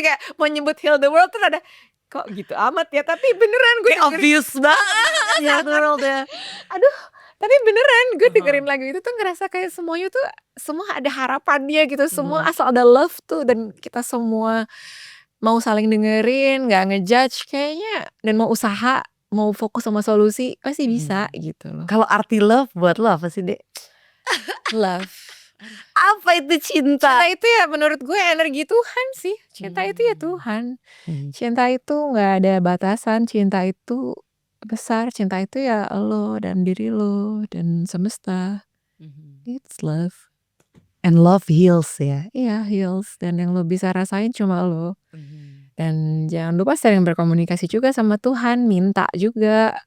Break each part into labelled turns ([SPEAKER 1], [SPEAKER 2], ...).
[SPEAKER 1] kayak mau nyebut heal the world tuh ada kok gitu amat ya, tapi beneran gue
[SPEAKER 2] kayak obvious banget heal the world ya.
[SPEAKER 1] Aduh, tapi beneran gue dengerin lagu itu tuh ngerasa kayak semuanya tuh semua ada harapannya gitu, semua asal ada love tuh, dan kita semua mau saling dengerin, nggak ngejudge kayaknya, dan mau usaha, mau fokus sama solusi pasti bisa gitu loh.
[SPEAKER 2] Kalau arti love buat lo apa sih, Dek?
[SPEAKER 1] Love.
[SPEAKER 2] Apa itu cinta?
[SPEAKER 1] Cinta itu ya menurut gue energi Tuhan sih. Cinta itu ya Tuhan. Cinta itu nggak ada batasan. Cinta itu besar. Cinta itu ya lo dan diri lo dan semesta. It's love.
[SPEAKER 2] And love heals ya.
[SPEAKER 1] Iya, heals. Dan yang lo bisa rasain cuma lo. Dan jangan lupa sering berkomunikasi juga sama Tuhan. Minta juga.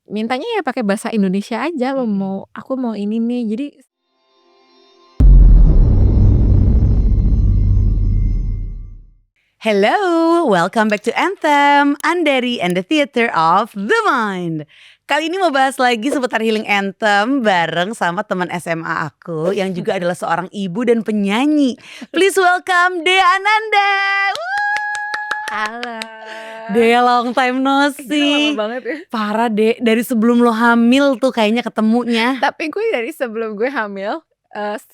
[SPEAKER 1] Mintanya ya pakai bahasa Indonesia aja. Lo mau, aku mau ini nih. Jadi
[SPEAKER 2] Hello, welcome back to Anthem, Andari and the Theater of the Mind. Kali ini mau bahas lagi seputar healing anthem bareng sama teman SMA aku yang juga adalah seorang ibu dan penyanyi. Please welcome Dea Ananda.
[SPEAKER 1] halo.
[SPEAKER 2] Dea, long time no see.
[SPEAKER 1] Lama banget ya.
[SPEAKER 2] Parah, Dea, dari sebelum lo hamil tuh kayaknya ketemunya.
[SPEAKER 1] Tapi gue dari sebelum gue hamil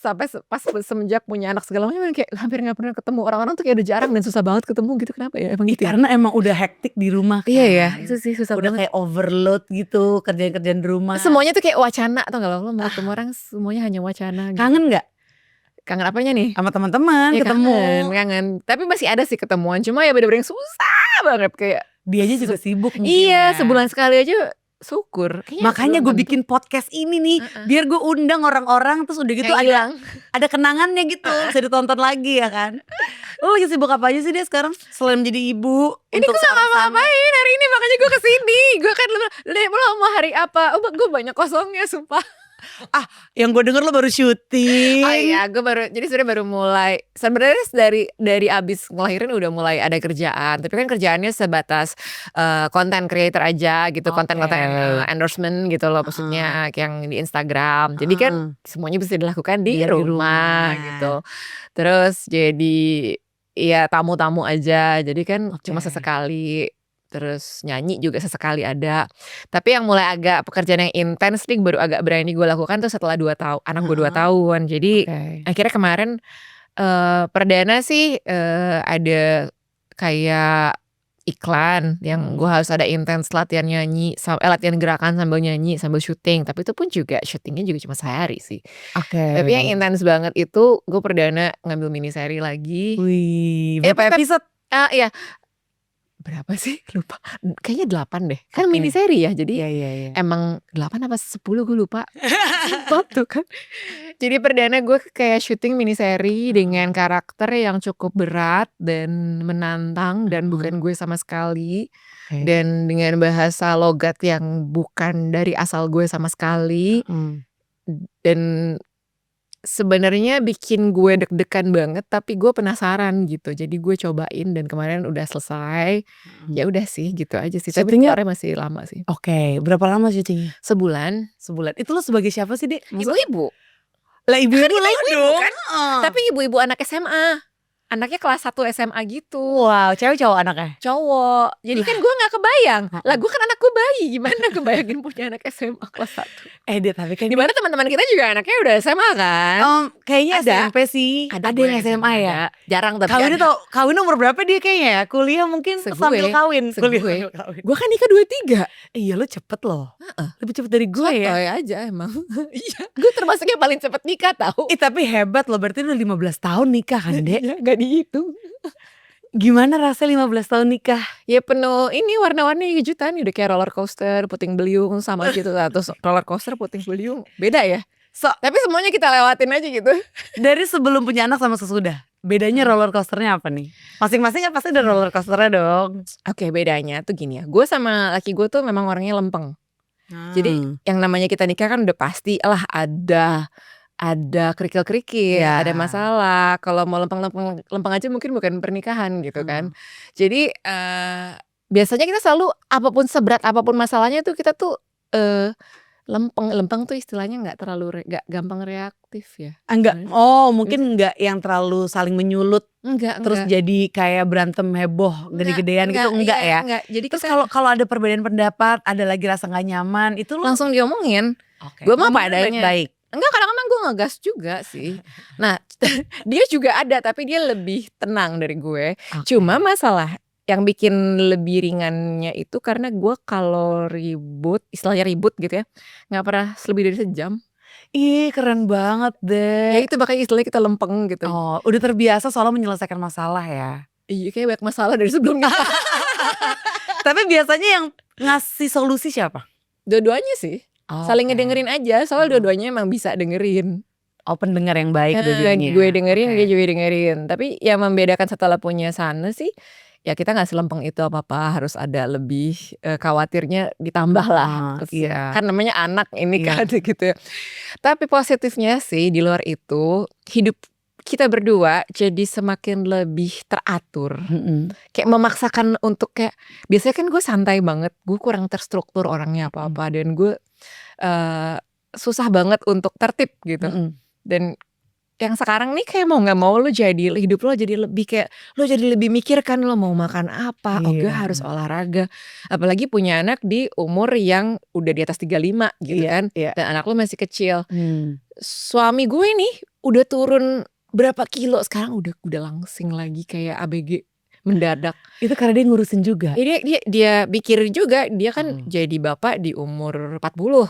[SPEAKER 1] sampai pas semenjak punya anak segala macam kayak hampir gak pernah ketemu. Orang-orang tuh kayak udah jarang dan susah banget ketemu gitu. Kenapa ya? Emang gitu ya?
[SPEAKER 2] Karena emang udah hektik di rumah kan.
[SPEAKER 1] Iya ya, itu sih susah
[SPEAKER 2] Udah
[SPEAKER 1] banget.
[SPEAKER 2] kayak overload gitu kerjaan-kerjaan di rumah.
[SPEAKER 1] Semuanya tuh kayak wacana, atau gak lo mau ketemu orang semuanya hanya wacana gitu.
[SPEAKER 2] Kangen gak?
[SPEAKER 1] Kangen apanya nih?
[SPEAKER 2] Sama teman-teman
[SPEAKER 1] Ya,
[SPEAKER 2] ketemu.
[SPEAKER 1] kangen. Tapi masih ada sih ketemuan. Cuma ya bener-bener yang susah banget kayak.
[SPEAKER 2] Dia aja juga sibuk mungkin
[SPEAKER 1] Iya,
[SPEAKER 2] ya.
[SPEAKER 1] sebulan sekali aja syukur. Kayaknya
[SPEAKER 2] Makanya gue
[SPEAKER 1] belum
[SPEAKER 2] bikin podcast ini nih biar gue undang orang-orang terus udah gitu ada kenangannya gitu bisa ditonton lagi ya kan. Lo lagi sibuk apa aja sih dia sekarang selain menjadi ibu?
[SPEAKER 1] Ini gue gak ngapa-ngapain hari ini, makanya gue kesini. Gue kan lo mau hari apa? Gue banyak kosongnya sumpah.
[SPEAKER 2] Yang gue denger lo baru syuting.
[SPEAKER 1] Oh iya, gue sebenarnya baru mulai. Sebenarnya dari abis ngelahirin udah mulai ada kerjaan. Tapi kan kerjaannya sebatas content creator aja gitu, konten endorsement gitu loh, maksudnya yang di Instagram. Jadi kan semuanya bisa dilakukan di rumah gitu. Terus jadi ya tamu-tamu aja. Jadi kan cuma sesekali. Terus nyanyi juga sesekali ada. Tapi yang mulai agak pekerjaan yang intens nih baru agak berani gue lakukan tuh setelah 2 tahun. Anak gue 2 tahun. Jadi akhirnya kemarin perdana sih ada kayak iklan yang gue harus ada intens latihan nyanyi, latihan gerakan sambil nyanyi sambil syuting. Tapi itu pun juga syutingnya juga cuma sehari sih. Tapi yang intens banget itu gue perdana ngambil miniseri lagi.
[SPEAKER 2] Wih, berapa episode?
[SPEAKER 1] Iya. Berapa sih? Lupa. Kayaknya 8 deh. Kan miniseri ya. Jadi emang 8 apa 10 gue lupa. Sempat tuh kan. Jadi perdana gue kayak syuting miniseri dengan karakter yang cukup berat dan menantang dan bukan gue sama sekali. Dan dengan bahasa logat yang bukan dari asal gue sama sekali. Dan sebenarnya bikin gue deg-degan banget, tapi gue penasaran gitu. Jadi gue cobain dan kemarin udah selesai. Ya udah sih gitu aja sih. Tapi keluarnya masih lama sih.
[SPEAKER 2] Berapa lama syutingnya?
[SPEAKER 1] Sebulan.
[SPEAKER 2] Itu lo sebagai siapa sih, Dek?
[SPEAKER 1] Ibu-ibu.
[SPEAKER 2] Lah ibu-ibu dong.
[SPEAKER 1] Kan? Tapi ibu-ibu anak SMA. Anaknya kelas 1 SMA gitu.
[SPEAKER 2] Wow, cewek cowok anaknya?
[SPEAKER 1] Cowok. Jadi kan gue gak kebayang. Lah gue kan anak gue bayi. Gimana kebayangin punya anak SMA kelas 1?
[SPEAKER 2] Dia tapi kan
[SPEAKER 1] dimana teman-teman kita juga anaknya udah SMA kan?
[SPEAKER 2] Kayaknya
[SPEAKER 1] ada.
[SPEAKER 2] SMP sih.
[SPEAKER 1] Ada
[SPEAKER 2] yang SMA ya?
[SPEAKER 1] Ada. Jarang tapi
[SPEAKER 2] kawin umur berapa dia kayaknya ya? Kuliah mungkin sambil kawin.
[SPEAKER 1] Gue kan nikah 23.
[SPEAKER 2] Iya, lo cepet loh. Lebih cepet dari gue ya?
[SPEAKER 1] Sotoy aja emang. Iya. Gue termasuk yang paling cepet nikah tau.
[SPEAKER 2] Tapi hebat loh, berarti udah 15 tahun nikah kan, Dek?
[SPEAKER 1] Iya, gak dihitung.
[SPEAKER 2] Gimana rasanya 15 tahun nikah?
[SPEAKER 1] Ya penuh ini warna-warni kejutan. Udah kayak roller coaster, puting beliung sama gitu. Terus roller coaster, puting beliung. Beda ya? Tapi semuanya kita lewatin aja gitu.
[SPEAKER 2] Dari sebelum punya anak sama sesudah, bedanya roller coasternya apa nih? Masing-masing kan pasti ada roller coasternya dong.
[SPEAKER 1] Oke, bedanya tuh gini ya. Gue sama laki gue tuh memang orangnya lempeng. Jadi yang namanya kita nikah kan udah pasti lah ada kerikil-kerikil, ada masalah. Kalau mau lempeng aja mungkin bukan pernikahan gitu kan. Jadi biasanya kita selalu apapun seberat apapun masalahnya tuh kita tuh lempeng tuh istilahnya nggak gampang reaktif ya.
[SPEAKER 2] Mungkin nggak yang terlalu saling menyulut Terus
[SPEAKER 1] enggak.
[SPEAKER 2] jadi kayak berantem heboh gede-gedean gitu enggak
[SPEAKER 1] iya,
[SPEAKER 2] ya?
[SPEAKER 1] enggak. Jadi
[SPEAKER 2] Terus
[SPEAKER 1] kita
[SPEAKER 2] kalau ada perbedaan pendapat, ada lagi rasa nggak nyaman, itu lo
[SPEAKER 1] langsung diomongin.
[SPEAKER 2] oke,
[SPEAKER 1] Gue mah apa
[SPEAKER 2] ngomongnya
[SPEAKER 1] adanya.
[SPEAKER 2] baik-baik?
[SPEAKER 1] Enggak, kadang-kadang gue ngegas juga sih. Nah, dia juga ada tapi dia lebih tenang dari gue. Cuma
[SPEAKER 2] Oke.
[SPEAKER 1] masalah yang bikin lebih ringannya itu karena gue kalau ribut, istilahnya ribut gitu ya, nggak pernah lebih dari sejam.
[SPEAKER 2] Ih, keren banget
[SPEAKER 1] Ya
[SPEAKER 2] deh.
[SPEAKER 1] itu makanya istilahnya kita lempeng gitu.
[SPEAKER 2] Oh, udah terbiasa soal menyelesaikan masalah ya?
[SPEAKER 1] Iya, kayak banyak masalah dari sebelumnya.
[SPEAKER 2] Tapi biasanya yang ngasih solusi siapa?
[SPEAKER 1] Dua-duanya sih, saling
[SPEAKER 2] Oke.
[SPEAKER 1] ngedengerin aja, soalnya dua-duanya emang bisa dengerin.
[SPEAKER 2] Oh, pendengar yang baik dua-duanya.
[SPEAKER 1] Gue dengerin,
[SPEAKER 2] Oke.
[SPEAKER 1] dia juga dengerin. Tapi yang membedakan setelah punya Sana sih, ya kita nggak selempeng itu apa-apa, harus ada lebih, khawatirnya ditambah lah. Terus
[SPEAKER 2] Iya.
[SPEAKER 1] kan namanya anak ini
[SPEAKER 2] Iya.
[SPEAKER 1] kan gitu. Tapi positifnya sih di luar itu, hidup kita berdua jadi semakin lebih teratur. Kayak memaksakan untuk kayak biasanya kan gue santai banget, gue kurang terstruktur orangnya apa-apa dan gue, susah banget untuk tertib gitu. Dan yang sekarang nih kayak mau nggak mau lo jadi hidup lo jadi lebih kayak lo jadi lebih mikir kan lo mau makan apa,
[SPEAKER 2] Iya.
[SPEAKER 1] harus olahraga. Apalagi punya anak di umur yang udah di atas 35 gitu
[SPEAKER 2] Iya,
[SPEAKER 1] kan.
[SPEAKER 2] iya.
[SPEAKER 1] Dan anak lo masih kecil. Suami gue nih udah turun berapa kilo sekarang udah langsing lagi kayak ABG mendadak.
[SPEAKER 2] Itu karena dia ngurusin juga?
[SPEAKER 1] Dia pikir juga dia kan jadi bapak di umur 40.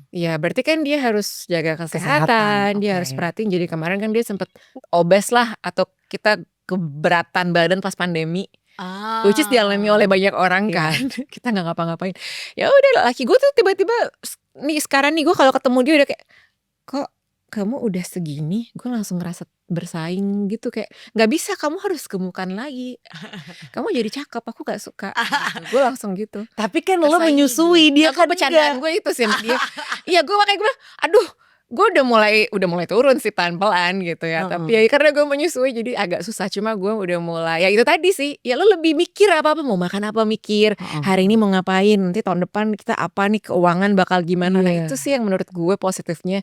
[SPEAKER 1] Ya berarti kan dia harus jaga kesehatan, dia harus
[SPEAKER 2] oke.
[SPEAKER 1] perhatiin. Jadi kemarin kan dia sempet obes lah atau kita keberatan badan pas pandemi. Which is dialami oleh banyak orang
[SPEAKER 2] Iya.
[SPEAKER 1] kan. Kita nggak ngapa-ngapain. Ya udah laki gue tuh tiba-tiba nih sekarang nih gue kalau ketemu dia udah kayak kok kamu udah segini, gue langsung ngerasa bersaing gitu kayak nggak bisa, kamu harus gemukan lagi, kamu jadi cakep, aku nggak suka. Gitu. Gue langsung gitu.
[SPEAKER 2] Tapi kan lo
[SPEAKER 1] Bersaing
[SPEAKER 2] menyusui,
[SPEAKER 1] gue.
[SPEAKER 2] dia
[SPEAKER 1] Nah,
[SPEAKER 2] kan
[SPEAKER 1] bercandaan
[SPEAKER 2] enggak.
[SPEAKER 1] gue itu sih sama dia. Iya gue makanya gue, aduh, gue udah mulai turun sih pelan-pelan gitu ya. Tapi ya karena gue menyusui jadi agak susah. Cuma gue udah mulai, ya itu tadi sih, ya lo lebih mikir apa-apa, mau makan apa mikir, hari ini mau ngapain, nanti tahun depan kita apa nih, keuangan bakal gimana. Nah itu sih yang menurut gue positifnya,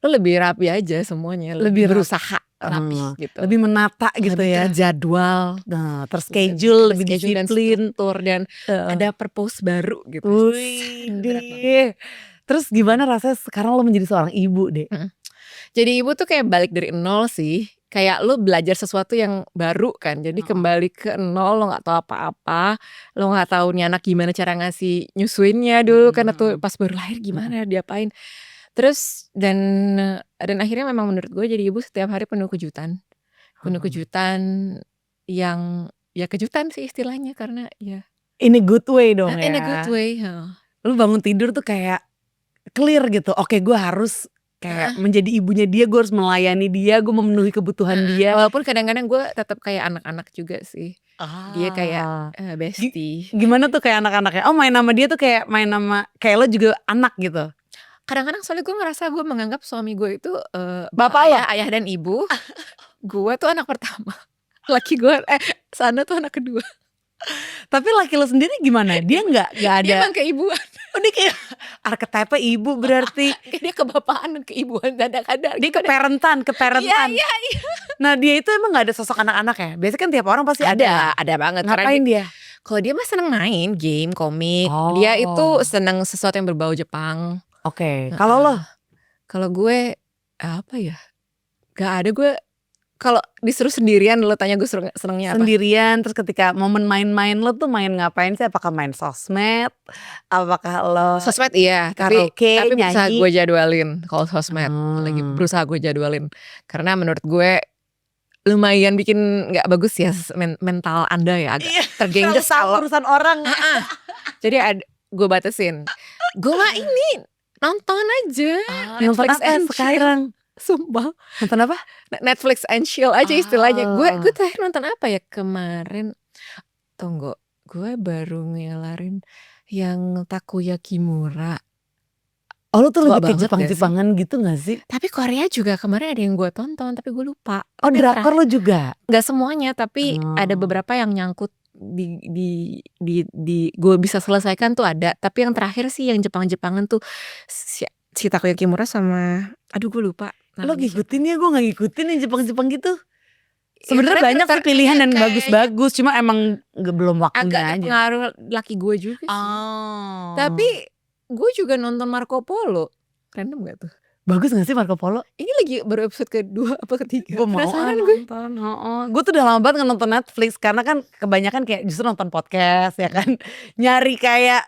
[SPEAKER 1] lo lebih rapi aja semuanya, lebih berusaha rapi gitu.
[SPEAKER 2] Lebih menata gitu
[SPEAKER 1] Lebih
[SPEAKER 2] ya.
[SPEAKER 1] terjadwal,
[SPEAKER 2] Terschedule, lebih
[SPEAKER 1] schedule dan
[SPEAKER 2] disiplin.
[SPEAKER 1] struktur dan ada purpose baru gitu.
[SPEAKER 2] Wih deh. Terus gimana rasanya sekarang lo menjadi seorang ibu deh?
[SPEAKER 1] Jadi ibu tuh kayak balik dari nol sih. Kayak lo belajar sesuatu yang baru kan. Jadi kembali ke nol, lo gak tahu apa-apa. Lo gak tahu nih anak gimana cara ngasih nyusuinnya dulu. Karena tuh pas baru lahir gimana diapain. Terus dan akhirnya memang menurut gue jadi ibu setiap hari penuh kejutan. Penuh kejutan yang ya kejutan sih istilahnya karena ya
[SPEAKER 2] In a good way dong ya.
[SPEAKER 1] in a good way.
[SPEAKER 2] Lu bangun tidur tuh kayak clear gitu. Oke, gue harus kayak menjadi ibunya dia, gue harus melayani dia, gue memenuhi kebutuhan dia.
[SPEAKER 1] Walaupun kadang-kadang gue tetap kayak anak-anak juga sih. Dia kayak bestie.
[SPEAKER 2] Gimana tuh kayak anak-anaknya? Oh, main sama dia tuh kayak main sama kayak lo juga anak gitu.
[SPEAKER 1] Kadang-kadang soalnya gue ngerasa gue menganggap suami gue itu
[SPEAKER 2] Bapak lo?
[SPEAKER 1] ayah dan ibu. Gue tuh anak pertama. Laki gue Sana tuh anak kedua.
[SPEAKER 2] Tapi laki lo sendiri gimana? Dia nggak
[SPEAKER 1] Dia
[SPEAKER 2] ada.
[SPEAKER 1] emang keibuan.
[SPEAKER 2] Oh, dia kayak archetype ibu berarti.
[SPEAKER 1] Dia kebapaan dan keibuan kadang-kadang.
[SPEAKER 2] Dia keparentan.
[SPEAKER 1] Iya.
[SPEAKER 2] Nah, dia itu emang nggak ada sosok anak-anak ya? Biasanya kan tiap orang pasti ada.
[SPEAKER 1] Ada banget.
[SPEAKER 2] Ngapain dia?
[SPEAKER 1] Kalau dia mah seneng main game, komik. Dia itu seneng sesuatu yang berbau Jepang.
[SPEAKER 2] Oke. Kalau lo?
[SPEAKER 1] Kalau gue apa ya? Gak ada. Gue kalau disuruh sendirian, lo tanya gue senengnya apa?
[SPEAKER 2] Sendirian. Terus ketika momen main-main lo tuh main ngapain sih? Apakah main sosmed? Apakah lo
[SPEAKER 1] Sosmed iya,
[SPEAKER 2] karaoke,
[SPEAKER 1] tapi berusaha
[SPEAKER 2] nyanyi?
[SPEAKER 1] gue jadwalin kalau sosmed. Lagi berusaha gue jadwalin. Karena menurut gue lumayan bikin gak bagus ya mental Anda ya, agak tergengges kalau
[SPEAKER 2] urusan orang.
[SPEAKER 1] Jadi gue batasin. Gue mah ini nonton aja.
[SPEAKER 2] Nonton apa sekarang?
[SPEAKER 1] Sumpah.
[SPEAKER 2] Nonton apa?
[SPEAKER 1] Netflix and chill aja istilahnya. Gue terakhir nonton apa ya kemarin? Tunggu, gue baru ngelarin yang Takoyaki Mura.
[SPEAKER 2] Oh, lu tuh
[SPEAKER 1] Tua
[SPEAKER 2] lebih ke
[SPEAKER 1] banget gak sih?
[SPEAKER 2] Jepang-Jepangan gitu gak sih?
[SPEAKER 1] Tapi Korea juga kemarin ada yang gue tonton tapi gue lupa.
[SPEAKER 2] Oh, drakor lo juga?
[SPEAKER 1] Gak semuanya tapi ada beberapa yang nyangkut di gue bisa selesaikan tuh ada. Tapi yang terakhir sih yang Jepang-Jepangan tuh si Takoyaki Mura sama aduh gue lupa.
[SPEAKER 2] Lo ngikutin ya? Gue gak ngikutin yang Jepang-Jepang gitu. Sebenarnya
[SPEAKER 1] karena
[SPEAKER 2] banyak sih
[SPEAKER 1] karakter
[SPEAKER 2] pilihan dan
[SPEAKER 1] kayaknya
[SPEAKER 2] bagus-bagus, cuma emang belum waktunya
[SPEAKER 1] agak
[SPEAKER 2] aja.
[SPEAKER 1] terpengaruh laki gue juga sih.
[SPEAKER 2] Oh.
[SPEAKER 1] Tapi gue juga nonton Marco Polo. Random gak tuh?
[SPEAKER 2] Bagus gak sih Marco Polo?
[SPEAKER 1] Ini lagi baru episode kedua apa ketiga.
[SPEAKER 2] Gue mau
[SPEAKER 1] Penasaran gue.
[SPEAKER 2] nonton. Gue tuh udah lama banget nonton Netflix karena kan kebanyakan kayak justru nonton podcast ya kan. Nyari kayak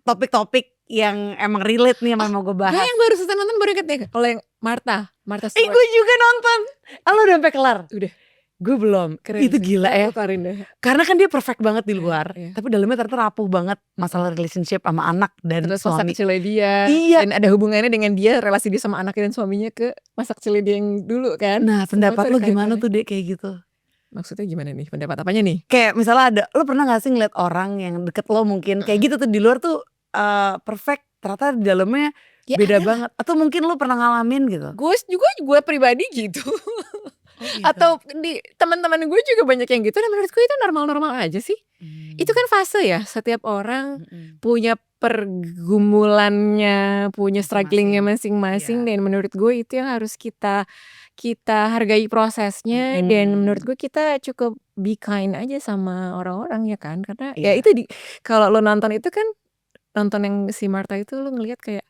[SPEAKER 2] topik-topik yang emang relate nih sama yang mau gue
[SPEAKER 1] Gue
[SPEAKER 2] bahas.
[SPEAKER 1] yang baru selesai nonton baru inget ya. Kalau yang Martha Stewart.
[SPEAKER 2] Gue juga nonton. Lo udah sampai kelar?
[SPEAKER 1] Udah.
[SPEAKER 2] Gue belum.
[SPEAKER 1] Keren
[SPEAKER 2] Itu
[SPEAKER 1] sih.
[SPEAKER 2] gila ya.
[SPEAKER 1] Keluarin deh.
[SPEAKER 2] Karena kan dia perfect banget di luar,
[SPEAKER 1] Iya.
[SPEAKER 2] tapi dalamnya ternyata rapuh banget masalah relationship sama anak dan
[SPEAKER 1] Terus masa
[SPEAKER 2] suami.
[SPEAKER 1] kecilnya dia.
[SPEAKER 2] Iya.
[SPEAKER 1] Dan ada hubungannya dengan dia, relasi dia sama anaknya dan suaminya ke masa kecilnya dia yang dulu kan.
[SPEAKER 2] Nah, pendapat lo
[SPEAKER 1] Semua
[SPEAKER 2] gimana
[SPEAKER 1] kaitannya.
[SPEAKER 2] tuh Dek kayak gitu?
[SPEAKER 1] Maksudnya gimana nih? Pendapat apanya nih?
[SPEAKER 2] Kayak misalnya ada, lo pernah gak sih ngeliat orang yang deket lo mungkin kayak gitu tuh di luar tuh perfect, ternyata di dalamnya
[SPEAKER 1] Ya,
[SPEAKER 2] beda
[SPEAKER 1] ada.
[SPEAKER 2] banget. Atau mungkin lo pernah ngalamin gitu?
[SPEAKER 1] Gue pribadi gitu. Atau di teman-teman gue juga banyak yang gitu. Dan menurut gue itu normal-normal aja sih. Itu kan fase ya. Setiap orang punya pergumulannya, punya strugglingnya masing-masing. Dan menurut gue itu yang harus kita hargai prosesnya. Dan menurut gue kita cukup be kind aja sama orang-orang ya kan. Karena ya itu kalau lo nonton itu kan, nonton yang si Martha itu lo ngelihat kayak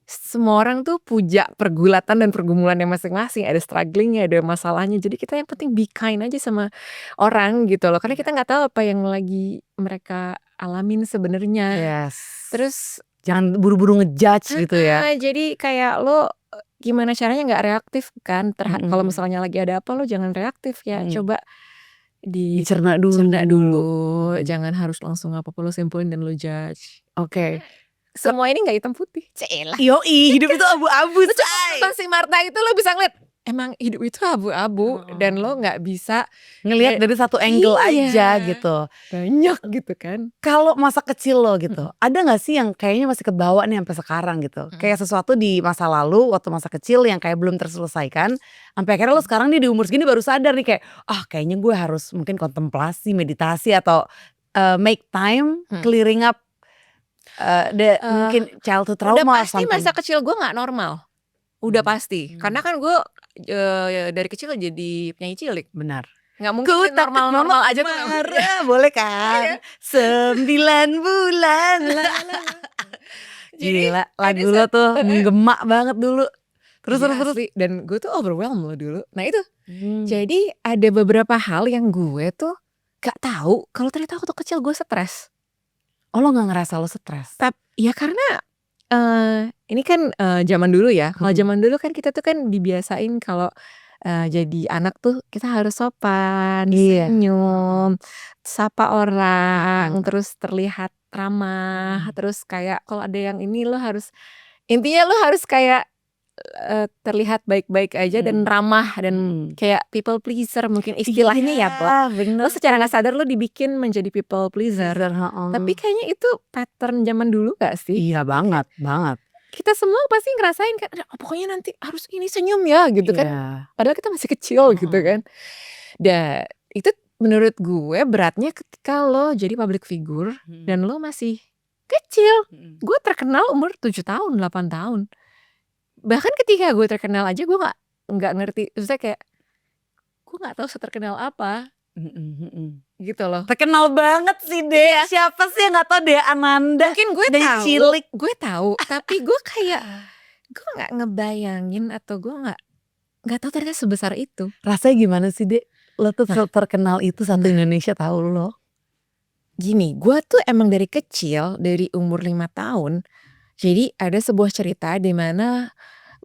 [SPEAKER 1] semua orang tuh punya pergulatan dan pergumulannya masing-masing. Ada strugglingnya, ada masalahnya. Jadi kita yang penting be kind aja sama orang gitu loh. Karena kita nggak tahu apa yang lagi mereka alamin sebenarnya.
[SPEAKER 2] Yes.
[SPEAKER 1] Terus
[SPEAKER 2] jangan buru-buru ngejudge gitu ya.
[SPEAKER 1] Jadi kayak lo gimana caranya nggak reaktif kan? Kalau misalnya lagi ada apa, lo jangan reaktif ya. Coba
[SPEAKER 2] dicerna dulu.
[SPEAKER 1] Jangan harus langsung apa-apa lo simpulin dan lo judge.
[SPEAKER 2] Oke.
[SPEAKER 1] Semua ini gak hitam putih. Celah.
[SPEAKER 2] Yoi, hidup itu abu-abu.
[SPEAKER 1] Lo coba nonton si Martha itu, lo bisa ngeliat emang hidup itu abu-abu. Dan lo gak bisa
[SPEAKER 2] ngelihat dari satu angle aja gitu.
[SPEAKER 1] Banyak gitu kan.
[SPEAKER 2] Kalau masa kecil lo gitu, ada gak sih yang kayaknya masih kebawa nih sampai sekarang gitu? Kayak sesuatu di masa lalu waktu masa kecil yang kayak belum terselesaikan, sampai akhirnya lo sekarang nih di umur segini baru sadar nih kayak, kayaknya gue harus mungkin kontemplasi, meditasi atau make time clearing up mungkin childhood trauma.
[SPEAKER 1] Udah pasti masa kecil gue gak normal. Udah pasti. Karena kan gue dari kecil jadi penyanyi cilik.
[SPEAKER 2] Benar.
[SPEAKER 1] Gak mungkin normal-normal aja tuh.
[SPEAKER 2] Boleh kan? 9 bulan. Gila, lagu lo tuh menggema banget dulu. Terus.
[SPEAKER 1] Dan gue tuh overwhelmed lo dulu. Nah itu. Jadi ada beberapa hal yang gue tuh gak tahu kalau ternyata waktu kecil gue stres.
[SPEAKER 2] Oh, lo gak ngerasa lo stres?
[SPEAKER 1] Ya karena ini kan zaman dulu ya. Kalau zaman dulu kan kita tuh kan dibiasain kalau jadi anak tuh kita harus sopan, senyum, sapa orang, terus terlihat ramah, terus kayak kalau ada yang ini lo harus, intinya lo harus kayak terlihat baik-baik aja dan ramah dan kayak people pleaser mungkin istilahnya ya Bo. Lo secara gak sadar lo dibikin menjadi people pleaser. Tapi kayaknya itu pattern zaman dulu gak sih?
[SPEAKER 2] Iya banget.
[SPEAKER 1] Kita semua pasti ngerasain kan, pokoknya nanti harus ini senyum ya gitu kan. Padahal kita masih kecil gitu kan. Dan itu menurut gue beratnya ketika lo jadi public figure dan lo masih kecil. Gue terkenal umur 7 tahun, 8 tahun. Bahkan ketika gue terkenal aja gue nggak ngerti, maksudnya kayak gue nggak tahu seterkenal apa gitu loh.
[SPEAKER 2] Terkenal banget sih Dea. Siapa sih yang nggak tahu Dea Ananda?
[SPEAKER 1] Mungkin gue tahu,
[SPEAKER 2] cilik.
[SPEAKER 1] Gue tahu, tapi gue kayak gue nggak ngebayangin atau gue nggak tahu ternyata sebesar itu.
[SPEAKER 2] Rasanya gimana sih Dek? Lo tuh terkenal itu satu Indonesia tahu lo.
[SPEAKER 1] Gini, gue tuh emang dari kecil, dari umur 5 tahun. Jadi ada sebuah cerita di mana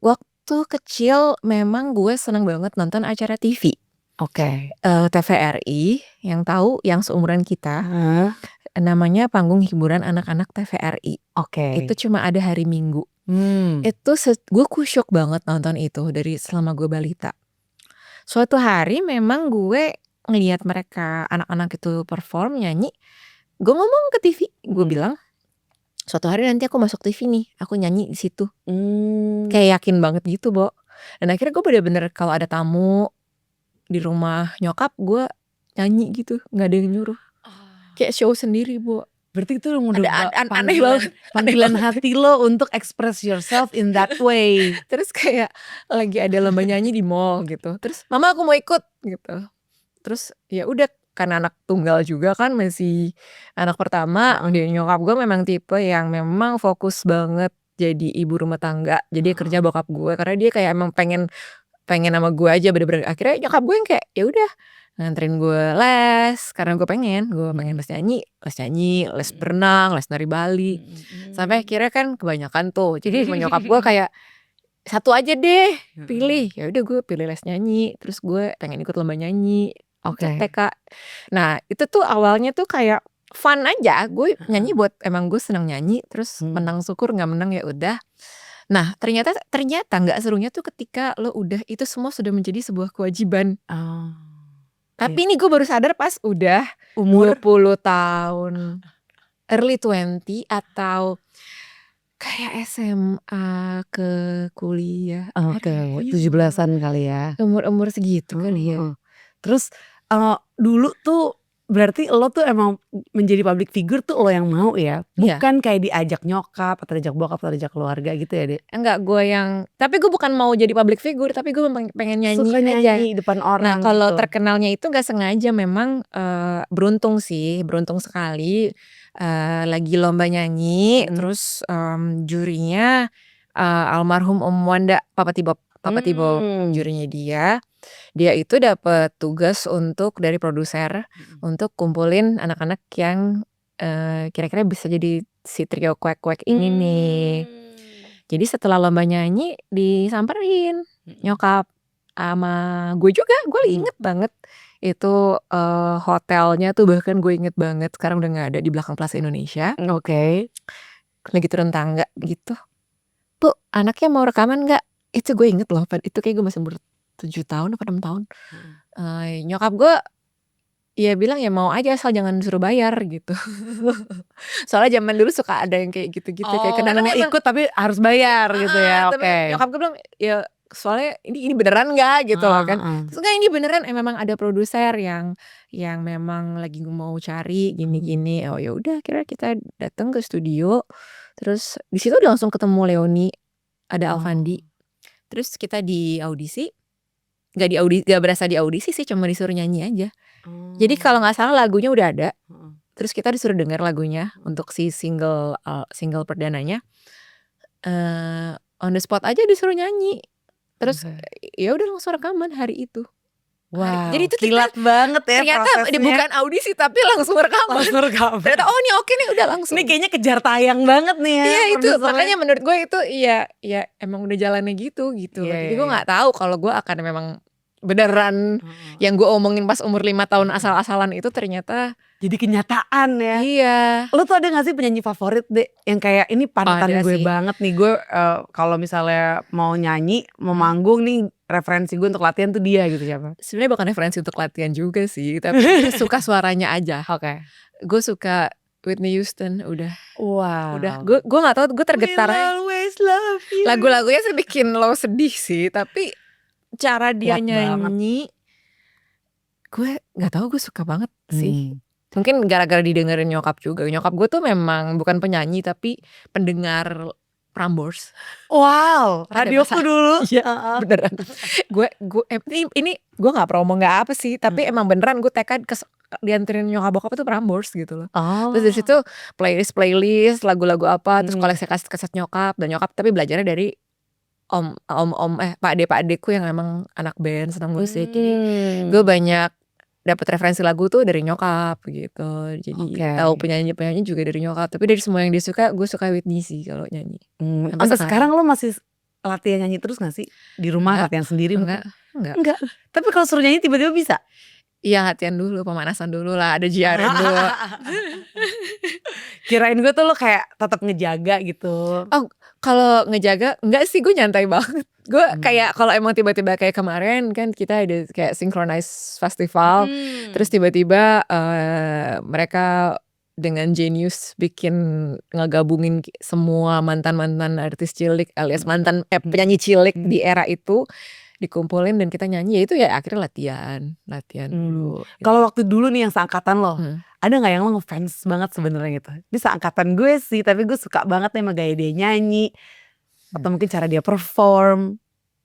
[SPEAKER 1] waktu kecil memang gue seneng banget nonton acara TV. TVRI, yang tahu yang seumuran kita. Namanya Panggung Hiburan Anak-anak TVRI. Itu cuma ada hari Minggu. Itu gue kusyuk banget nonton itu dari selama gue balita. Suatu hari memang gue ngeliat mereka anak-anak itu perform nyanyi. Gue ngomong ke TV, gue bilang, suatu hari nanti aku masuk TV nih, aku nyanyi di situ. Kayak yakin banget gitu, Bo. Dan akhirnya gue bener-bener kalau ada tamu di rumah nyokap, gue nyanyi gitu, nggak ada yang nyuruh. Kayak show sendiri, Bo.
[SPEAKER 2] Berarti itu udah
[SPEAKER 1] aneh banget.
[SPEAKER 2] Panggilan hati lo untuk express yourself in that way.
[SPEAKER 1] Terus kayak lagi ada lomba nyanyi di mall gitu. Terus, mama aku mau ikut gitu. terus ya udah karena anak tunggal juga kan, masih anak pertama, dia nyokap gue memang tipe yang memang fokus banget jadi ibu rumah tangga. Jadi kerja bokap gue karena dia kayak emang pengen pengen sama gue aja bener-bener. Akhirnya nyokap gue yang kayak ya udah nganterin gue les karena gue pengen les nyanyi, les berenang, les nari Bali. Sampai akhirnya kan kebanyakan tuh. Jadi nyokap gue kayak satu aja deh pilih. Ya udah gue pilih les nyanyi, terus gue pengen ikut lomba nyanyi. TK. Nah, itu tuh awalnya tuh kayak fun aja. Gue nyanyi buat emang gue senang nyanyi, terus menang syukur, nggak menang ya udah. Nah, ternyata nggak serunya tuh ketika lo udah itu semua sudah menjadi sebuah kewajiban. Tapi ini gue baru sadar pas udah
[SPEAKER 2] Umur
[SPEAKER 1] 20 tahun, early 20 atau kayak SMA ke kuliah.
[SPEAKER 2] Oke, 17-an kali ya.
[SPEAKER 1] Umur segitu kali ya.
[SPEAKER 2] Terus dulu tuh berarti lo tuh emang menjadi public figure tuh lo yang mau ya?
[SPEAKER 1] Iya.
[SPEAKER 2] Bukan kayak diajak nyokap atau diajak bokap atau diajak keluarga gitu ya, Dek?
[SPEAKER 1] Enggak, tapi gue bukan mau jadi public figure, tapi gue pengen nyanyi
[SPEAKER 2] Suka
[SPEAKER 1] aja.
[SPEAKER 2] nyanyi depan orang
[SPEAKER 1] Nah, kalau
[SPEAKER 2] gitu.
[SPEAKER 1] terkenalnya itu gak sengaja memang beruntung sekali lagi lomba nyanyi, terus jurinya almarhum Om Wanda, Papa Tibob jurinya dia itu dapat tugas dari produser untuk kumpulin anak-anak yang kira-kira bisa jadi si trio kuek-kuek ini nih. Jadi setelah lomba nyanyi disamperin nyokap sama gue juga, gue inget banget itu hotelnya tuh, bahkan gue inget banget sekarang udah nggak ada, di belakang Plaza Indonesia.
[SPEAKER 2] Oke.
[SPEAKER 1] Lagi turun tangga gitu, Bu, anaknya mau rekaman nggak? Itu gue inget loh, itu kayak gue masih umur 7 tahun apa 6 tahun. Nyokap gue ya bilang ya mau aja asal jangan suruh bayar gitu. Soalnya zaman dulu suka ada yang kayak gitu-gitu, kayak kadang-kadang
[SPEAKER 2] mau
[SPEAKER 1] emang
[SPEAKER 2] ikut tapi harus bayar gitu ya.
[SPEAKER 1] tapi
[SPEAKER 2] Oke.
[SPEAKER 1] nyokap gue bilang ya soalnya ini beneran nggak gitu loh kan. Terus enggak, ini beneran memang ada produser yang memang lagi mau cari gini-gini. Oh ya udah, akhirnya kita datang ke studio. Terus di situ udah langsung ketemu Leoni, ada Alfandi. Terus kita di audisi. Gak berasa di audisi sih, cuma disuruh nyanyi aja. Jadi kalau nggak salah lagunya udah ada. Terus kita disuruh dengar lagunya untuk si single perdananya. On the spot aja disuruh nyanyi. Terus ya udah langsung rekaman hari itu.
[SPEAKER 2] Wow,
[SPEAKER 1] Jadi itu
[SPEAKER 2] kilat banget ya
[SPEAKER 1] ternyata
[SPEAKER 2] prosesnya.
[SPEAKER 1] bukan audisi tapi langsung rekaman. Ternyata oh nih oke nih, udah langsung.
[SPEAKER 2] Ini kayaknya kejar tayang banget nih ya.
[SPEAKER 1] Iya, itu
[SPEAKER 2] produsernya.
[SPEAKER 1] makanya menurut gue itu iya emang udah jalannya gitu. Jadi gue nggak tahu kalau gue akan memang beneran yang gue omongin pas umur 5 tahun asal-asalan itu ternyata
[SPEAKER 2] jadi kenyataan ya.
[SPEAKER 1] Iya.
[SPEAKER 2] Lo tuh ada gak sih penyanyi favorit, Dek? Yang kayak ini panutan
[SPEAKER 1] Ada
[SPEAKER 2] gue
[SPEAKER 1] sih.
[SPEAKER 2] banget nih. Gue kalau misalnya mau nyanyi, mau manggung nih, referensi gue untuk latihan tuh dia gitu. Siapa?
[SPEAKER 1] Sebenarnya bukan referensi untuk latihan juga sih, tapi suka suaranya aja.
[SPEAKER 2] Oke.
[SPEAKER 1] Gue suka Whitney Houston, udah.
[SPEAKER 2] Wow.
[SPEAKER 1] Gue nggak tahu, gue tergetar.
[SPEAKER 2] We'll always love you.
[SPEAKER 1] Lagu-lagunya sih bikin lo sedih sih, tapi cara dia
[SPEAKER 2] Kuat
[SPEAKER 1] nyanyi, gue nggak tahu, gue suka banget sih. Mungkin gara-gara didengerin nyokap juga. Nyokap gue tuh memang bukan penyanyi tapi pendengar Prambors.
[SPEAKER 2] Wow,
[SPEAKER 1] Ada
[SPEAKER 2] radioku dulu.
[SPEAKER 1] Iya, beneran. Gue ini gue nggak promo nggak apa sih, tapi emang beneran gue TK dianterin nyokap bokap itu Prambors gitu loh. Terus dari situ playlist lagu-lagu apa, terus koleksi kaset nyokap, dan nyokap tapi belajarnya dari pak adekku yang emang anak band, senang musik. Jadi gue banyak dapat referensi lagu tuh dari nyokap gitu. Jadi tahu penyanyi juga dari nyokap. Tapi dari semua yang dia suka, gue suka Whitney sih kalau nyanyi.
[SPEAKER 2] Sampai sekarang lo masih latihan nyanyi terus gak sih? Di rumah latihan sendiri? Enggak. Tapi kalau suruh nyanyi tiba-tiba bisa?
[SPEAKER 1] Iya, latihan dulu, pemanasan dulu lah, ada jiaran dulu.
[SPEAKER 2] Kirain gue tuh lo kayak tetap ngejaga gitu.
[SPEAKER 1] Oh, kalau ngejaga enggak sih, gue nyantai banget. Gue kayak kalau emang tiba-tiba kayak kemarin kan kita ada kayak synchronize festival, terus tiba-tiba mereka dengan Genius bikin ngegabungin semua mantan-mantan artis cilik alias mantan penyanyi cilik di era itu, dikumpulin dan kita nyanyi. Ya itu ya akhirnya latihan dulu.
[SPEAKER 2] Kalau waktu dulu nih yang seangkatan lo, ada nggak yang lo ngefans banget sebenarnya gitu? Ini seangkatan gue sih, tapi gue suka banget nih sama gaya dia nyanyi, atau mungkin cara dia perform.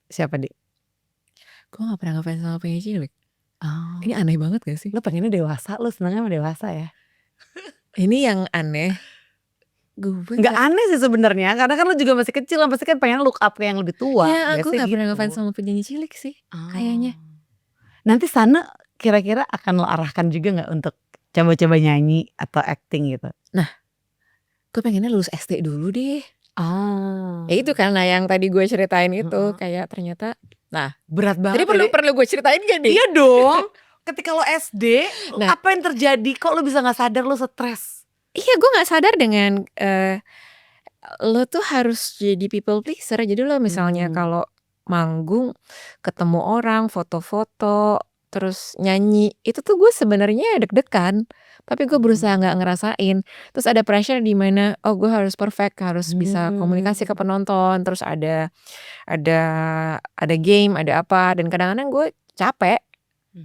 [SPEAKER 2] Siapa, Dik?
[SPEAKER 1] Gue gak pernah ngefans sama penyanyi cilik.
[SPEAKER 2] Oh.
[SPEAKER 1] Ini aneh banget gak sih?
[SPEAKER 2] Lu pengennya dewasa, lu senangnya sama dewasa ya?
[SPEAKER 1] Ini yang aneh. Gue
[SPEAKER 2] Nggak aneh sih sebenarnya, karena kan lu juga masih kecil, pasti kan pengen look up ke yang lebih tua.
[SPEAKER 1] Ya aku
[SPEAKER 2] biasanya
[SPEAKER 1] gak pernah
[SPEAKER 2] gitu.
[SPEAKER 1] ngefans sama penyanyi cilik sih. Kayaknya.
[SPEAKER 2] Nanti sana kira-kira akan lo arahkan juga nggak untuk coba-coba nyanyi atau acting gitu?
[SPEAKER 1] Nah, gue pengennya lulus SD dulu deh.
[SPEAKER 2] Ah.
[SPEAKER 1] Ya itu karena yang tadi gue ceritain itu kayak ternyata. Nah,
[SPEAKER 2] Berat banget.
[SPEAKER 1] tadi perlu gue ceritain gak nih?
[SPEAKER 2] Iya dong. Ketika lo SD,
[SPEAKER 1] Nah.
[SPEAKER 2] apa yang terjadi? Kok lo bisa nggak sadar lo stres?
[SPEAKER 1] Iya, gue nggak sadar dengan lo tuh harus jadi people pleaser. Jadi lo misalnya kalau manggung ketemu orang, foto-foto, terus nyanyi, itu tuh gue sebenarnya deg-degan. Tapi gue berusaha nggak ngerasain. Terus ada pressure di mana gue harus perfect, harus bisa komunikasi ke penonton. Terus ada game, ada apa. Dan kadang-kadang gue capek.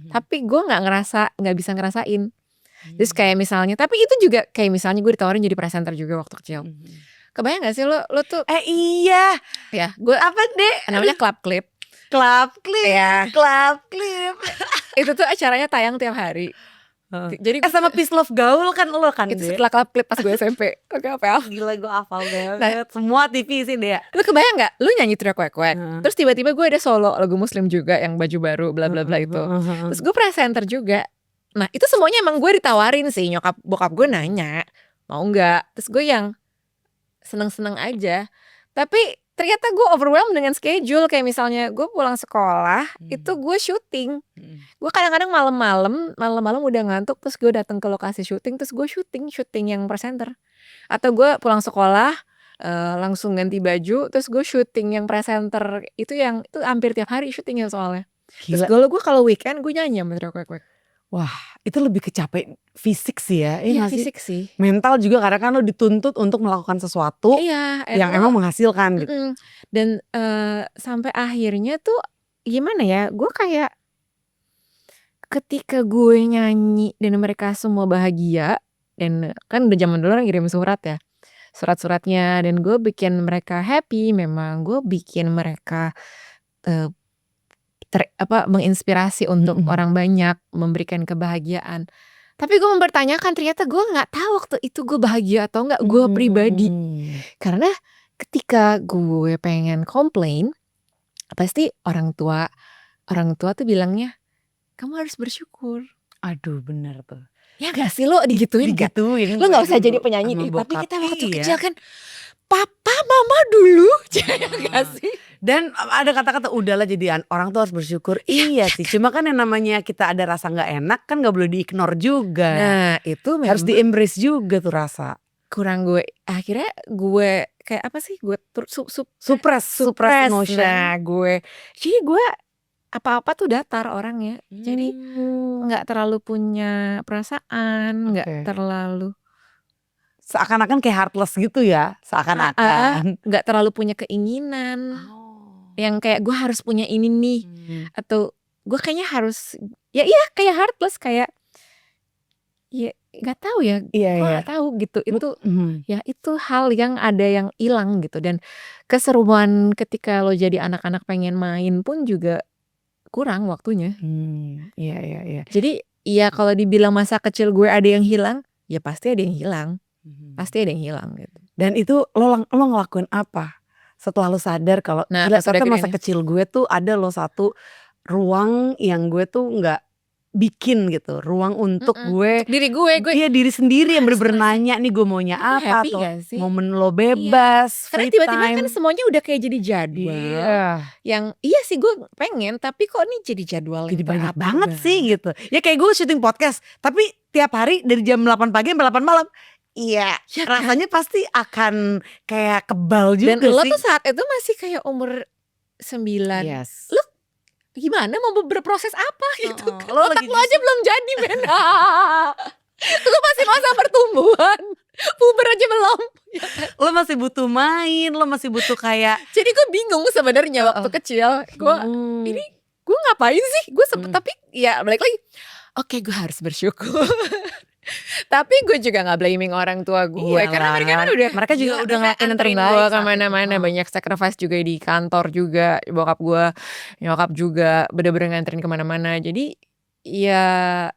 [SPEAKER 1] Tapi gue nggak bisa ngerasain. Terus kayak misalnya, tapi itu juga kayak misalnya gue ditawarin jadi presenter juga waktu kecil. Kebayang gak sih lo tuh?
[SPEAKER 2] Iya.
[SPEAKER 1] Ya, gue
[SPEAKER 2] Apa deh?
[SPEAKER 1] namanya Club Clip.
[SPEAKER 2] Club Clip.
[SPEAKER 1] Ya.
[SPEAKER 2] Club Clip.
[SPEAKER 1] Itu tuh acaranya tayang tiap hari. Jadi
[SPEAKER 2] sama Peace Love Gaul kan lo kan
[SPEAKER 1] itu
[SPEAKER 2] deh.
[SPEAKER 1] setelah Club Clip pas gue SMP. Oke, apa?
[SPEAKER 2] Gila gue hafal banget. Semua TV sih dia.
[SPEAKER 1] Lu kebayang gak? Lu nyanyi teriak kwek-kwek. Terus tiba-tiba gue ada solo lagu Muslim juga yang baju baru bla bla bla itu. Terus gue presenter juga. Nah, itu semuanya emang gue ditawarin sih. Bokap gue nanya mau nggak. Terus gue yang seneng-seneng aja. Tapi ternyata gue overwhelmed dengan schedule. Kayak misalnya gue pulang sekolah itu gue syuting. Gue kadang-kadang malam-malam udah ngantuk. Terus gue datang ke lokasi syuting. Terus gue syuting yang presenter. Atau gue pulang sekolah langsung ganti baju. Terus gue syuting yang presenter. Itu hampir tiap hari syutingnya soalnya. Terus gue kalau weekend gue nyanyi sama teriak-kwek.
[SPEAKER 2] Wah, itu lebih kecapek fisik sih ya.
[SPEAKER 1] Iya, fisik sih.
[SPEAKER 2] Mental juga karena kan lo dituntut untuk melakukan sesuatu yang emang menghasilkan gitu.
[SPEAKER 1] Dan sampai akhirnya tuh gimana ya, gue kayak ketika gue nyanyi dan mereka semua bahagia, dan kan udah zaman dulu orang kirim surat ya, surat-suratnya, dan gue bikin mereka happy. Memang gue bikin mereka menginspirasi untuk orang banyak, memberikan kebahagiaan. Tapi gue mempertanyakan, ternyata gue nggak tahu waktu itu gue bahagia atau nggak, gue pribadi. Karena ketika gue pengen komplain, pasti orang tua tuh bilangnya, kamu harus bersyukur.
[SPEAKER 2] Aduh, bener tuh.
[SPEAKER 1] Ya gak sih, lo digituin kan? Lo gak usah jadi penyanyi. Tapi kita waktu kecil kan, papa mama dulu. Gak sih?
[SPEAKER 2] Dan ada kata-kata udahlah, jadi orang tuh harus bersyukur. Iya sih, cuma kan yang namanya kita ada rasa gak enak kan gak boleh di-ignore juga.
[SPEAKER 1] Nah itu memang
[SPEAKER 2] harus di-embrace juga tuh rasa.
[SPEAKER 1] Kurang gue, akhirnya gue kayak apa sih, gue
[SPEAKER 2] suppress emotion.
[SPEAKER 1] Nah jadi gue apa-apa tuh datar orangnya. Jadi gak terlalu punya perasaan, gak terlalu,
[SPEAKER 2] seakan-akan kayak heartless gitu ya. Seakan-akan
[SPEAKER 1] gak terlalu punya keinginan yang kayak gue harus punya ini nih. Atau gue kayaknya harus, ya iya kayak heartless, kayak ya gak tahu ya. Gue gak tahu gitu. Itu ya itu hal yang ada yang hilang gitu. Dan keseruan ketika lo jadi anak-anak pengen main pun juga kurang waktunya.
[SPEAKER 2] Iya.
[SPEAKER 1] Jadi ya kalau dibilang masa kecil gue ada yang hilang, ya pasti ada yang hilang. Pasti ada yang hilang gitu.
[SPEAKER 2] Dan itu lo ngelakuin apa setelah lo sadar kalau ternyata masa kecil gue tuh ada lo satu ruang yang gue tuh nggak bikin gitu, ruang untuk gue,
[SPEAKER 1] untuk diri gue
[SPEAKER 2] iya diri sendiri yang bener-bener nanya nih gue maunya apa, atau momen lo bebas,
[SPEAKER 1] karena tiba-tiba kan semuanya udah kayak jadi jadwal. Yang iya sih gue pengen, tapi kok nih jadi jadwal
[SPEAKER 2] jadi banyak banget sih gitu. Ya kayak gue syuting podcast, tapi tiap hari dari jam 8 pagi sampai 8 malam. Iya, ya rasanya kan? Pasti akan kayak kebal juga.
[SPEAKER 1] Dan lo
[SPEAKER 2] sih.
[SPEAKER 1] tuh saat itu masih kayak umur 9.
[SPEAKER 2] Yes.
[SPEAKER 1] Lo gimana mau berproses apa gitu?
[SPEAKER 2] Lo
[SPEAKER 1] otak lo aja belum jadi, men. Lo masih masa pertumbuhan, puber aja belum.
[SPEAKER 2] Lo masih butuh main, lo masih butuh kayak.
[SPEAKER 1] Jadi gue bingung sebenarnya waktu kecil. Gue ini gue ngapain sih? Gue sempet tapi ya balik lagi. Oke, gue harus bersyukur. Tapi gue juga nggak blaming orang tua gue.
[SPEAKER 2] Iyalah.
[SPEAKER 1] Karena mereka juga udah ngelakuin yang terbaik. Gue kemana-mana, banyak sacrifice juga di kantor juga. Bokap gue, nyokap juga bener-bener nganterin kemana-mana. Jadi ya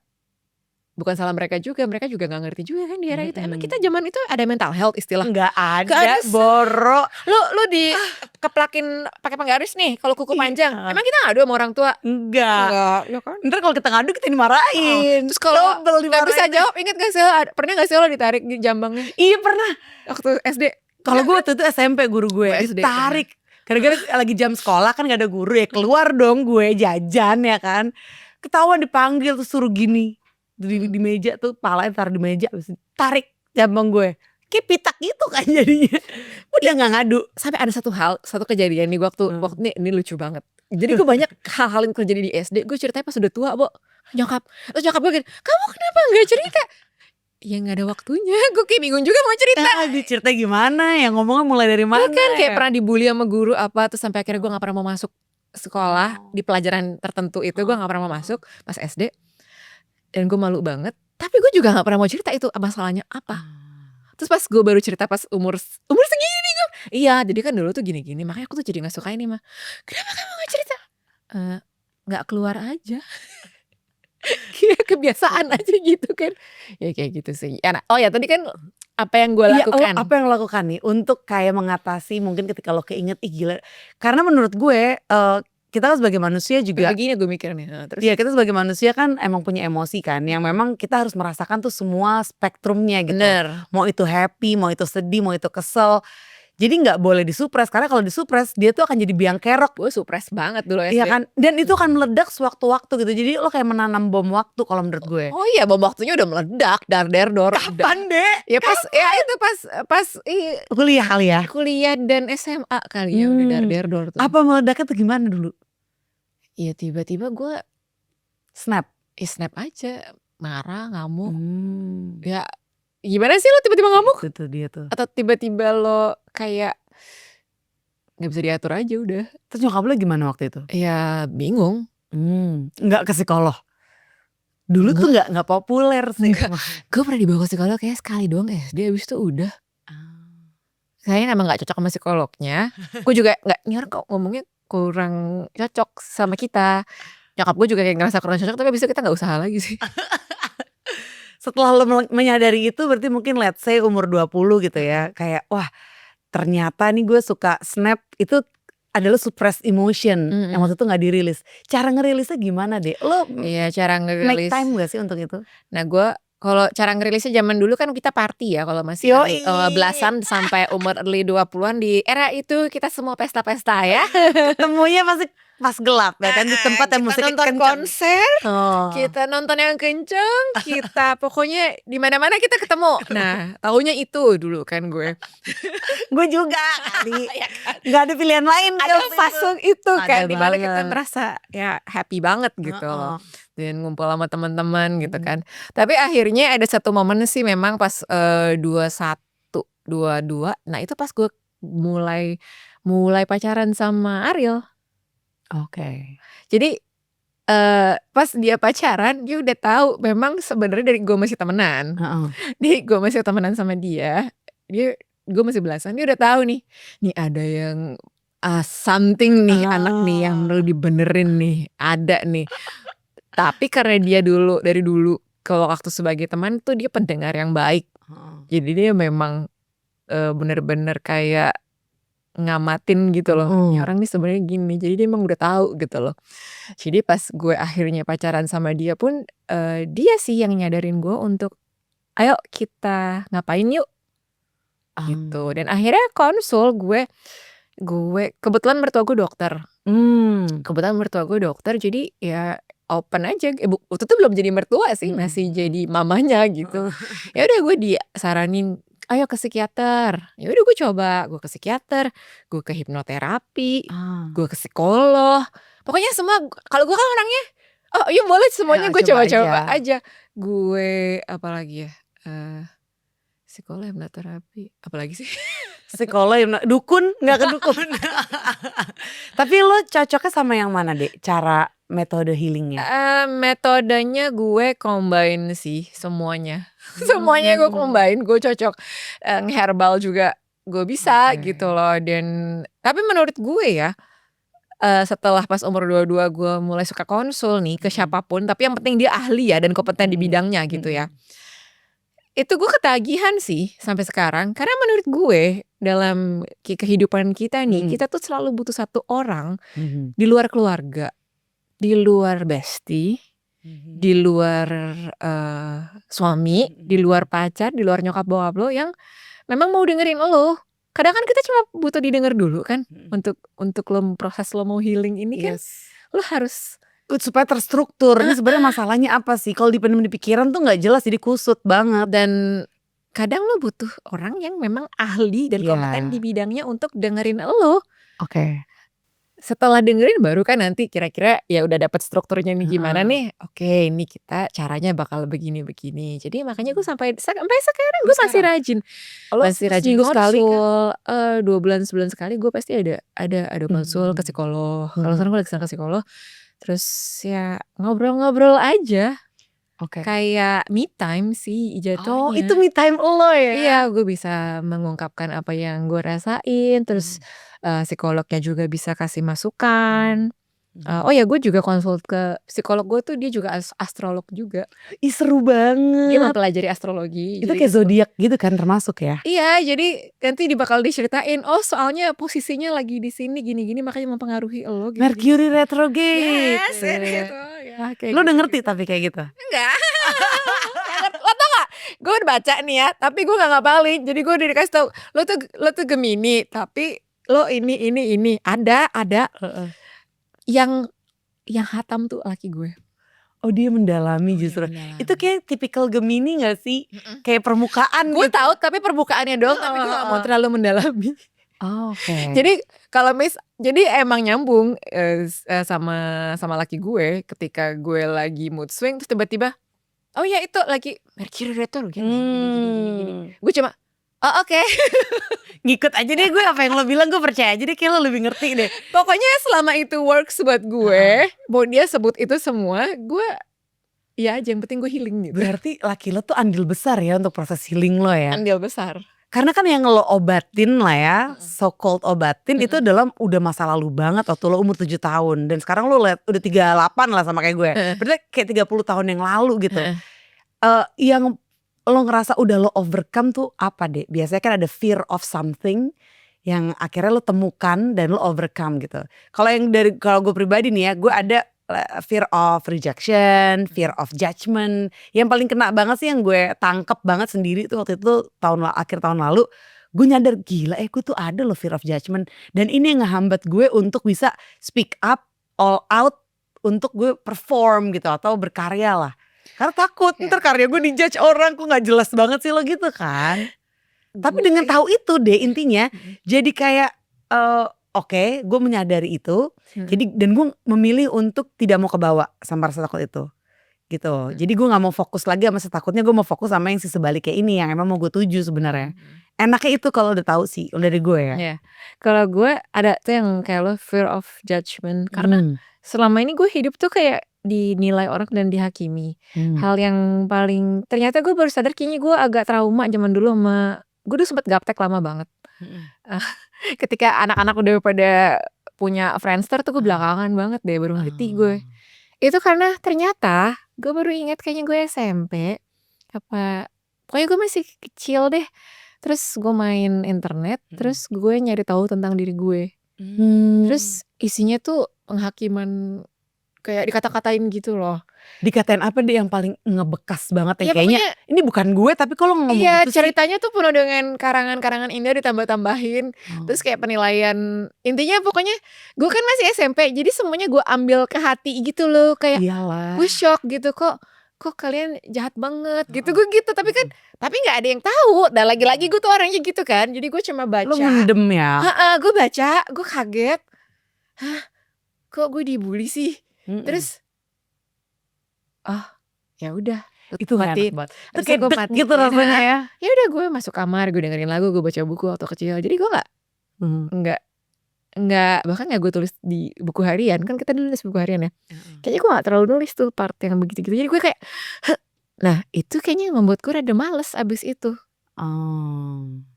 [SPEAKER 1] bukan salah mereka juga nggak ngerti juga kan di era itu. Emang kita zaman itu ada mental health istilah?
[SPEAKER 2] Nggak
[SPEAKER 1] Nggak
[SPEAKER 2] ada,
[SPEAKER 1] ada,
[SPEAKER 2] Boro.
[SPEAKER 1] Lu dikeplakin pakai penggaris nih kalau kuku panjang.
[SPEAKER 2] Iya.
[SPEAKER 1] Emang kita ngadu sama orang tua?
[SPEAKER 2] Enggak.
[SPEAKER 1] Ya kan?
[SPEAKER 2] Ntar kalau kita ngadu kita dimarahin.
[SPEAKER 1] Terus kalau
[SPEAKER 2] Double
[SPEAKER 1] nggak bisa
[SPEAKER 2] dimarahin.
[SPEAKER 1] jawab, inget gak sih pernah gak sih lo ditarik di jambangnya
[SPEAKER 2] Iya pernah.
[SPEAKER 1] waktu SD?
[SPEAKER 2] Kalau gue waktu itu SMP guru gue
[SPEAKER 1] SD,
[SPEAKER 2] tarik. Gara-gara lagi jam sekolah kan gak ada guru ya. Keluar dong gue jajan ya kan. Ketahuan dipanggil tuh suruh gini. Di meja tuh palanya taruh di meja. Habis itu tarik jambang gue. Kayak pitak gitu kan jadinya. Udah gak ngadu.
[SPEAKER 1] Sampai ada satu kejadian nih waktu ini lucu banget. Jadi gue banyak hal-hal yang terjadi di SD. Gue ceritanya pas udah tua, Bo. Terus nyokap gue gini, kamu kenapa gak cerita? Ya gak ada waktunya. Gue kayak bingung juga mau cerita.
[SPEAKER 2] Dia cerita gimana ya, ngomongnya mulai dari mana
[SPEAKER 1] Kan kayak
[SPEAKER 2] ya?
[SPEAKER 1] pernah dibully sama guru apa. Terus sampai akhirnya gue gak pernah mau masuk sekolah. Di pelajaran tertentu itu gue gak pernah mau masuk pas SD. Dan gue malu banget. Tapi gue juga gak pernah mau cerita itu masalahnya apa. Terus pas gue baru cerita pas umur segini gue. Iya jadi kan dulu tuh gini-gini. Makanya aku tuh jadi gak suka ini mah. Kenapa kamu gak cerita? Gak keluar aja. Kayak kebiasaan aja gitu kan. Ya kayak gitu sih. Oh ya tadi kan apa yang gue lakukan.
[SPEAKER 2] Apa yang lo lakukan nih untuk kayak mengatasi mungkin ketika lo keinget ih gila. Karena menurut gue kita kan sebagai manusia juga
[SPEAKER 1] begini gue mikirnya. Terus
[SPEAKER 2] ya kita sebagai manusia kan emang punya emosi kan yang memang kita harus merasakan tuh semua spektrumnya gitu.
[SPEAKER 1] bener.
[SPEAKER 2] Mau itu happy, mau itu sedih, mau itu kesel. Jadi nggak boleh disupres karena kalau disupres dia tuh akan jadi biang kerok.
[SPEAKER 1] Gue supres banget dulu SD.
[SPEAKER 2] Iya kan? Dan itu akan meledak sewaktu-waktu gitu. Jadi lo kayak menanam bom waktu kalau menurut gue.
[SPEAKER 1] Oh iya bom waktunya udah meledak. Dar-der-dor.
[SPEAKER 2] Kapan deh?
[SPEAKER 1] Ya pas pas
[SPEAKER 2] Kuliah kali ya?
[SPEAKER 1] kuliah dan SMA kali ya udah dar-der-dor tuh.
[SPEAKER 2] Apa meledaknya tuh gimana dulu?
[SPEAKER 1] Iya tiba-tiba gue
[SPEAKER 2] Snap.
[SPEAKER 1] snap aja. Marah, ngamuk. Ya gimana sih lo tiba-tiba ngamuk?
[SPEAKER 2] Itu tuh dia tuh.
[SPEAKER 1] Atau tiba-tiba lo kayak gak bisa diatur aja udah.
[SPEAKER 2] Terus nyokap lo gimana waktu itu?
[SPEAKER 1] Ya bingung.
[SPEAKER 2] Nggak ke psikolog. Dulu tuh nggak populer sih.
[SPEAKER 1] Gue pernah dibawa ke psikolog kayak sekali doang SD. Abis itu udah. Kayaknya emang gak cocok sama psikolognya. Gue juga gak nyer kok ngomongnya kurang cocok sama kita. Nyokap gue juga kayak ngerasa kurang cocok. Tapi abis itu kita gak usaha lagi sih.
[SPEAKER 2] Setelah lo menyadari itu berarti mungkin let's say umur 20 gitu ya. Kayak wah ternyata nih gue suka snap itu adalah suppressed emotion yang waktu itu gak dirilis. Cara ngerilisnya gimana deh? Lo
[SPEAKER 1] Iya cara ngerilis.
[SPEAKER 2] make time gak sih untuk itu?
[SPEAKER 1] Nah gue kalau cara ngerilisnya zaman dulu kan kita party ya. Kalau masih belasan sampai umur early 20-an. Di era itu kita semua pesta-pesta ya.
[SPEAKER 2] Ketemunya pasti pas gelap ya kan di tempat yang musik
[SPEAKER 1] nonton konser.
[SPEAKER 2] Oh.
[SPEAKER 1] Kita nonton yang kenceng, kita pokoknya di mana-mana kita ketemu. Nah, taunya itu dulu kan gue.
[SPEAKER 2] Gue juga kali. Gak ada pilihan lain.
[SPEAKER 1] Ada fase itu kan
[SPEAKER 2] Ada
[SPEAKER 1] di mana kita
[SPEAKER 2] banget.
[SPEAKER 1] merasa ya happy banget gitu loh. Dan ngumpul sama teman-teman gitu kan. Tapi akhirnya ada satu momen sih memang pas 21, 22. Nah, itu pas gue mulai pacaran sama Ariel.
[SPEAKER 2] Oke.
[SPEAKER 1] Jadi pas dia pacaran dia udah tahu memang sebenarnya dari gue masih temenan. Gue masih temenan sama dia. Gue masih belasan. Dia udah tahu nih ada yang something nih anak nih yang perlu dibenerin nih. Ada nih. Tapi karena dia dari dulu kalau waktu sebagai teman tuh dia pendengar yang baik. Jadi dia memang bener-bener kayak ngamatin gitu loh. Ini orang nih sebenarnya gini. Jadi dia emang udah tahu gitu loh. Jadi pas gue akhirnya pacaran sama dia pun dia sih yang nyadarin gue untuk ayo kita ngapain yuk. Gitu. Dan akhirnya konsul gue kebetulan mertua gue dokter. Jadi ya open aja. Waktu itu belum jadi mertua sih, masih jadi mamanya gitu. Ya udah gue disaranin ayo ke psikiater. Ya udah gue coba, gue ke psikiater, gue ke hipnoterapi, gue ke psikolog. Pokoknya semua kalau gue kan orangnya iya boleh semuanya gue coba-coba aja. Gue apalagi ya? Psikolog, hipnoterapi, apalagi sih?
[SPEAKER 2] Psikolog, dukun, nggak ke dukun. Tapi lo cocoknya sama yang mana deh? Cara metode healingnya?
[SPEAKER 1] Metodenya gue combine sih semuanya. Semuanya gue combine, gue cocok. Herbal juga gue bisa gitu loh. Dan tapi menurut gue ya setelah pas umur 22 gue mulai suka konsul nih ke siapapun, tapi yang penting dia ahli ya dan kompeten di bidangnya gitu ya. Itu gue ketagihan sih sampai sekarang, karena menurut gue dalam kehidupan kita nih, kita tuh selalu butuh satu orang di luar keluarga, di luar bestie, di luar suami, di luar pacar, di luar nyokap bokap lo yang memang mau dengerin lo. Kadang kan kita cuma butuh didengar dulu kan, untuk lo proses lo mau healing ini kan, lo harus
[SPEAKER 2] supaya terstruktur. Ini sebenarnya masalahnya apa sih? Kalau dipendam di pikiran tuh nggak jelas, jadi kusut banget.
[SPEAKER 1] dan kadang lo butuh orang yang memang ahli dan kompeten di bidangnya untuk dengerin lo.
[SPEAKER 2] Oke.
[SPEAKER 1] Setelah dengerin baru kan nanti kira-kira ya udah dapet strukturnya nih gimana nih. Oke, ini kita caranya bakal begini-begini. Jadi makanya gue sampai sekarang gue masih rajin. Masih rajin
[SPEAKER 2] seminggu sekali kan?
[SPEAKER 1] konsul. 2 bulan sebulan sekali gue pasti ada konsul ke psikolog. Kalau sekarang gue lagi ke psikolog. Terus ya ngobrol-ngobrol aja.
[SPEAKER 2] Oke.
[SPEAKER 1] Kayak me time sih jatuhnya.
[SPEAKER 2] Oh, itu me time lo ya?
[SPEAKER 1] Iya, gue bisa mengungkapkan apa yang gue rasain. Terus psikolognya juga bisa kasih masukan. Oh ya, gue juga konsul ke psikolog gue tuh, dia juga astrolog juga.
[SPEAKER 2] Ih, seru banget.
[SPEAKER 1] Dia mempelajari astrologi.
[SPEAKER 2] Itu kayak zodiak gitu kan termasuk ya?
[SPEAKER 1] Iya, jadi nanti bakal diceritain. Oh, soalnya posisinya lagi di sini gini-gini, makanya mempengaruhi lo. Gitu.
[SPEAKER 2] Mercury retrograde.
[SPEAKER 1] Yes, gitu. Ya, kayak
[SPEAKER 2] lo udah
[SPEAKER 1] gitu.
[SPEAKER 2] ngerti tapi kayak gitu?
[SPEAKER 1] Enggak. Lo tau gak? Gue udah baca nih ya, tapi gue gak ngapalin. Jadi gue udah dikasih tau, lo tuh Gemini, tapi lo ini ada yang hatam tuh laki gue.
[SPEAKER 2] Oh, dia mendalami justru. Itu kayak tipikal Gemini gak sih? Kayak permukaan
[SPEAKER 1] Gue
[SPEAKER 2] gitu.
[SPEAKER 1] tahu tapi permukaannya doang, tapi gue gak mau terlalu mendalami.
[SPEAKER 2] Oh, oke.
[SPEAKER 1] Jadi kalau jadi emang nyambung sama laki gue ketika gue lagi mood swing terus tiba-tiba oh ya itu lagi Mercury retrograde gini. Gue cuma oh oke.
[SPEAKER 2] Ngikut aja deh gue, apa yang lo bilang gue percaya aja deh, kayak lo lebih ngerti deh.
[SPEAKER 1] Pokoknya selama itu works buat gue, mau dia sebut itu semua, gue ya aja yang penting gue healing gitu.
[SPEAKER 2] Berarti laki lo tuh andil besar ya untuk proses healing lo ya?
[SPEAKER 1] Andil besar.
[SPEAKER 2] Karena kan yang lo obatin lah ya, so called obatin itu dalam udah masa lalu banget waktu lo umur 7 tahun. Dan sekarang lo liat udah 38 lah sama kayak gue. Berarti kayak 30 tahun yang lalu gitu. Yang lo ngerasa udah lo overcome tuh apa deh? Biasanya kan ada fear of something yang akhirnya lo temukan dan lo overcome gitu. Kalau gue pribadi nih ya, gue ada fear of rejection, fear of judgment. Yang paling kena banget sih yang gue tangkep banget sendiri tuh waktu itu akhir tahun lalu. Gue nyadar gila gue tuh ada loh fear of judgment. Dan ini yang ngehambat gue untuk bisa speak up, all out untuk gue perform gitu atau berkarya lah. Karena takut ntar karya gue dijudge orang, kok gak jelas banget sih lo gitu kan. Tapi dengan tahu itu deh intinya, jadi kayak oke, gue menyadari itu. Jadi dan gue memilih untuk tidak mau kebawa sama rasa takut itu. Gitu. Jadi gue gak mau fokus lagi sama takutnya, gue mau fokus sama yang sebaliknya ini yang emang mau gue tuju sebenarnya. Enaknya itu kalau udah tahu sih dari gue ya.
[SPEAKER 1] Yeah. Kalau gue ada tuh yang kayak lo fear of judgment, karena selama ini gue hidup tuh kayak dinilai orang dan dihakimi. Hal yang paling ternyata gue baru sadar kayaknya gue agak trauma zaman dulu sama gue tuh sempet gaptek lama banget. Ketika anak-anak udah pada punya Friendster tuh gue belakangan banget deh baru ngerti gue. Itu karena ternyata gue baru ingat kayaknya gue SMP pokoknya gue masih kecil deh. Terus gue main internet, terus gue nyari tahu tentang diri gue. Terus isinya tuh penghakiman kayak dikata-katain gitu loh.
[SPEAKER 2] Dikatain apa deh yang paling ngebekas banget ya, kayaknya
[SPEAKER 1] pokoknya,
[SPEAKER 2] ini bukan gue tapi kalau ngomong
[SPEAKER 1] iya,
[SPEAKER 2] gitu
[SPEAKER 1] ceritanya tuh penuh dengan karangan-karangan indah ditambah-tambahin. Terus kayak penilaian, intinya pokoknya gue kan masih SMP, jadi semuanya gue ambil ke hati gitu loh. Kayak gue shock gitu, kok kalian jahat banget gitu. Gue gitu, tapi gak ada yang tahu. Dan lagi-lagi gue tuh orangnya gitu kan. Jadi gue cuma baca.
[SPEAKER 2] Lo mendem ya?
[SPEAKER 1] Gue baca, gue kaget. Kok gue dibully sih? Terus ya udah,
[SPEAKER 2] itu
[SPEAKER 1] mati.
[SPEAKER 2] Itu kayak gue mati gitu rasanya ya.
[SPEAKER 1] Ya udah gue masuk kamar, gue dengerin lagu, gue baca buku waktu kecil. Jadi gue nggak bahkan nggak gue tulis di buku harian, kan kita dulu nulis buku harian ya. Kayaknya gue nggak terlalu nulis tuh part yang begitu-gitu. Jadi gue kayak nah itu kayaknya membuat gue rada males abis itu.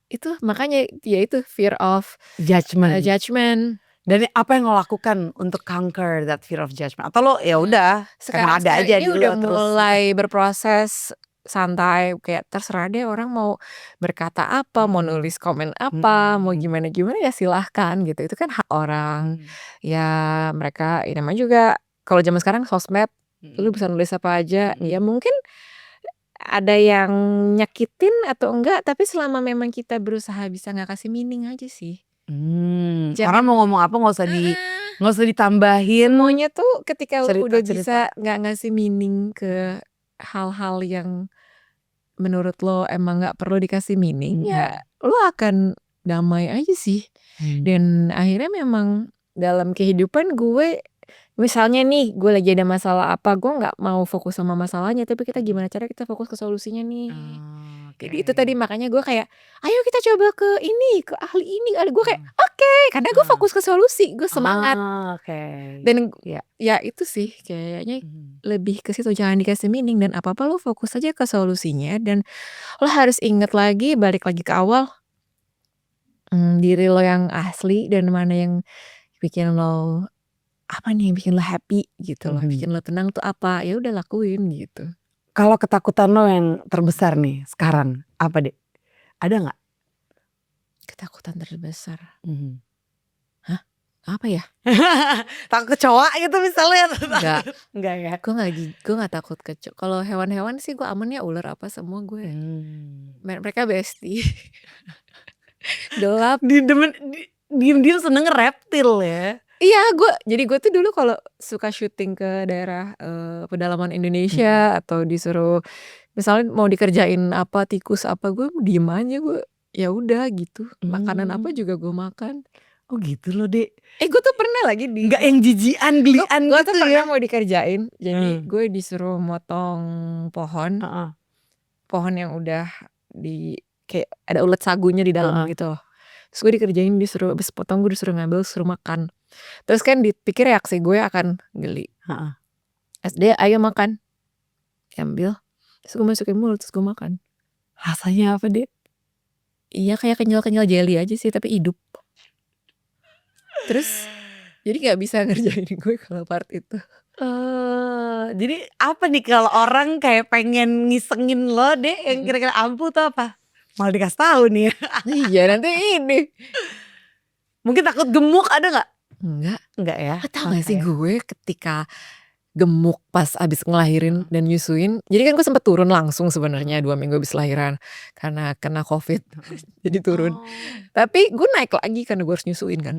[SPEAKER 1] Itu makanya ya itu fear of
[SPEAKER 2] judgment. Dan apa yang lo lakukan untuk conquer that fear of judgment? Atau lo ya udah emang ada aja
[SPEAKER 1] ini
[SPEAKER 2] di
[SPEAKER 1] udah
[SPEAKER 2] lo terus?
[SPEAKER 1] mulai berproses santai, kayak terserah deh orang mau berkata apa, mau nulis komen apa, mau gimana-gimana ya silahkan gitu. Itu kan hak orang. Ya mereka ya namanya juga kalau zaman sekarang sosmed lu bisa nulis apa aja. Ya mungkin ada yang nyakitin atau enggak, tapi selama memang kita berusaha bisa nggak kasih meaning aja sih.
[SPEAKER 2] Orang mau ngomong apa nggak usah ditambahin.
[SPEAKER 1] Semuanya tuh ketika lu udah
[SPEAKER 2] cerita.
[SPEAKER 1] bisa nggak ngasih meaning ke hal-hal yang menurut lo emang nggak perlu dikasih meaning, ya lo akan damai aja sih. Dan akhirnya memang dalam kehidupan gue, misalnya nih gue lagi ada masalah apa, gue nggak mau fokus sama masalahnya, tapi kita gimana cara kita fokus ke solusinya nih. Jadi itu tadi makanya gue kayak, ayo kita coba ke ini, ke ahli ini. Gue kayak oke, karena gue fokus ke solusi, gue semangat. Dan ya itu sih kayaknya lebih ke situ, jangan dikasih meaning dan apa-apa lo fokus aja ke solusinya. Dan lo harus inget lagi, balik lagi ke awal, diri lo yang asli dan mana yang bikin lo, apa nih yang bikin lo happy gitu loh, bikin lo tenang tuh apa, ya udah lakuin gitu.
[SPEAKER 2] Kalau ketakutan lo yang terbesar nih sekarang apa deh? Ada nggak?
[SPEAKER 1] Ketakutan terbesar? Hah? Apa ya?
[SPEAKER 2] Takut kecoa gitu misalnya?
[SPEAKER 1] Enggak ya. Gue nggak takut kecoa. Kalau hewan-hewan sih gue aman ya, ular apa semua gue. Mereka bestie. Gelap.
[SPEAKER 2] Diem-diem seneng reptil ya.
[SPEAKER 1] Iya, jadi gue tuh dulu kalau suka syuting ke daerah pedalaman Indonesia atau disuruh misalnya mau dikerjain apa, tikus apa, gue diem aja, gue ya udah gitu. Makanan apa juga gue makan.
[SPEAKER 2] Oh gitu loh Dek.
[SPEAKER 1] Gue tuh pernah lagi
[SPEAKER 2] nggak yang jijian gelian
[SPEAKER 1] gue
[SPEAKER 2] gitu
[SPEAKER 1] tuh
[SPEAKER 2] ya.
[SPEAKER 1] pernah mau dikerjain. Jadi gue disuruh motong pohon, pohon yang udah kayak ada ulet sagunya di dalam gitu loh. Terus gue dikerjain, disuruh abis potong, gue disuruh ngambil, suruh makan. Terus kan dipikir reaksi gue akan geli. SD ayo makan, ambil, terus gue masukin mulut, terus gue makan.
[SPEAKER 2] Rasanya apa Dek?
[SPEAKER 1] Iya kayak kenyal-kenyal jelly aja sih, tapi hidup. Terus jadi nggak bisa ngerjain gue kalau part itu.
[SPEAKER 2] Jadi apa nih kalau orang kayak pengen ngisengin lo Dek, yang kira-kira ampuh tuh apa? Malah dikasih tahu nih ya.
[SPEAKER 1] Iya nanti ini.
[SPEAKER 2] Mungkin takut gemuk ada nggak?
[SPEAKER 1] Enggak
[SPEAKER 2] ya.
[SPEAKER 1] Tau gak sih gue ketika gemuk pas abis ngelahirin dan nyusuin, jadi kan gue sempet turun langsung sebenarnya 2 minggu abis lahiran karena kena COVID. Jadi turun. Tapi gue naik lagi karena gue harus nyusuin kan.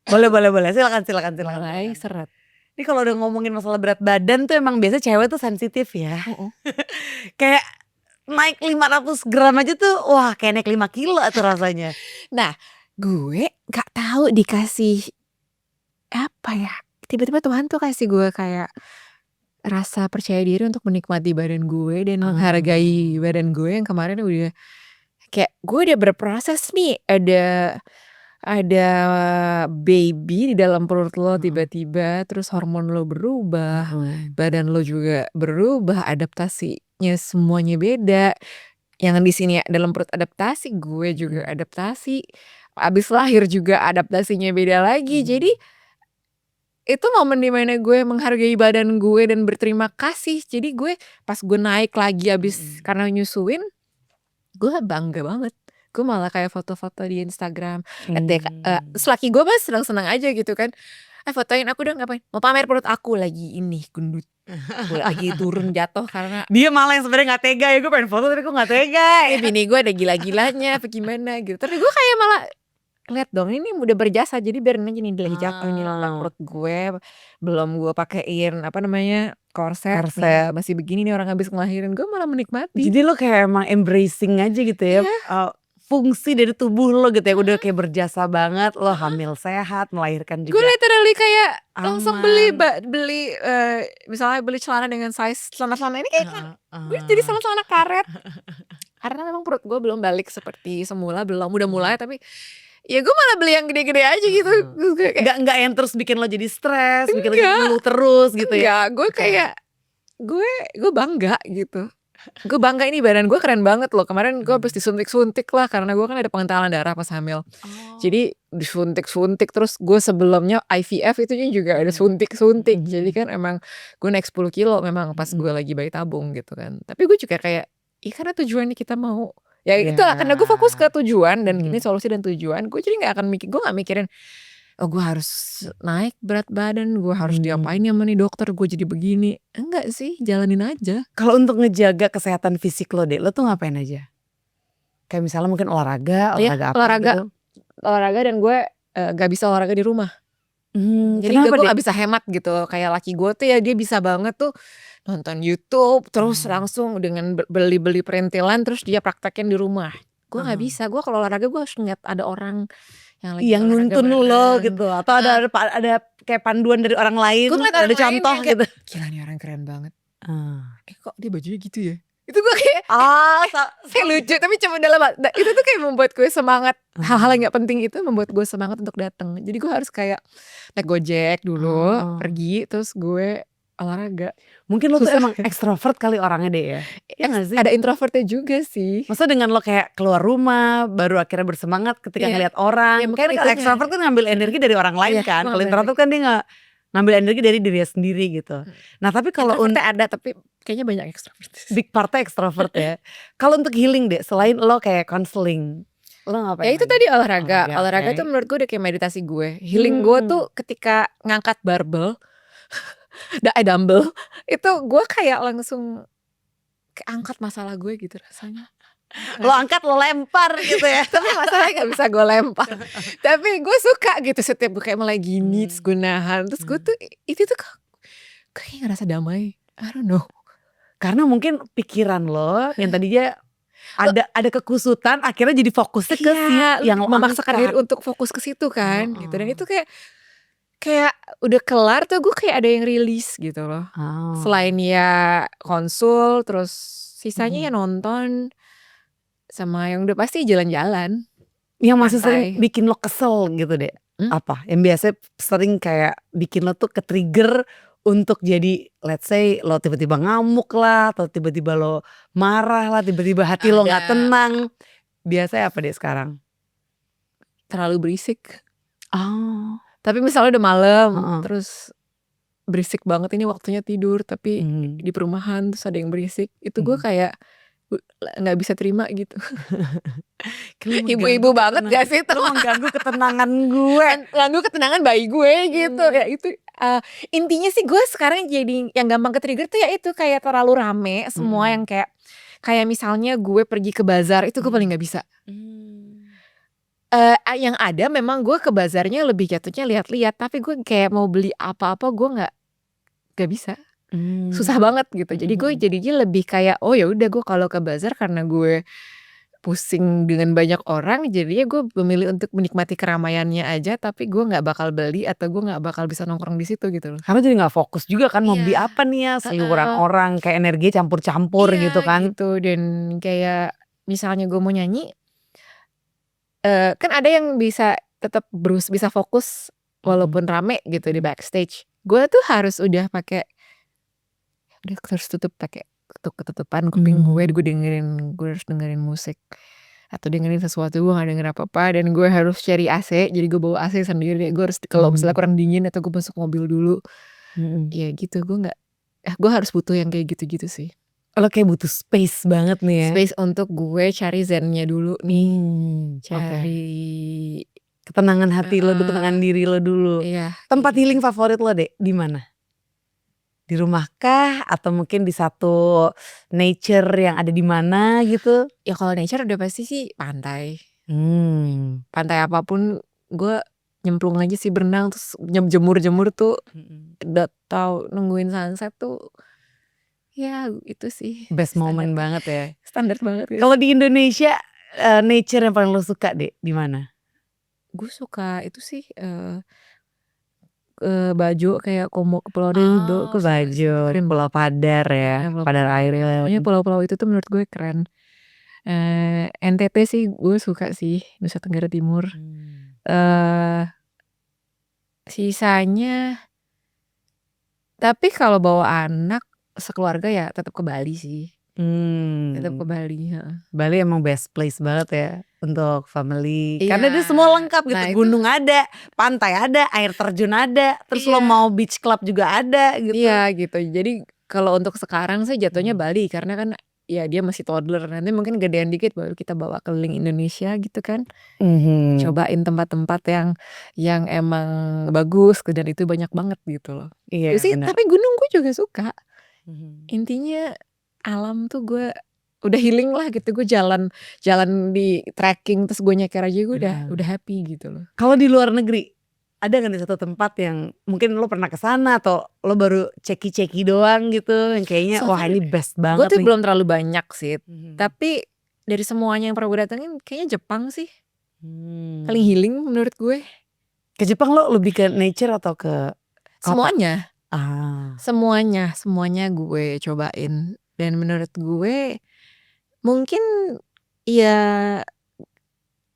[SPEAKER 2] Boleh silakan.
[SPEAKER 1] Mulai seret.
[SPEAKER 2] Ini kalau udah ngomongin masalah berat badan tuh emang biasa cewek tuh sensitif ya. Kayak naik 500 gram aja tuh wah kayak naik 5 kilo tuh rasanya.
[SPEAKER 1] Nah gue gak tahu dikasih apa ya, tiba-tiba Tuhan tuh kasih gue kayak rasa percaya diri untuk menikmati badan gue dan menghargai badan gue yang kemarin udah kayak gue udah berproses nih, ada baby di dalam perut lo tiba-tiba, terus hormon lo berubah, badan lo juga berubah, adaptasinya semuanya beda. Yang di sini dalam perut adaptasi, gue juga adaptasi. Abis lahir juga adaptasinya beda lagi. Jadi itu momen dimana gue menghargai badan gue dan berterima kasih. Jadi gue pas gue naik lagi abis karena nyusuin, gue bangga banget. Gue malah kayak foto-foto di Instagram. Terus laki gue mas senang-senang aja gitu kan. Fotoin aku dong, ngapain? Mau pamer perut aku lagi ini gendut. Gue lagi turun jatuh karena
[SPEAKER 2] dia malah yang sebenarnya nggak tega ya, gue pengen foto tapi gue nggak tega.
[SPEAKER 1] Bini gue ada gila-gilanya apa gimana gitu. Tapi gue kayak malah lihat dong ini udah berjasa, jadi biarin aja nih lagi jatuh nih perut gue, belum gue pakein apa namanya korset. Masih begini nih orang habis ngelahirin, gue malah menikmati.
[SPEAKER 2] Jadi lo kayak emang embracing aja gitu ya. Fungsi dari tubuh lo gitu ya udah kayak berjasa banget. Lo hamil sehat, melahirkan juga
[SPEAKER 1] gue literally kayak langsung beli misalnya beli celana dengan size celana ini kayak gue jadi celana karet karena memang perut gue belum balik seperti semula, belum udah mulai, tapi ya gue malah beli yang gede-gede aja gitu.
[SPEAKER 2] Nggak yang terus bikin lo jadi stres, bikin lo ngeluh terus gitu ya.
[SPEAKER 1] Gue kayak gue bangga gitu. Gue bangga ini badan gue keren banget loh. Kemarin gue habis disuntik-suntik lah karena gue kan ada pengentalan darah pas hamil.
[SPEAKER 2] Oh.
[SPEAKER 1] Jadi disuntik-suntik terus gue sebelumnya IVF itu juga ada suntik-suntik. Jadi kan emang gue naik 10 kilo memang pas gue lagi bayi tabung gitu kan. Tapi gue juga kayak karena tujuannya kita mau ya itu lah, karena gue fokus ke tujuan dan ini solusi dan tujuan. Gue jadi gak gak mikirin oh gue harus naik berat badan, gue harus diapain sama nih dokter, gue jadi begini. Enggak sih, jalanin aja.
[SPEAKER 2] Kalau untuk ngejaga kesehatan fisik lo deh, lo tuh ngapain aja? Kayak misalnya mungkin olahraga apa gitu?
[SPEAKER 1] Olahraga dan gue gak bisa olahraga di rumah. Jadi
[SPEAKER 2] Kenapa
[SPEAKER 1] gue
[SPEAKER 2] deh?
[SPEAKER 1] gak bisa hemat gitu. Kayak laki gue tuh ya dia bisa banget tuh nonton YouTube terus langsung dengan beli-beli perintilan terus dia praktekin di rumah. Gue gak bisa. Gue kalau olahraga gue harus ngeliat ada orang yang lagi
[SPEAKER 2] Yang
[SPEAKER 1] olahraga
[SPEAKER 2] nuntun lo
[SPEAKER 1] bareng.
[SPEAKER 2] gitu, atau ada kayak panduan dari orang lain,
[SPEAKER 1] Gue ngeliat
[SPEAKER 2] ada
[SPEAKER 1] orang lain
[SPEAKER 2] contoh
[SPEAKER 1] yang kayak,
[SPEAKER 2] gitu.
[SPEAKER 1] gila nih orang keren banget. Kok dia bajunya gitu ya? Itu gue kayak kayak lucu tapi cuma dalam itu tuh kayak membuat gue semangat. Hal-hal yang gak penting itu membuat gue semangat untuk datang. Jadi gue harus kayak naik Gojek dulu, pergi terus gue olahraga.
[SPEAKER 2] Mungkin lo tuh emang ekstrovert kali orangnya deh ya. Iya gak sih?
[SPEAKER 1] Ada introvertnya juga sih.
[SPEAKER 2] Maksudnya dengan lo kayak keluar rumah baru akhirnya bersemangat ketika ngeliat orang.
[SPEAKER 1] mungkin
[SPEAKER 2] Kan ekstrovert kan ngambil energi dari orang lain kan. Kalau introvert kan dia gak ngambil energi dari dirinya sendiri gitu. Nah tapi kalau
[SPEAKER 1] ada tapi kayaknya banyak ekstrovert.
[SPEAKER 2] big partnya ekstrovert ya. Kalau untuk healing deh, selain lo kayak counseling, lo ngapain?
[SPEAKER 1] Ya itu tadi olahraga.
[SPEAKER 2] oke.
[SPEAKER 1] Olahraga tuh menurut gue udah kayak meditasi gue. Healing gue tuh ketika ngangkat barbel, dumbbell, itu gue kayak langsung keangkat masalah gue gitu rasanya.
[SPEAKER 2] Lo angkat lo lempar gitu ya.
[SPEAKER 1] Tapi masalahnya gak bisa gue lempar. Tapi gue suka gitu setiap gue kayak mulai gini terus gue nahan. Terus gue tuh itu tuh kayak ngerasa damai. I don't know.
[SPEAKER 2] Karena mungkin pikiran lo yang tadinya ada kekusutan akhirnya jadi fokusnya ke yang
[SPEAKER 1] memaksakan diri untuk fokus ke situ kan gitu. Dan itu kayak udah kelar tuh gue kayak ada yang rilis gitu loh. Selain ya konsul terus sisanya ya nonton sama yang udah pasti jalan-jalan.
[SPEAKER 2] Yang masih sering bikin lo kesel gitu deh. Apa? Yang biasanya sering kayak bikin lo tuh ke-trigger untuk jadi let's say lo tiba-tiba ngamuk lah, atau tiba-tiba lo marah lah, tiba-tiba hati lo gak tenang. Biasanya apa deh sekarang?
[SPEAKER 1] Terlalu berisik. Tapi misalnya udah malam terus berisik banget ini waktunya tidur tapi di perumahan terus ada yang berisik. Itu gue kayak gak bisa terima gitu. Ibu-ibu banget gak sih?
[SPEAKER 2] Lo mengganggu ketenangan gue.
[SPEAKER 1] Ganggu ketenangan bayi gue gitu. Ya itu intinya sih gue sekarang jadi yang gampang ke-trigger tuh ya itu kayak terlalu rame semua yang kayak misalnya gue pergi ke bazar itu gue paling gak bisa. Yang ada memang gue ke bazarnya lebih jatuhnya lihat-lihat tapi gue kayak mau beli apa-apa gue gak bisa. Susah banget gitu. Jadi gue jadinya lebih kayak oh ya udah gue kalau ke bazar karena gue pusing dengan banyak orang jadinya gue memilih untuk menikmati keramaiannya aja tapi gue nggak bakal beli atau gue nggak bakal bisa nongkrong di situ gitu loh.
[SPEAKER 2] Karena jadi nggak fokus juga kan mau beli apa nih ya seliweran orang kayak energi campur-campur gitu kan.
[SPEAKER 1] Gitu dan kayak misalnya gue mau nyanyi kan ada yang bisa tetap bisa fokus walaupun rame gitu di backstage. Gue tuh harus udah pakai udah harus pakai ketutupan kuping gue harus dengerin musik atau dengerin sesuatu. Gue gak denger apa-apa dan gue harus cari AC jadi gue bawa AC sendiri. Gue harus kalau misalnya kurang dingin atau gue masuk mobil dulu ya gitu gue harus butuh yang kayak gitu-gitu sih.
[SPEAKER 2] Lo kayak butuh space banget nih ya.
[SPEAKER 1] Space untuk gue cari zennya dulu nih. Cari
[SPEAKER 2] ketenangan hati lo, ketenangan diri lo dulu. Tempat healing favorit lo deh di mana? Di rumah kah atau mungkin di satu nature yang ada di mana gitu?
[SPEAKER 1] Ya kalau nature udah pasti sih pantai. Pantai apapun gue nyemplung aja sih berenang terus jemur-jemur tuh udah tahu nungguin sunset tuh ya itu sih
[SPEAKER 2] best moment banget ya.
[SPEAKER 1] Standar banget.
[SPEAKER 2] Kalau di Indonesia nature yang paling lo suka deh di mana?
[SPEAKER 1] Gue suka itu sih Bajo kayak Pulau Rindu
[SPEAKER 2] ke Bajo, Pulau Padar ya, Padar air.
[SPEAKER 1] Pokoknya pulau-pulau itu tuh menurut gue keren. NTT sih gue suka sih, Nusa Tenggara Timur. Sisanya tapi kalau bawa anak sekeluarga ya tetap ke Bali sih. tetap ke Bali.
[SPEAKER 2] Bali emang best place banget ya untuk family. Karena dia
[SPEAKER 1] Iya.
[SPEAKER 2] semua lengkap gitu.
[SPEAKER 1] Nah, itu
[SPEAKER 2] Gunung ada, pantai ada, air terjun ada, terus lo
[SPEAKER 1] Iya.
[SPEAKER 2] mau beach club juga ada gitu.
[SPEAKER 1] Iya gitu. Jadi kalau untuk sekarang sih jatuhnya Bali karena kan ya dia masih toddler. Nanti mungkin gedean dikit baru kita bawa keliling Indonesia gitu kan. Cobain tempat-tempat yang emang bagus dan itu banyak banget gitu loh.
[SPEAKER 2] Iya
[SPEAKER 1] Sih,
[SPEAKER 2] benar.
[SPEAKER 1] tapi gunung gue juga suka. Intinya alam tuh gue udah healing lah gitu. Gue jalan di trekking terus gue nyeker aja gue udah happy gitu loh.
[SPEAKER 2] Kalau di luar negeri ada gak nih satu tempat yang mungkin lo pernah kesana atau lo baru ceki-ceki doang gitu yang kayaknya
[SPEAKER 1] So
[SPEAKER 2] wah
[SPEAKER 1] far,
[SPEAKER 2] ini best
[SPEAKER 1] Gue
[SPEAKER 2] banget
[SPEAKER 1] tuh
[SPEAKER 2] nih.
[SPEAKER 1] belum terlalu banyak sih. Tapi dari semuanya yang pernah gue datengin kayaknya Jepang sih paling healing menurut gue.
[SPEAKER 2] Ke Jepang lo lebih ke nature atau ke kota?
[SPEAKER 1] Semuanya gue cobain. Dan menurut gue mungkin ya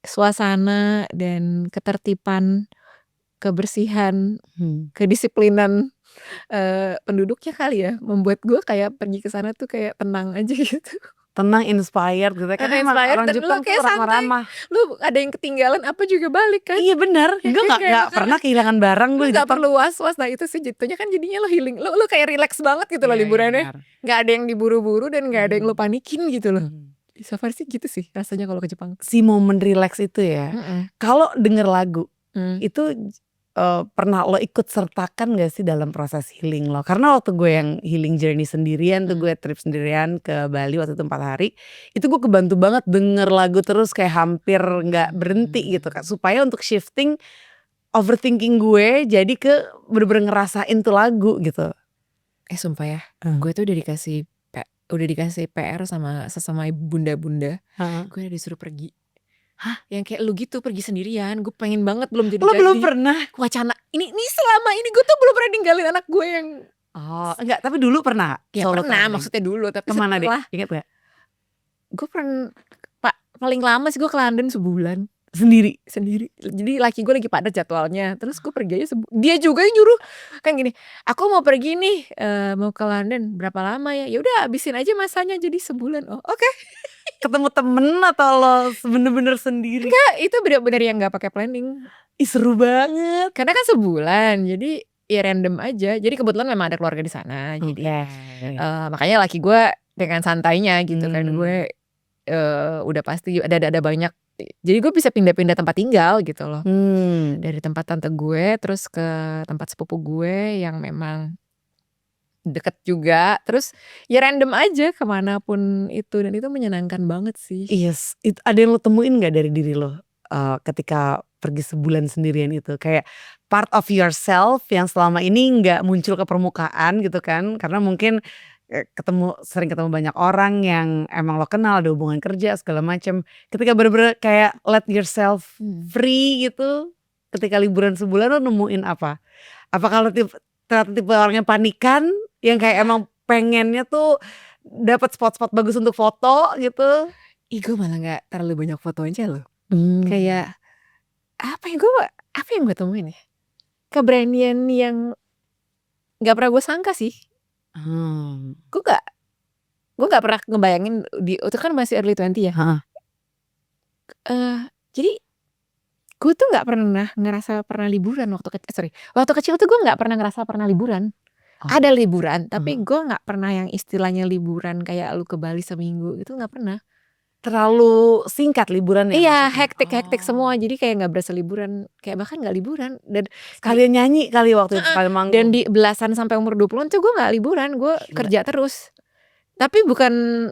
[SPEAKER 1] suasana dan ketertiban, kebersihan, kedisiplinan penduduknya kali ya membuat gue kayak pergi ke sana tuh kayak tenang aja gitu.
[SPEAKER 2] Tenang, inspired gitu ya. Karena emang
[SPEAKER 1] Inspired
[SPEAKER 2] orang
[SPEAKER 1] dan
[SPEAKER 2] Jepang
[SPEAKER 1] lo
[SPEAKER 2] tuh
[SPEAKER 1] kayak santai.
[SPEAKER 2] ramah-ramah.
[SPEAKER 1] Lu ada yang ketinggalan apa juga balik kan.
[SPEAKER 2] Iya benar. Gue
[SPEAKER 1] Kayak
[SPEAKER 2] gak pernah kehilangan barang gue
[SPEAKER 1] Lu
[SPEAKER 2] di
[SPEAKER 1] gak
[SPEAKER 2] Jepang.
[SPEAKER 1] perlu was-was. Nah itu sih jatuhnya kan jadinya lo healing. Lu kayak relax banget gitu loh
[SPEAKER 2] Iya,
[SPEAKER 1] liburannya.
[SPEAKER 2] benar.
[SPEAKER 1] Gak ada yang diburu-buru dan gak ada yang lo panikin gitu loh. So far sih gitu sih rasanya kalau ke Jepang.
[SPEAKER 2] Si momen relax itu ya. Kalau denger lagu itu pernah lo ikut sertakan gak sih dalam proses healing lo? Karena waktu gue yang healing journey sendirian tuh gue trip sendirian ke Bali waktu itu 4 hari. Itu gue kebantu banget denger lagu terus kayak hampir gak berhenti gitu kan. Supaya untuk shifting overthinking gue jadi ke bener-bener ngerasain tuh lagu gitu.
[SPEAKER 1] Sumpah ya, gue tuh udah dikasih PR sama sesama bunda-bunda. Gue udah disuruh pergi. Yang kayak lu gitu pergi sendirian. Gue pengen banget belum jadi.
[SPEAKER 2] Lo belum pernah?
[SPEAKER 1] Wacana ini selama ini gue tuh belum pernah ninggalin anak gue yang.
[SPEAKER 2] Enggak, tapi dulu pernah.
[SPEAKER 1] Ya pernah maksudnya dulu. Tapi
[SPEAKER 2] kemana deh?
[SPEAKER 1] setelah
[SPEAKER 2] Ingat gak?
[SPEAKER 1] Gue pernah paling lama sih gue ke London sebulan.
[SPEAKER 2] Sendiri.
[SPEAKER 1] Jadi laki gue lagi padat jadwalnya. Terus gue pergi aja dia juga yang nyuruh. Kan gini, aku mau pergi nih mau ke London. Berapa lama ya? Ya udah habisin aja masanya jadi sebulan. Oh oke.
[SPEAKER 2] Ketemu temen atau lo bener-bener sendiri?
[SPEAKER 1] Enggak, itu bener-bener yang gak pakai planning.
[SPEAKER 2] Ih seru banget.
[SPEAKER 1] Karena kan sebulan, jadi ya random aja. Jadi kebetulan memang ada keluarga di sana. Jadi makanya laki gue dengan santainya gitu kan. Gue udah pasti ada banyak. Jadi gue bisa pindah-pindah tempat tinggal gitu loh. Dari tempat tante gue terus ke tempat sepupu gue yang memang deket juga. Terus ya random aja kemanapun itu. Dan itu menyenangkan banget sih.
[SPEAKER 2] Yes, itu ada yang lo temuin gak dari diri lo ketika pergi sebulan sendirian itu? Kayak part of yourself yang selama ini gak muncul ke permukaan gitu kan. Karena mungkin sering ketemu banyak orang yang emang lo kenal, ada hubungan kerja segala macem. Ketika bener-bener kayak let yourself free gitu, ketika liburan sebulan lo nemuin apa? Apakah lo tipe orang yang panikan yang kayak emang pengennya tuh dapat spot-spot bagus untuk foto gitu?
[SPEAKER 1] Gue malah gak terlalu banyak foto aja loh. Kayak apa yang gue temuin ya? Keberanian yang gak pernah gue sangka sih. Gue gak pernah ngebayangin itu kan masih early 20 ya. Jadi gue tuh gak pernah ngerasa pernah liburan waktu kecil tuh gue gak pernah ngerasa pernah liburan. Ada liburan tapi gue gak pernah yang istilahnya liburan kayak lu ke Bali seminggu itu gak pernah.
[SPEAKER 2] Terlalu singkat liburannya?
[SPEAKER 1] Iya hektik semua. Jadi kayak gak berasa liburan. Kayak bahkan gak liburan. Dan
[SPEAKER 2] sekalian nyanyi kali waktu itu sekali manggung.
[SPEAKER 1] Dan di belasan sampai umur 20-an tuh gue gak liburan. Gue kerja terus. Tapi bukan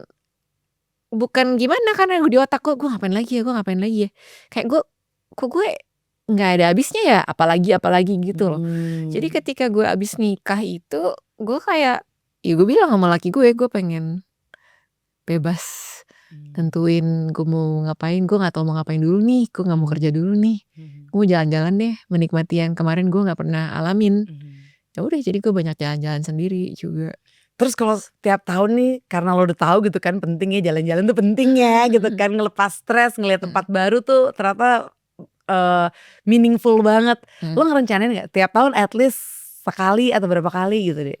[SPEAKER 1] gimana karena di otak gue ngapain lagi ya. Kayak gue gak ada habisnya ya. Apalagi gitu loh. Jadi ketika gue abis nikah itu gue kayak ya gue bilang sama laki gue pengen bebas tentuin gue mau ngapain. Gue gak tahu mau ngapain dulu nih. Gue gak mau kerja dulu nih. Gue mau jalan-jalan deh, menikmati yang kemarin gue gak pernah alamin. Ya udah jadi gue banyak jalan-jalan sendiri juga.
[SPEAKER 2] Terus kalau tiap tahun nih karena lo udah tahu gitu kan pentingnya jalan-jalan tuh penting ya gitu kan, ngelepas stres, ngeliat tempat baru tuh ternyata meaningful banget. Lo ngerencanain gak tiap tahun at least sekali atau berapa kali gitu deh?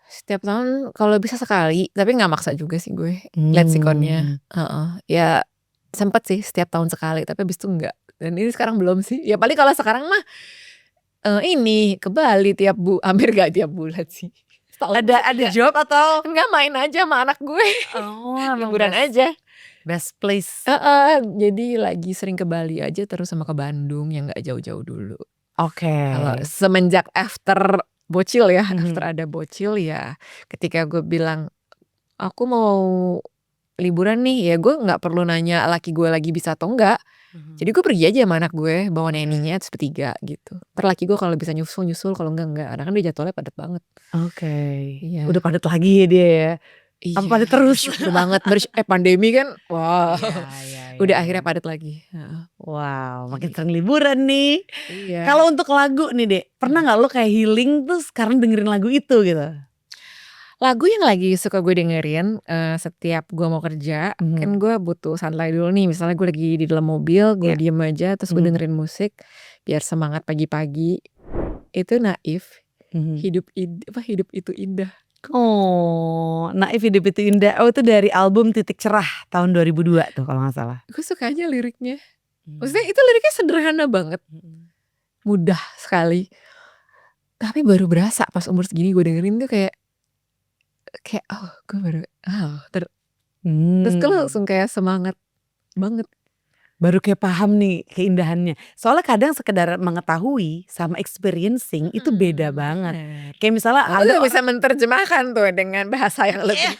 [SPEAKER 1] Setiap tahun kalau bisa sekali, tapi nggak maksa juga sih gue, lihat sikonnya, heeh. Ya sempet sih setiap tahun sekali, tapi habis itu enggak. Dan ini sekarang belum sih, ya paling kalau sekarang mah, ini ke Bali hampir gak tiap bulan sih, setahun
[SPEAKER 2] Ada
[SPEAKER 1] enggak.
[SPEAKER 2] job atau?
[SPEAKER 1] Enggak, main aja sama anak gue,
[SPEAKER 2] Oh, emang
[SPEAKER 1] liburan aja.
[SPEAKER 2] best place.
[SPEAKER 1] Heeh, jadi lagi sering ke Bali aja terus sama ke Bandung yang nggak jauh-jauh dulu.
[SPEAKER 2] Oke.
[SPEAKER 1] Kalau semenjak after bocil ya,
[SPEAKER 2] Mhm.
[SPEAKER 1] after ada bocil ya, ketika gue bilang, "Aku mau liburan nih," ya gue nggak perlu nanya laki gue lagi bisa atau enggak. Jadi gue pergi aja sama anak gue, bawa neninya terus bertiga gitu. Entar laki gue kalau bisa nyusul, kalau enggak. Karena kan dia jadwalnya padat banget.
[SPEAKER 2] Oke.
[SPEAKER 1] Iya.
[SPEAKER 2] Udah padat lagi ya dia ya? Apa
[SPEAKER 1] Iya,
[SPEAKER 2] padat terus?
[SPEAKER 1] bersyukur banget pandemi kan, wah,
[SPEAKER 2] Iya,
[SPEAKER 1] udah
[SPEAKER 2] iya.
[SPEAKER 1] akhirnya padat lagi, heeh.
[SPEAKER 2] Wow, makin sering liburan nih.
[SPEAKER 1] Iya.
[SPEAKER 2] Kalau untuk lagu nih Dek, pernah nggak lo kayak healing terus karena dengerin lagu itu gitu?
[SPEAKER 1] Lagu yang lagi suka gue dengerin, setiap gue mau kerja, kan gue butuh santai dulu nih, misalnya gue lagi di dalam mobil, gue
[SPEAKER 2] Iya.
[SPEAKER 1] diem aja terus gue dengerin musik, biar semangat pagi-pagi. Itu Naif, hidup itu indah.
[SPEAKER 2] Oh, Naif Hidup Itu Indah. Oh, itu dari album Titik Cerah tahun 2002 tuh kalau nggak salah.
[SPEAKER 1] Gue suka aja liriknya, maksudnya itu liriknya sederhana banget, mudah sekali. Tapi baru berasa pas umur segini gue dengerin tuh kayak oh gue baru terus gue langsung kayak semangat banget.
[SPEAKER 2] Baru kayak paham nih keindahannya. Soalnya kadang sekedar mengetahui sama experiencing itu beda banget.
[SPEAKER 1] Bener.
[SPEAKER 2] Kayak misalnya
[SPEAKER 1] Aku
[SPEAKER 2] ada
[SPEAKER 1] tuh bisa menerjemahkan tuh dengan bahasa yang lebih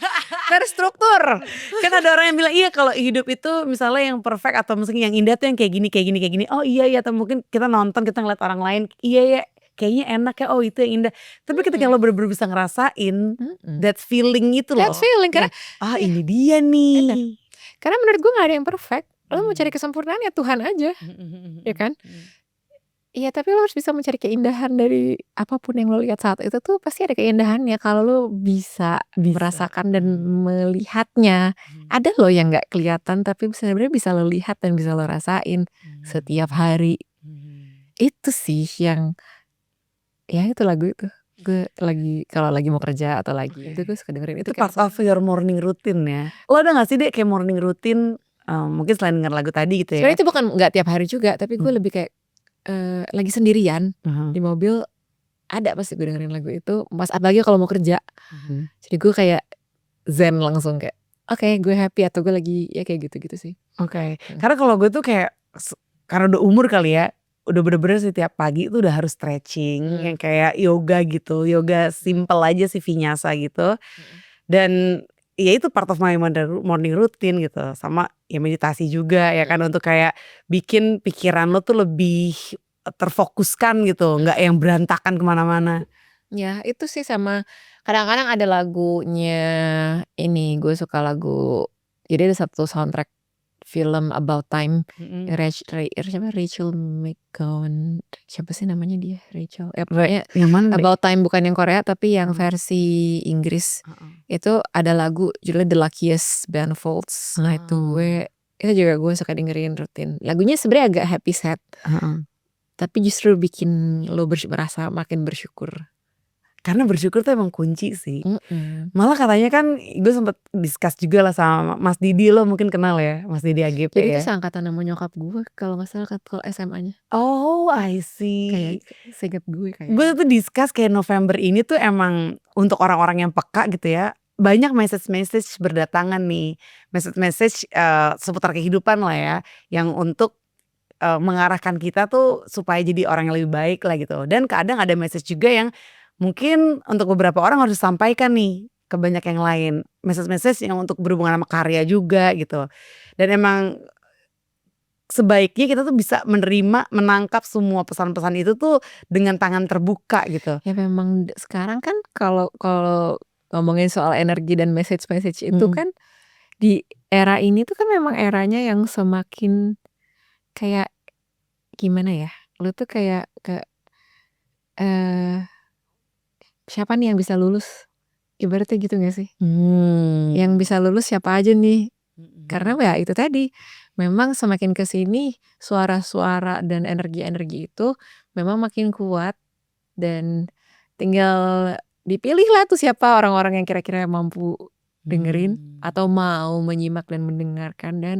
[SPEAKER 1] terstruktur.
[SPEAKER 2] kan ada orang yang bilang iya kalau hidup itu misalnya yang perfect atau mungkin yang indah tuh yang kayak gini kayak gini kayak gini. Oh iya iya, atau mungkin kita nonton kita ngeliat orang lain, iya ya kayaknya enak ya, oh itu yang indah. Tapi ketika lo bener-bener bisa ngerasain that feeling itu loh.
[SPEAKER 1] That feeling karena
[SPEAKER 2] ini dia nih.
[SPEAKER 1] bener. Karena menurut gue gak ada yang perfect. Lo mau cari kesempurnaan ya Tuhan aja, ya kan? Iya, tapi lo harus bisa mencari keindahan dari apapun yang lo lihat saat itu tuh pasti ada keindahannya kalau lo bisa merasakan dan melihatnya. Ada loh yang nggak kelihatan tapi sebenarnya bisa lo lihat dan bisa lo rasain setiap hari. Itu sih yang ya itu lagu itu. Gue kalau lagi mau kerja atau lagi itu gue suka dengerin itu.
[SPEAKER 2] Itu part of your morning routine ya. Lo ada gak sih Dek kayak morning routine mungkin selain denger lagu tadi gitu ya?
[SPEAKER 1] Sebenarnya itu bukan nggak tiap hari juga, tapi gue lebih kayak lagi sendirian di mobil ada pasti gue dengerin lagu itu, pas apalagi kalau mau kerja. Jadi gue kayak zen langsung kayak oke, gue happy atau gue lagi ya kayak gitu-gitu sih.
[SPEAKER 2] Oke. Karena kalau gue tuh kayak karena udah umur kali ya, udah bener-bener setiap pagi tuh udah harus stretching yang kayak yoga gitu, yoga simple aja sih vinyasa gitu. Dan ya itu part of my morning routine gitu, sama ya meditasi juga ya kan untuk kayak bikin pikiran lo tuh lebih terfokuskan gitu, nggak yang berantakan kemana-mana.
[SPEAKER 1] Ya itu sih sama kadang-kadang ada lagunya ini, gue suka lagu, jadi ada satu soundtrack film About Time, Rachel McGowan, siapa sih namanya dia, Rachel, pokoknya
[SPEAKER 2] Yang mana Dek?
[SPEAKER 1] About Time bukan yang Korea tapi yang versi Inggris. Itu ada lagu judulnya The Luckiest Ben Folds. Nah itu juga gue suka dengerin rutin. Lagunya sebenarnya agak happy sad, tapi justru bikin lo merasa makin bersyukur.
[SPEAKER 2] Karena bersyukur tuh emang kunci sih. Malah katanya kan gue sempet discuss juga lah sama Mas Didi, lo mungkin kenal ya, Mas Didi AGP.
[SPEAKER 1] Jadi
[SPEAKER 2] ya.
[SPEAKER 1] itu seangkatan sama nyokap gue kalau nggak salah kalau SMA-nya.
[SPEAKER 2] Oh I see.
[SPEAKER 1] Kayak seinget gue kayak.
[SPEAKER 2] Gue tuh discuss kayak November ini tuh emang untuk orang-orang yang peka gitu ya. Banyak message berdatangan nih, message seputar kehidupan lah ya, yang untuk mengarahkan kita tuh supaya jadi orang yang lebih baik lah gitu. Dan kadang ada message juga yang mungkin untuk beberapa orang harus disampaikan nih ke banyak yang lain, message yang untuk berhubungan sama karya juga gitu. Dan emang sebaiknya kita tuh bisa menerima, menangkap semua pesan-pesan itu tuh dengan tangan terbuka gitu.
[SPEAKER 1] Ya memang sekarang kan kalau ngomongin soal energi dan message itu kan di era ini tuh kan memang eranya yang semakin kayak gimana ya, lu tuh kayak siapa nih yang bisa lulus, ibaratnya gitu gak sih? Yang bisa lulus siapa aja nih? Karena ya itu tadi, memang semakin kesini suara-suara dan energi-energi itu memang makin kuat dan tinggal dipilihlah tuh siapa orang-orang yang kira-kira mampu dengerin atau mau menyimak dan mendengarkan dan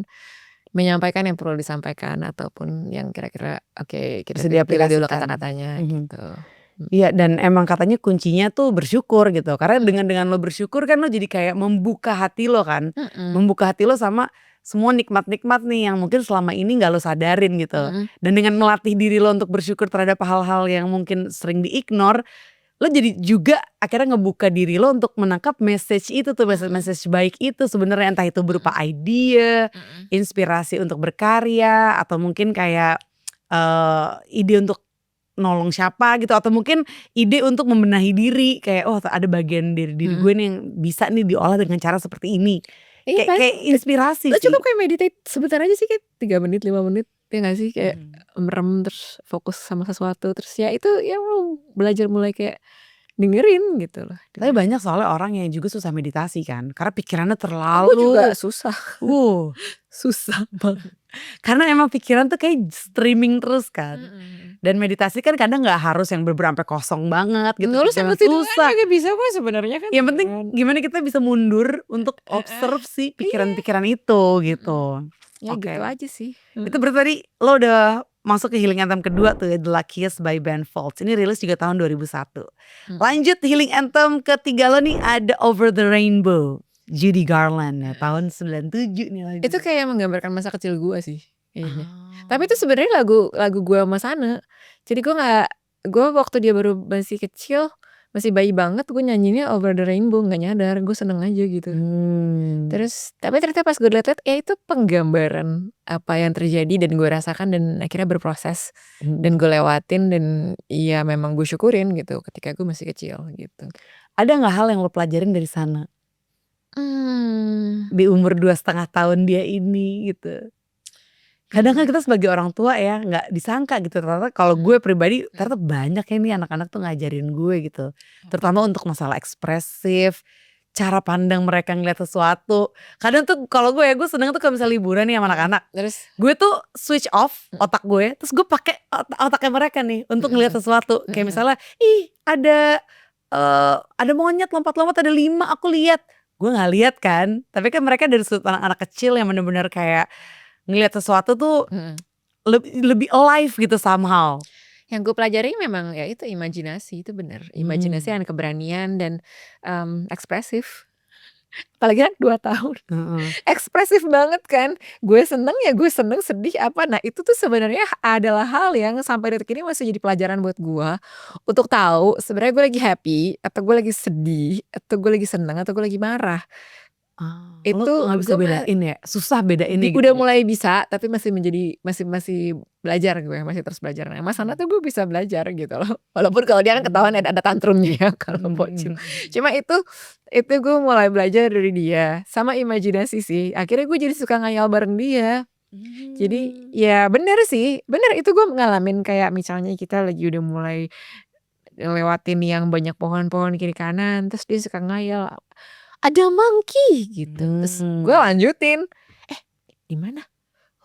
[SPEAKER 1] menyampaikan yang perlu disampaikan ataupun yang kira-kira oke kita
[SPEAKER 2] Bisa
[SPEAKER 1] pilih dulu
[SPEAKER 2] diaplikasikan.
[SPEAKER 1] kata-katanya gitu.
[SPEAKER 2] Iya, dan emang katanya kuncinya tuh bersyukur gitu. Karena dengan lo bersyukur kan lo jadi kayak membuka hati lo kan. Membuka hati lo sama semua nikmat-nikmat nih yang mungkin selama ini nggak lo sadarin gitu. Dan dengan melatih diri lo untuk bersyukur terhadap hal-hal yang mungkin sering diignore, lo jadi juga akhirnya ngebuka diri lo untuk menangkap message itu tuh, message baik itu sebenarnya, entah itu berupa ide, inspirasi untuk berkarya, atau mungkin kayak ide untuk nolong siapa gitu, atau mungkin ide untuk membenahi diri, kayak oh ada bagian diri gue nih yang bisa nih diolah dengan cara seperti ini.
[SPEAKER 1] Iya kan?
[SPEAKER 2] Kayak inspirasi
[SPEAKER 1] Lo
[SPEAKER 2] sih.
[SPEAKER 1] cukup kayak meditate sebentar aja sih, kayak 3 menit 5 menit ya gak sih, kayak merem terus fokus sama sesuatu, terus ya itu ya lo belajar mulai kayak dengerin gitu loh.
[SPEAKER 2] Tapi banyak soalnya orang yang juga susah meditasi kan, karena pikirannya
[SPEAKER 1] Aku
[SPEAKER 2] terlalu
[SPEAKER 1] juga susah
[SPEAKER 2] susah banget. Karena emang pikiran tuh kayak streaming terus kan. Dan meditasi kan kadang nggak harus yang bener-bener sampai kosong banget gitu.
[SPEAKER 1] nulis
[SPEAKER 2] Jangan
[SPEAKER 1] sambil tiduran
[SPEAKER 2] susah.
[SPEAKER 1] juga bisa kok sebenarnya kan.
[SPEAKER 2] Yang penting gimana kita bisa mundur untuk observe si pikiran-pikiran itu gitu.
[SPEAKER 1] Ya
[SPEAKER 2] Oke.
[SPEAKER 1] gitu aja sih.
[SPEAKER 2] Itu berarti tadi lo udah masuk ke Healing Anthem kedua tuh ya, The Luckiest by Ben Folds. Ini rilis juga tahun 2001. Lanjut Healing Anthem ketiga lo nih ada Over the Rainbow, Judy Garland ya, tahun 97 nih lagi.
[SPEAKER 1] Itu kayak menggambarkan masa kecil gue sih kayaknya. Tapi itu sebenarnya lagu gue sama Sana. Jadi gue waktu dia baru masih kecil, masih bayi banget, gue nyanyinya Over the Rainbow, nggak nyadar, gue seneng aja gitu. Terus tapi ternyata pas gue liat ya itu penggambaran apa yang terjadi dan gue rasakan dan akhirnya berproses dan gue lewatin dan ya memang gue syukurin gitu ketika gue masih kecil gitu.
[SPEAKER 2] Ada nggak hal yang lo pelajarin dari Sana di umur 2,5 tahun dia ini gitu? Kadang kan kita sebagai orang tua ya nggak disangka gitu, ternyata kalau gue pribadi ternyata banyak ya nih anak-anak tuh ngajarin gue gitu, terutama untuk masalah ekspresif, cara pandang mereka ngeliat sesuatu. Kadang tuh kalau gue seneng tuh kalau misalnya liburan nih sama anak-anak,
[SPEAKER 1] Terus
[SPEAKER 2] gue tuh switch off otak gue, terus gue pakai otaknya mereka nih untuk ngeliat sesuatu. Kayak misalnya ih ada monyet lompat-lompat, ada 5 aku lihat, gue nggak lihat kan, tapi kan mereka dari sudut anak-anak kecil yang bener-bener kayak ngelihat sesuatu tuh lebih alive gitu somehow.
[SPEAKER 1] yang gue pelajari memang ya itu imajinasi, itu bener. Imajinasi dan keberanian dan ekspresif. Apalagi kan 2 tahun. Ekspresif banget kan. Gue seneng ya gue seneng, sedih apa. Nah itu tuh sebenarnya adalah hal yang sampai detik ini masih jadi pelajaran buat gue. Untuk tahu sebenarnya gue lagi happy, atau gue lagi sedih, atau gue lagi seneng, atau gue lagi marah.
[SPEAKER 2] Itu nggak bisa bedain ya, susah bedain gitu.
[SPEAKER 1] Udah mulai bisa, tapi masih belajar gue, masih terus belajar. Nah Mas Hana tuh gue bisa belajar gitu loh. Walaupun kalau dia kan ketahuan ada tantrumnya ya kalau bocil. Cuma itu gue mulai belajar dari dia. Sama imajinasi sih, akhirnya gue jadi suka ngayal bareng dia. Jadi ya bener sih, bener itu gue ngalamin kayak misalnya kita lagi udah mulai lewatin yang banyak pohon-pohon kiri kanan, terus dia suka ngayal ada monkey gitu. Terus gue lanjutin, di mana?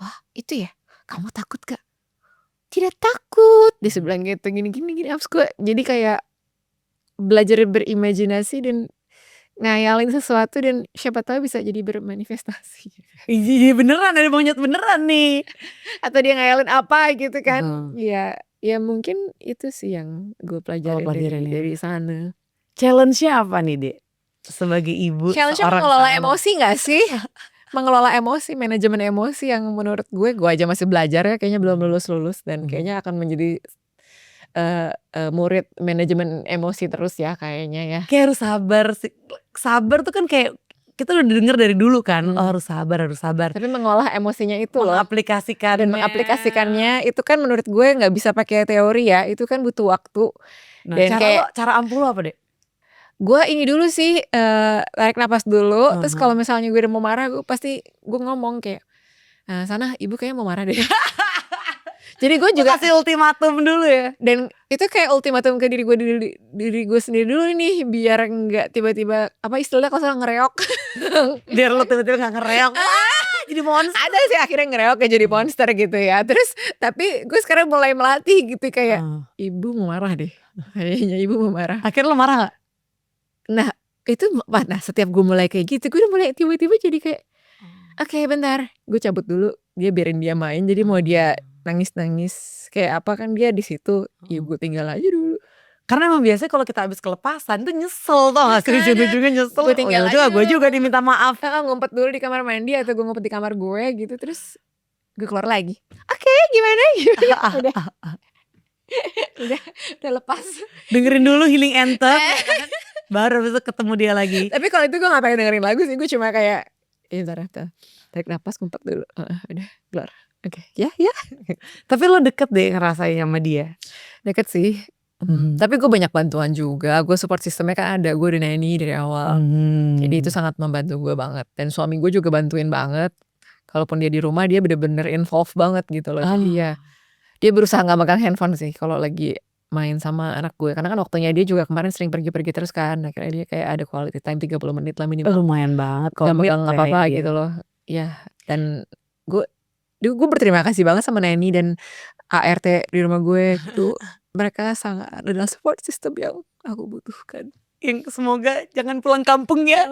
[SPEAKER 1] Wah itu ya, kamu takut gak? Tidak takut. Dia bilang gitu, gini. Terus gue jadi kayak belajar berimajinasi dan ngayalin sesuatu dan siapa tahu bisa jadi bermanifestasi.
[SPEAKER 2] Iya beneran, ada monyet beneran nih.
[SPEAKER 1] Atau dia ngayalin apa gitu kan. Ya mungkin itu sih yang gue pelajarin dari sana.
[SPEAKER 2] Challenge-nya apa nih Dek? Sebagai ibu,
[SPEAKER 1] challenge-nya mengelola emosi gak sih? Mengelola emosi, manajemen emosi yang menurut gue aja masih belajar ya, kayaknya belum lulus dan kayaknya akan menjadi murid manajemen emosi terus ya kayaknya ya.
[SPEAKER 2] Kayak harus sabar sih. Sabar tuh kan kayak kita udah denger dari dulu kan, harus sabar.
[SPEAKER 1] Tapi mengolah emosinya itu loh,
[SPEAKER 2] mengaplikasikannya
[SPEAKER 1] itu kan menurut gue nggak bisa pakai teori ya, itu kan butuh waktu.
[SPEAKER 2] Nah,
[SPEAKER 1] dan
[SPEAKER 2] cara ampuh lo apa Dek?
[SPEAKER 1] Gue ini dulu sih tarik napas dulu, terus kalau misalnya gue udah mau marah, gue ngomong kayak Sana ibu kayaknya mau marah deh. Jadi gue juga
[SPEAKER 2] kasih ultimatum dulu ya.
[SPEAKER 1] Dan itu kayak ultimatum ke diri gue sendiri dulu nih, biar nggak tiba-tiba apa istilahnya kalau salah ngereok.
[SPEAKER 2] Biar lo tiba-tiba nggak ngereok. Jadi monster.
[SPEAKER 1] Ada sih akhirnya ngereok kayak jadi monster gitu ya. Terus tapi gue sekarang mulai melatih gitu kayak ibu mau marah deh. Kayaknya ibu mau marah.
[SPEAKER 2] Akhirnya lo marah gak?
[SPEAKER 1] Nah itu setiap gue mulai kayak gitu gue udah mulai tiba-tiba jadi kayak oke bentar gue cabut dulu, dia biarin dia main, jadi mau dia nangis-nangis kayak apa kan dia di situ, ya gue tinggal aja dulu.
[SPEAKER 2] Karena emang biasanya kalau kita habis kelepasan tuh nyesel tau gak sih, ujung-ujungnya nyesel.
[SPEAKER 1] Gue tinggal
[SPEAKER 2] gue juga nih minta maaf.
[SPEAKER 1] ngumpet dulu di kamar mandi atau gue ngumpet di kamar gue gitu, terus gue keluar lagi. Oke, gimana? udah lepas.
[SPEAKER 2] Dengerin dulu Healing Anthem, baru besok ketemu dia lagi.
[SPEAKER 1] Tapi kalau itu gue gak pengen dengerin lagu sih, gue cuma kayak bentar, tarik napas, ngumpet dulu, udah keluar. Oke, ya.
[SPEAKER 2] Tapi lo deket deh ngerasain sama dia.
[SPEAKER 1] Deket sih. Tapi gue banyak bantuan juga. Gue support sistemnya kan ada. Gue udah nanny dari awal. Jadi itu sangat membantu gue banget. Dan suami gue juga bantuin banget. Kalaupun dia di rumah dia bener-bener involved banget gitu loh. Dia berusaha gak megang handphone sih kalau lagi main sama anak gue. Karena kan waktunya dia juga kemarin sering pergi-pergi terus kan. Akhirnya dia kayak ada quality time 30 menit lah minimal.
[SPEAKER 2] Lumayan banget
[SPEAKER 1] gak megang apa-apa gitu loh. Ya, dan gue berterima kasih banget sama nanny dan ART di rumah gue gitu. Mereka sangat adalah support system yang aku butuhkan.
[SPEAKER 2] Yang semoga jangan pulang kampung ya.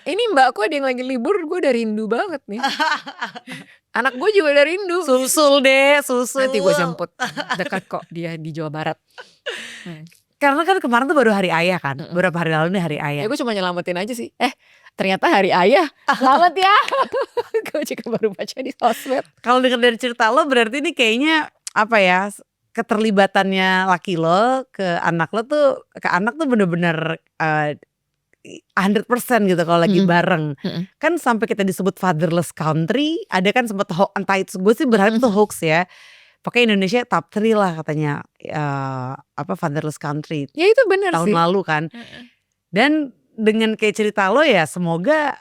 [SPEAKER 1] Ini mbakku ada yang lagi libur, gue udah rindu banget nih. Anak gue juga udah rindu.
[SPEAKER 2] Susul.
[SPEAKER 1] Nanti gue jemput, dekat kok dia di Jawa Barat.
[SPEAKER 2] Karena kan kemarin tuh baru hari ayah kan. Beberapa hari lalu nih hari ayah.
[SPEAKER 1] Ya gue cuma nyelamatin aja sih. Ternyata hari ayah. Selamat ya. Gue juga baru baca di sosmed.
[SPEAKER 2] Kalau denger dari cerita lo berarti ini kayaknya apa ya, keterlibatannya laki lo ke anak lo tuh, ke anak tuh bener-bener 100% gitu kalau lagi bareng. Kan sampai kita disebut fatherless country, ada kan sempet entah itu, gue sih berharap itu hoax ya. Pokoknya Indonesia top 3 lah katanya fatherless country.
[SPEAKER 1] Ya itu benar
[SPEAKER 2] tahun
[SPEAKER 1] sih.
[SPEAKER 2] lalu kan. Dan dengan kayak cerita lo ya, semoga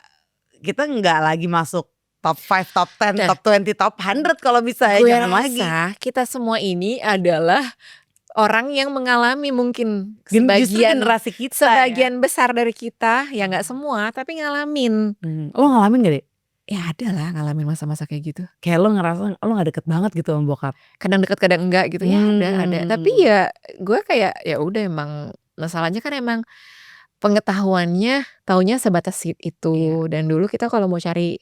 [SPEAKER 2] kita nggak lagi masuk top 5, top 10, top 20, top 100 kalau bisa ya,
[SPEAKER 1] Gue
[SPEAKER 2] jangan lagi.
[SPEAKER 1] rasa kita semua ini adalah orang yang mengalami mungkin
[SPEAKER 2] Justru generasi kita
[SPEAKER 1] sebagian besar dari kita, ya nggak semua, tapi ngalamin.
[SPEAKER 2] Lo ngalamin gak deh?
[SPEAKER 1] Ya ada lah ngalamin masa-masa kayak gitu.
[SPEAKER 2] Kayak lo ngerasa lo gak deket banget gitu sama bokap.
[SPEAKER 1] Kadang deket kadang enggak gitu. Ya ada. Tapi ya gue kayak ya udah, emang masalahnya kan emang pengetahuannya taunya sebatas itu. Dan dulu kita kalau mau cari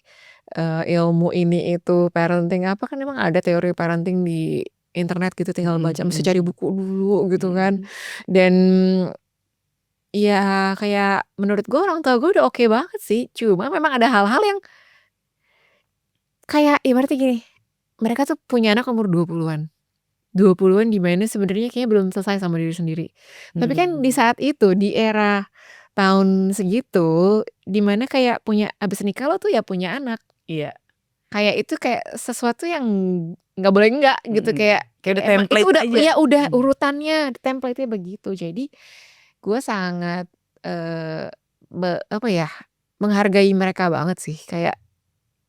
[SPEAKER 1] ilmu ini itu parenting apa kan emang ada teori parenting di internet gitu, tinggal baca, mesti cari buku dulu gitu kan. Dan ya kayak menurut gue orang tua gue udah oke banget sih. Cuma memang ada hal-hal yang kayak ibaratnya gini, mereka tuh punya anak umur 20-an. 20-an dimana sebenarnya kayaknya belum selesai sama diri sendiri. Tapi kan di saat itu, di era tahun segitu, dimana kayak punya abis nikah lo tuh ya punya anak.
[SPEAKER 2] Iya.
[SPEAKER 1] Kayak itu kayak sesuatu yang nggak boleh enggak gitu, kayak
[SPEAKER 2] udah template
[SPEAKER 1] itu udah
[SPEAKER 2] aja.
[SPEAKER 1] ya udah urutannya template-nya begitu. Jadi gue sangat menghargai mereka banget sih, kayak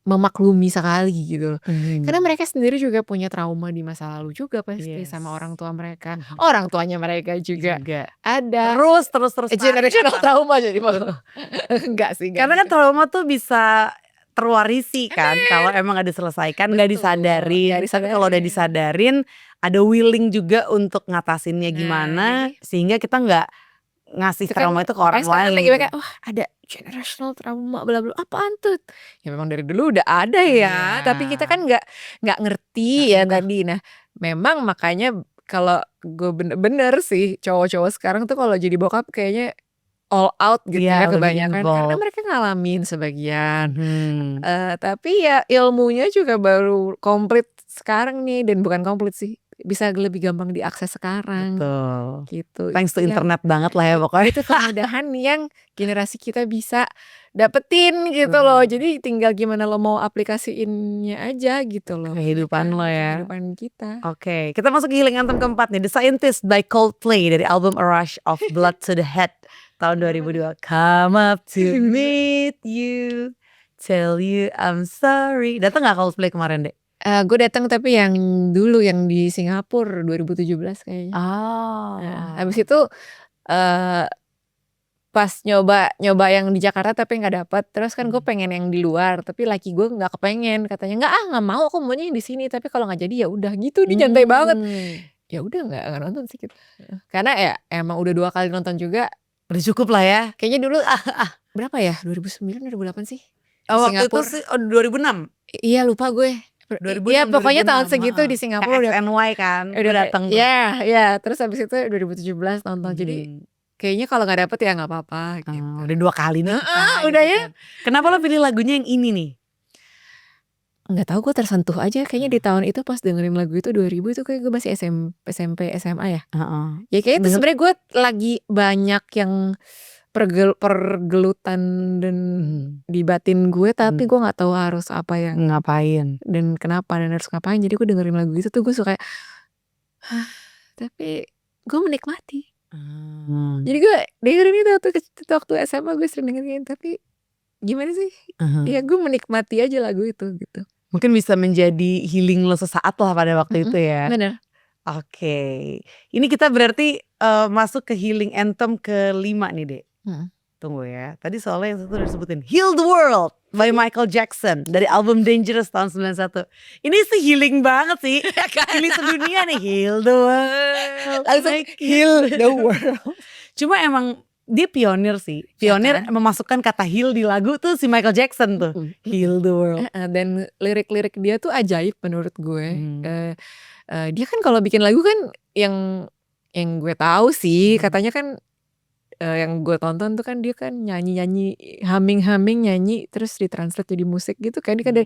[SPEAKER 1] memaklumi sekali gitu loh. Karena mereka sendiri juga punya trauma di masa lalu juga pasti sama orang tua mereka. Orang tuanya mereka juga ada.
[SPEAKER 2] Terus
[SPEAKER 1] generational trauma jadi enggak sih.
[SPEAKER 2] Karena kan trauma tuh bisa terwarisi kan kalau emang ada diselesaikan, nggak disadarin. Tapi kalau udah disadarin, ada willing juga untuk ngatasinnya gimana, sehingga kita nggak ngasih trauma itu ke orang lain.
[SPEAKER 1] Kayak ada generational trauma bla bla, apaan tuh? Ya memang dari dulu udah ada ya, tapi kita kan nggak ngerti ya tadi. Nah, memang makanya kalau gue bener-bener sih cowok-cowok sekarang tuh kalau jadi bokap kayaknya all out gitu ya kebanyakan, karena mereka ngalamin sebagian. Tapi ya ilmunya juga baru komplit sekarang nih, dan bukan komplit sih, bisa lebih gampang diakses sekarang.
[SPEAKER 2] Betul.
[SPEAKER 1] Gitu.
[SPEAKER 2] Thanks to internet banget lah ya pokoknya.
[SPEAKER 1] Itu kemudahan yang generasi kita bisa dapetin gitu loh. Jadi tinggal gimana lo mau aplikasiinnya aja gitu loh.
[SPEAKER 2] Kehidupan lo ya.
[SPEAKER 1] Kehidupan kita.
[SPEAKER 2] Oke, kita masuk ke Healing Anthem keempat nih, The Scientist by Coldplay dari album A Rush of Blood to the Head tahun 2002. Come up to meet you, tell you I'm sorry. Datang gak Coldplay kemarin deh?
[SPEAKER 1] Gue datang tapi yang dulu yang di Singapura 2017 kayaknya. Habis itu pas nyoba yang di Jakarta tapi nggak dapet. Terus kan gue pengen yang di luar, tapi laki gue nggak kepengen, katanya nggak mau, aku maunya yang di sini. Tapi kalau nggak jadi ya udah gitu, dia nyantai banget. Ya udah nggak nonton sih kita. Karena ya emang udah 2 kali nonton juga.
[SPEAKER 2] Udah cukup lah ya.
[SPEAKER 1] Kayaknya dulu berapa ya? 2009 2008 sih? Di
[SPEAKER 2] Waktu itu
[SPEAKER 1] Singapura.
[SPEAKER 2] sih 2006.
[SPEAKER 1] Iya lupa gue.
[SPEAKER 2] 2006,
[SPEAKER 1] Iya pokoknya tahun
[SPEAKER 2] 2006,
[SPEAKER 1] segitu di Singapura udah
[SPEAKER 2] XNY kan udah datang.
[SPEAKER 1] ya terus habis itu 2017 nonton. Jadi kayaknya kalau nggak dapet ya nggak apa-apa gitu.
[SPEAKER 2] Udah 2 kali nih.
[SPEAKER 1] Udah ya.
[SPEAKER 2] Kan. Kenapa lo pilih lagunya yang ini nih?
[SPEAKER 1] Nggak tahu gue tersentuh aja kayaknya di tahun itu pas dengerin lagu itu 2000 itu kayak gue masih SMP SMA ya. Ya kayaknya itu sebenarnya gue lagi banyak yang pergelutan dan di batin gue tapi gue nggak tahu harus apa yang
[SPEAKER 2] ngapain
[SPEAKER 1] dan kenapa dan harus ngapain. Jadi gue dengerin lagu itu tuh gue suka tapi gue menikmati. Jadi gue dengerin itu waktu SMA gue sering dengerin tapi gimana sih? Ya gue menikmati aja lagu itu gitu.
[SPEAKER 2] Mungkin bisa menjadi healing lo sesaat lah pada waktu itu ya.
[SPEAKER 1] Bener.
[SPEAKER 2] Oke. Ini kita berarti masuk ke healing anthem ke-5 nih Dek. Tunggu ya. Tadi soalnya yang satu udah disebutin Heal the World by Michael Jackson dari album Dangerous tahun 91. Ini sih healing banget sih. Healing sedunia nih. Heal the world.
[SPEAKER 1] Langsung heal the world.
[SPEAKER 2] Cuma emang dia pionir sih. Pionir memasukkan kata heal di lagu tuh si Michael Jackson tuh. Heal the world.
[SPEAKER 1] Dan lirik-lirik dia tuh ajaib menurut gue. Dia kan kalau bikin lagu kan yang gue tahu sih katanya kan yang gue tonton tuh kan dia kan nyanyi humming nyanyi terus ditranslate jadi musik gitu kan dia kan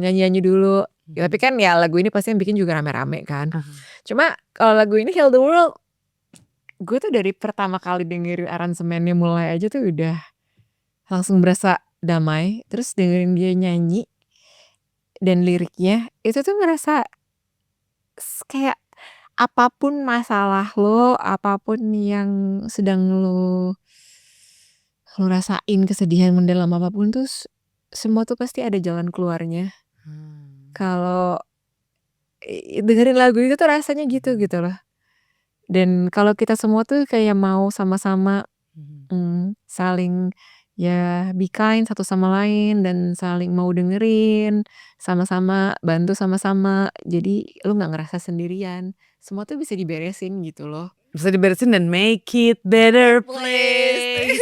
[SPEAKER 1] nyanyi dulu. Tapi kan ya lagu ini pasti yang bikin juga rame-rame kan. Cuma kalau lagu ini Heal the World gue tuh dari pertama kali dengerin aransemennya mulai aja tuh udah langsung berasa damai. Terus dengerin dia nyanyi dan liriknya itu tuh ngerasa kayak apapun masalah lo, apapun yang sedang lo rasain, kesedihan mendalam apapun tuh semua tuh pasti ada jalan keluarnya. Kalau dengerin lagu itu tuh rasanya gitu loh. Dan kalau kita semua tuh kayak mau sama-sama saling ya be kind satu sama lain dan saling mau dengerin, sama-sama bantu sama-sama. Jadi lu nggak ngerasa sendirian. Semua tuh bisa diberesin gitu loh.
[SPEAKER 2] Bisa diberesin dan make it better place.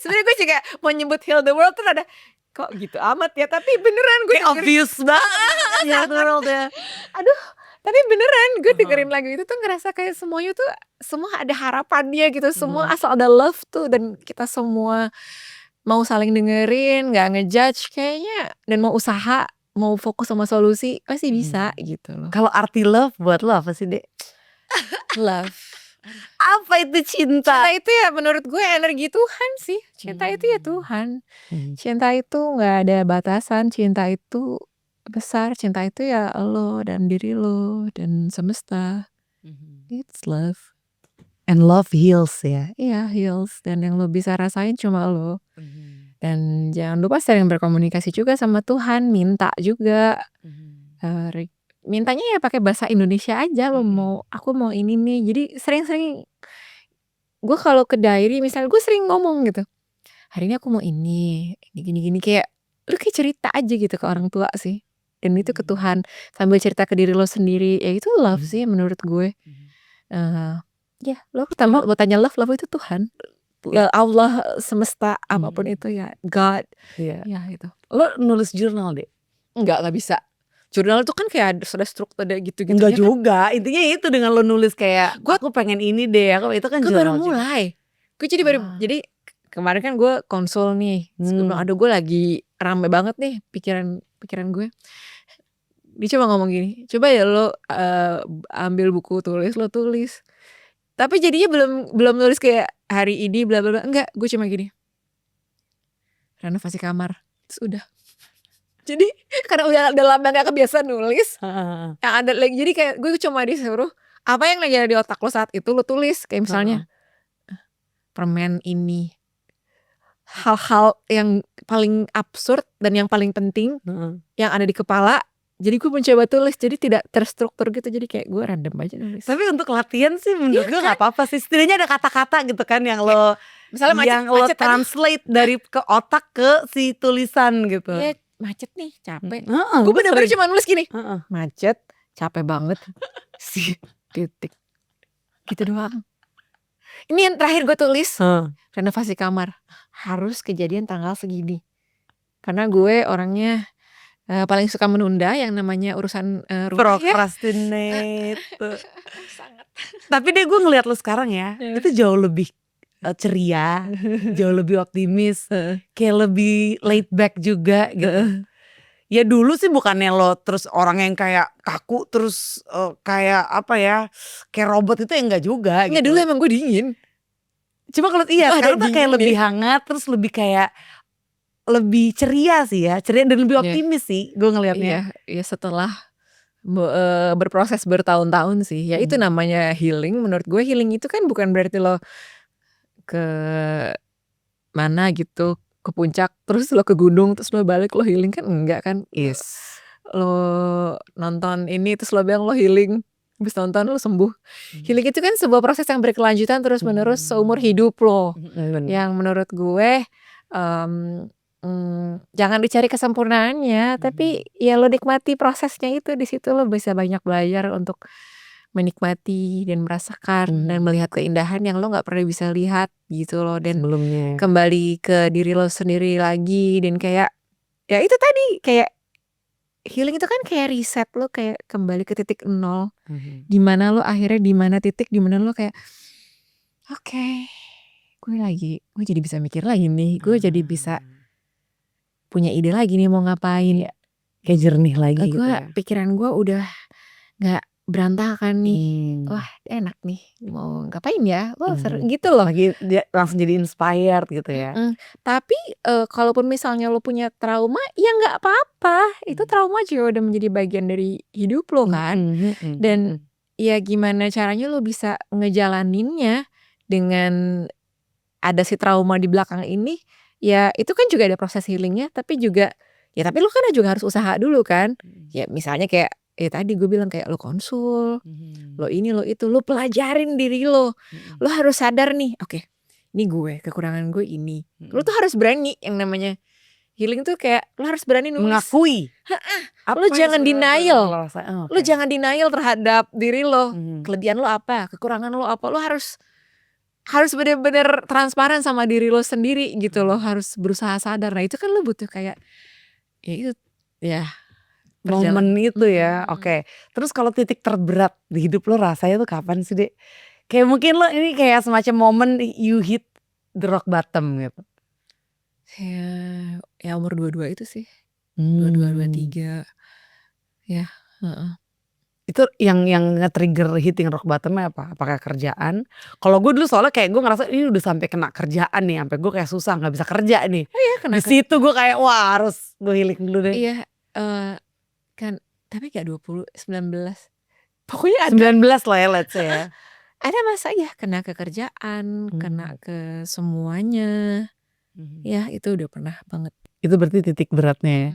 [SPEAKER 1] Sebenarnya gue juga mau nyebut Heal the World tuh ada kok gitu amat ya. Tapi beneran gue
[SPEAKER 2] obvious banget Heal the World ya.
[SPEAKER 1] Aduh. Tapi beneran gue dengerin lagu itu tuh ngerasa kayak semuanya tuh semua ada harapannya gitu. Semua asal ada love tuh dan kita semua mau saling dengerin, gak ngejudge kayaknya dan mau usaha, mau fokus sama solusi pasti bisa gitu loh.
[SPEAKER 2] Kalau arti love buat lo apa sih Dek?
[SPEAKER 1] Love.
[SPEAKER 2] Apa itu cinta?
[SPEAKER 1] Cinta itu ya menurut gue energi Tuhan sih. Cinta itu ya Tuhan. Cinta itu gak ada batasan. Cinta itu besar. Cinta itu ya lo dan diri lo dan semesta. It's love.
[SPEAKER 2] And love heals ya.
[SPEAKER 1] Iya heals. Dan yang lo bisa rasain cuma lo. Dan jangan lupa sering berkomunikasi juga sama Tuhan. Minta juga. Mintanya ya pakai bahasa Indonesia aja. Lo mau, aku mau ini nih. Jadi sering-sering gue kalau ke diary misalnya gue sering ngomong gitu. Hari ini aku mau ini gini kayak lu kayak cerita aja gitu ke orang tua sih. Dan itu ke Tuhan sambil cerita ke diri lo sendiri. Ya itu love sih menurut gue. Ya lo pertama lo tanya love itu Tuhan. Ya Allah semesta apapun itu ya God. Ya itu.
[SPEAKER 2] Lo nulis jurnal Dek?
[SPEAKER 1] Enggak bisa. Jurnal itu kan kayak sudah struktur gitu-gitu.
[SPEAKER 2] Enggak juga. Kan? Intinya itu dengan lo nulis kayak aku pengen ini deh. Itu kan
[SPEAKER 1] gue
[SPEAKER 2] jurnal
[SPEAKER 1] baru mulai. Gue jadi baru jadi kemarin kan gue konsul nih. Aduh gue lagi rame banget nih pikiran gue. Dia coba ngomong gini, coba ya lo ambil buku tulis, lo tulis. Tapi jadinya belum nulis kayak hari ini bla bla bla. Enggak, gue cuma gini. Renovasi kamar. Terus udah. Jadi karena udah lama gak kebiasaan nulis. Yang ada lagi jadi kayak gue cuma disuruh apa yang lagi ada di otak lo saat itu lo tulis. Kayak misalnya permen ini. Hal-hal yang paling absurd dan yang paling penting yang ada di kepala. Jadi gue mencoba tulis, jadi tidak terstruktur gitu. Jadi kayak gue random aja nulis.
[SPEAKER 2] Tapi untuk latihan sih menurut gue gak apa-apa sih. Setidaknya ada kata-kata gitu kan yang lo misalnya yang lo translate dari ke otak ke si tulisan gitu.
[SPEAKER 1] Iya macet nih, capek. Gue bener-bener cuma nulis gini. Macet, capek banget. Si titik. Gitu doang. Ini yang terakhir gue tulis,
[SPEAKER 2] Heeh.
[SPEAKER 1] renovasi kamar harus kejadian tanggal segini. Karena gue orangnya paling suka menunda yang namanya urusan rumah ya.
[SPEAKER 2] Procrastinate.
[SPEAKER 1] Sangat.
[SPEAKER 2] Tapi deh gue ngeliat lu sekarang ya,
[SPEAKER 1] Iya.
[SPEAKER 2] itu jauh lebih ceria, jauh lebih optimis,
[SPEAKER 1] Heeh.
[SPEAKER 2] kayak lebih laid back juga gitu.
[SPEAKER 1] Heeh.
[SPEAKER 2] Ya dulu sih bukannya lo terus orang yang kayak kaku terus kayak apa ya, kayak robot itu ya enggak juga
[SPEAKER 1] Enggak,
[SPEAKER 2] gitu.
[SPEAKER 1] dulu emang gue dingin.
[SPEAKER 2] Cuma kalau iya
[SPEAKER 1] Ada
[SPEAKER 2] sekarang tuh kayak
[SPEAKER 1] dingin
[SPEAKER 2] lebih
[SPEAKER 1] nih.
[SPEAKER 2] hangat terus lebih kayak lebih ceria sih ya, ceria dan lebih
[SPEAKER 1] Iya.
[SPEAKER 2] optimis sih gue ngelihatnya.
[SPEAKER 1] Iya setelah berproses bertahun-tahun sih. Ya itu namanya healing. Menurut gue healing itu kan bukan berarti lo ke mana gitu, ke puncak terus lo ke gunung terus lo balik lo healing kan enggak kan.
[SPEAKER 2] Yes.
[SPEAKER 1] Lo nonton ini terus lo bilang lo healing, habis nonton lo sembuh. Healing itu kan sebuah proses yang berkelanjutan terus menerus seumur hidup lo. Yang menurut gue jangan dicari kesempurnaannya, tapi ya lo nikmati prosesnya itu, di situ lo bisa banyak belajar untuk menikmati dan merasakan dan melihat keindahan yang lo nggak pernah bisa lihat gitu loh, dan
[SPEAKER 2] Sebelumnya.
[SPEAKER 1] kembali ke diri lo sendiri lagi dan kayak ya itu tadi kayak healing itu kan kayak reset lo, kayak kembali ke titik nol. Di mana lo akhirnya di mana titik di mana lo kayak oke, gue jadi bisa mikir lagi nih, gue jadi bisa punya ide lagi nih mau ngapain.
[SPEAKER 2] Kayak jernih lagi gitu
[SPEAKER 1] Gue
[SPEAKER 2] ya.
[SPEAKER 1] pikiran gue udah nggak berantakan nih. Wah enak nih mau ngapain ya, wah seru gitu loh.
[SPEAKER 2] Lagi dia langsung jadi inspired gitu ya.
[SPEAKER 1] Tapi kalaupun misalnya lo punya trauma ya nggak apa-apa, itu trauma juga udah menjadi bagian dari hidup lo kan. Dan ya gimana caranya lo bisa ngejalaninnya dengan ada si trauma di belakang ini, ya itu kan juga ada proses healingnya, tapi juga ya tapi lo kan juga harus usaha dulu kan. Ya misalnya kayak ya tadi gue bilang kayak lo konsul, lo ini lo itu, lo pelajarin diri lo. Lo harus sadar nih, oke, ini gue, kekurangan gue ini. Lo tuh harus berani, yang namanya healing tuh kayak lo harus berani nulis.
[SPEAKER 2] Mengakui.
[SPEAKER 1] Lo jangan denial. Lo jangan denial terhadap diri lo. Kelebihan lo apa, kekurangan lo apa, lo harus bener-bener transparan sama diri lo sendiri gitu loh, harus berusaha sadar. Nah itu kan lo butuh kayak ya itu ya
[SPEAKER 2] momen itu ya. Oke. Terus kalau titik terberat di hidup lo rasanya tuh kapan sih, Dek? Kayak mungkin lo ini kayak semacam momen you hit the rock bottom gitu.
[SPEAKER 1] Ya umur 22 itu sih. 22, 23. Ya,
[SPEAKER 2] Itu yang nge-trigger hitting rock bottom-nya apa? Apakah kerjaan? Kalau gue dulu soalnya kayak gue ngerasa ini udah sampai kena kerjaan nih, sampai gue kayak susah nggak bisa kerja nih.
[SPEAKER 1] iya kena
[SPEAKER 2] Di situ gue kayak wah harus gue healing dulu deh.
[SPEAKER 1] Iya, kan tapi gak 20, 19. Pokoknya ada
[SPEAKER 2] 19 lah ya let's say ya.
[SPEAKER 1] ada masa ya kena ke kerjaan, kena ke semuanya. Ya itu udah pernah banget.
[SPEAKER 2] Itu berarti titik beratnya ya.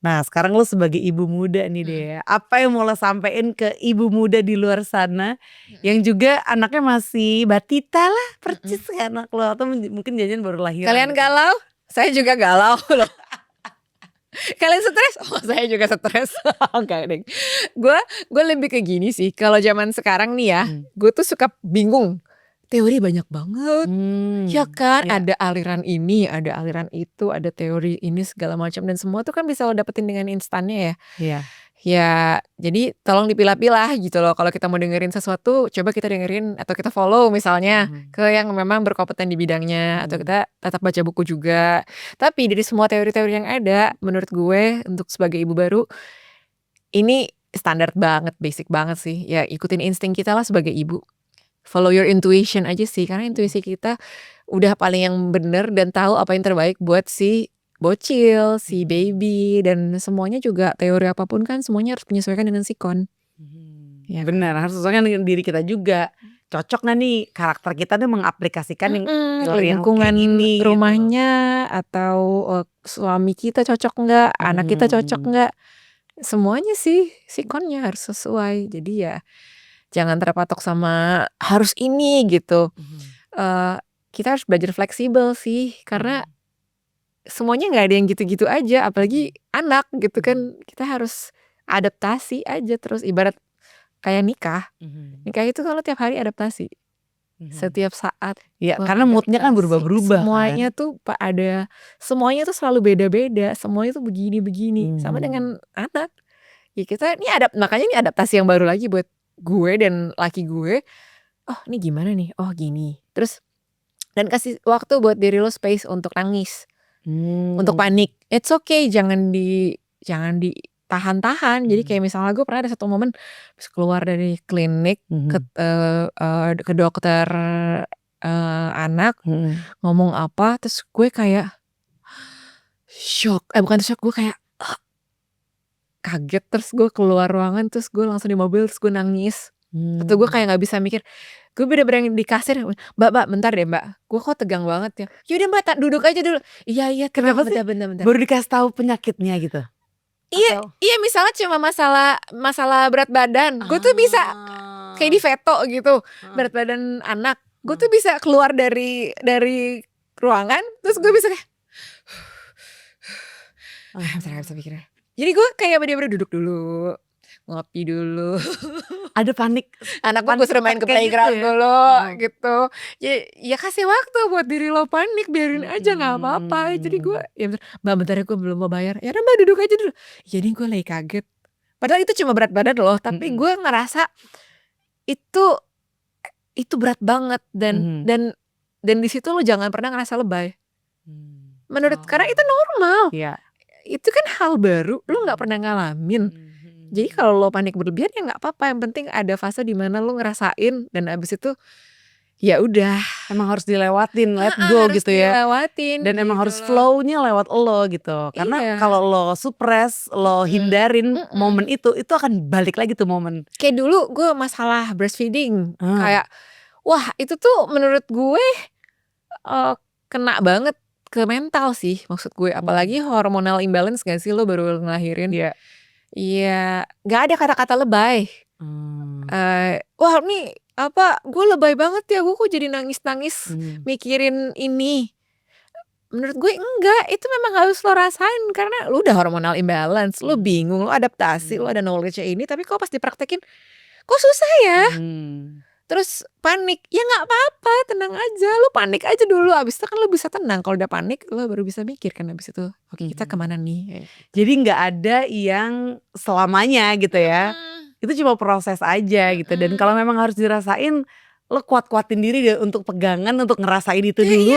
[SPEAKER 2] Nah sekarang lo sebagai ibu muda nih deh ya, apa yang mau lo sampein ke ibu muda di luar sana yang juga anaknya masih batita lah, percis kayak anak lo, atau mungkin jajan baru lahiran.
[SPEAKER 1] Kalian galau? Saya juga galau loh. Kalian stres? Oh saya juga stres. Enggak deh. Gue lebih ke gini sih. Kalau zaman sekarang nih ya, gue tuh suka bingung. Teori banyak banget, ya kan?
[SPEAKER 2] Ya.
[SPEAKER 1] Ada aliran ini, ada aliran itu, ada teori ini segala macam, dan semua tuh kan bisa lo dapetin dengan instannya ya.
[SPEAKER 2] Iya.
[SPEAKER 1] Ya, jadi tolong dipilah-pilah gitu loh. Kalau kita mau dengerin sesuatu, coba kita dengerin atau kita follow misalnya ke yang memang berkompeten di bidangnya, atau kita tetap baca buku juga. Tapi dari semua teori-teori yang ada, menurut gue untuk sebagai ibu baru, ini standar banget, basic banget sih. Ya ikutin insting kita lah sebagai ibu. Follow your intuition aja sih, karena intuisi kita udah paling yang bener dan tahu apa yang terbaik buat si bocil, si baby, dan semuanya juga teori apapun kan semuanya harus menyesuaikan dengan sikon.
[SPEAKER 2] Ya benar, harus sesuaikan dengan diri kita juga. Cocok gak nih karakter kita nih mengaplikasikan yang
[SPEAKER 1] lingkungan
[SPEAKER 2] ini,
[SPEAKER 1] rumahnya gitu. Atau suami kita cocok nggak, anak kita cocok nggak, semuanya sih sikonnya harus sesuai. Jadi ya jangan terpatok sama harus ini gitu. Kita harus belajar fleksibel sih, karena semuanya nggak ada yang gitu-gitu aja, apalagi anak gitu kan. Kita harus adaptasi aja terus, ibarat kayak nikah. Nikah itu kalau tiap hari adaptasi. setiap saat.
[SPEAKER 2] Ya
[SPEAKER 1] Wah,
[SPEAKER 2] karena moodnya kan
[SPEAKER 1] adaptasi.
[SPEAKER 2] berubah-berubah kan.
[SPEAKER 1] Semuanya tuh semuanya tuh selalu beda-beda. Semuanya tuh begini-begini. Sama dengan anak. Ya kita makanya ini adaptasi yang baru lagi buat gue dan laki gue. Oh ini gimana nih? Oh gini. Terus dan kasih waktu buat diri lo space untuk nangis, untuk panik. It's okay, jangan ditahan-tahan. Jadi kayak misalnya gue pernah ada satu momen pas keluar dari klinik ke dokter anak ngomong apa, terus gue kayak shock, bukan shock, gue kayak kaget, terus gue keluar ruangan, terus gue langsung di mobil, terus gue nangis. Terus gue kayak nggak bisa mikir, gue bener-bener yang di kasir, mbak bentar deh mbak, gue kok tegang banget ya. Yaudah mbak duduk aja dulu. Iya
[SPEAKER 2] Kenapa sih?
[SPEAKER 1] bentar.
[SPEAKER 2] Baru dikasih tahu penyakitnya gitu.
[SPEAKER 1] Iya misalnya cuma masalah berat badan, gue tuh bisa kayak di veto gitu, berat badan anak, gue tuh bisa keluar dari ruangan, terus gue bisa kayak nggak bisa pikirnya. Jadi gue kayak bener-bener duduk dulu, ngopi dulu.
[SPEAKER 2] Ada panik.
[SPEAKER 1] Anak gue suruh main ke playground dulu gitu. Ya kasih waktu buat diri lo panik, biarin aja nggak apa-apa. Jadi gue ya mbak bentar ya gue belum mau bayar. Ya udah mbak duduk aja dulu. Jadi gue lagi kaget. Padahal itu cuma berat badan loh, tapi gue ngerasa itu berat banget dan di situ lo jangan pernah ngerasa lebay. Menurut karena itu normal.
[SPEAKER 2] Iya.
[SPEAKER 1] Itu kan hal baru, lo nggak pernah ngalamin. Jadi kalau lo panik berlebihan ya nggak apa-apa. Yang penting ada fase di mana lo ngerasain dan abis itu ya udah.
[SPEAKER 2] Emang harus dilewatin, let go gitu ya.
[SPEAKER 1] Dilewatin.
[SPEAKER 2] Dan emang harus flow-nya lewat lo gitu. Karena kalau lo suppress, lo hindarin momen itu akan balik lagi tuh momen.
[SPEAKER 1] Kayak dulu gue masalah breastfeeding, kayak wah itu tuh menurut gue kena banget ke mental sih, maksud gue. Apalagi hormonal imbalance gak sih, lo baru ngelahirin. Iya, nggak ada kata-kata lebay. Wah nih gue lebay banget ya, gue kok jadi nangis mikirin ini. Menurut gue enggak, itu memang harus lo rasain karena lo udah hormonal imbalance, lo bingung, lo adaptasi, lo ada knowledge-nya ini, tapi kok pas dipraktekin kok susah ya. Terus panik, ya nggak apa-apa, tenang aja, lo panik aja dulu, abis itu kan lo bisa tenang. Kalau udah panik, lo baru bisa mikir kan abis itu, oke kita kemana nih?
[SPEAKER 2] Jadi nggak ada yang selamanya gitu ya, itu cuma proses aja gitu. Dan kalau memang harus dirasain, lo kuat-kuatin diri deh untuk pegangan, untuk ngerasain itu dulu,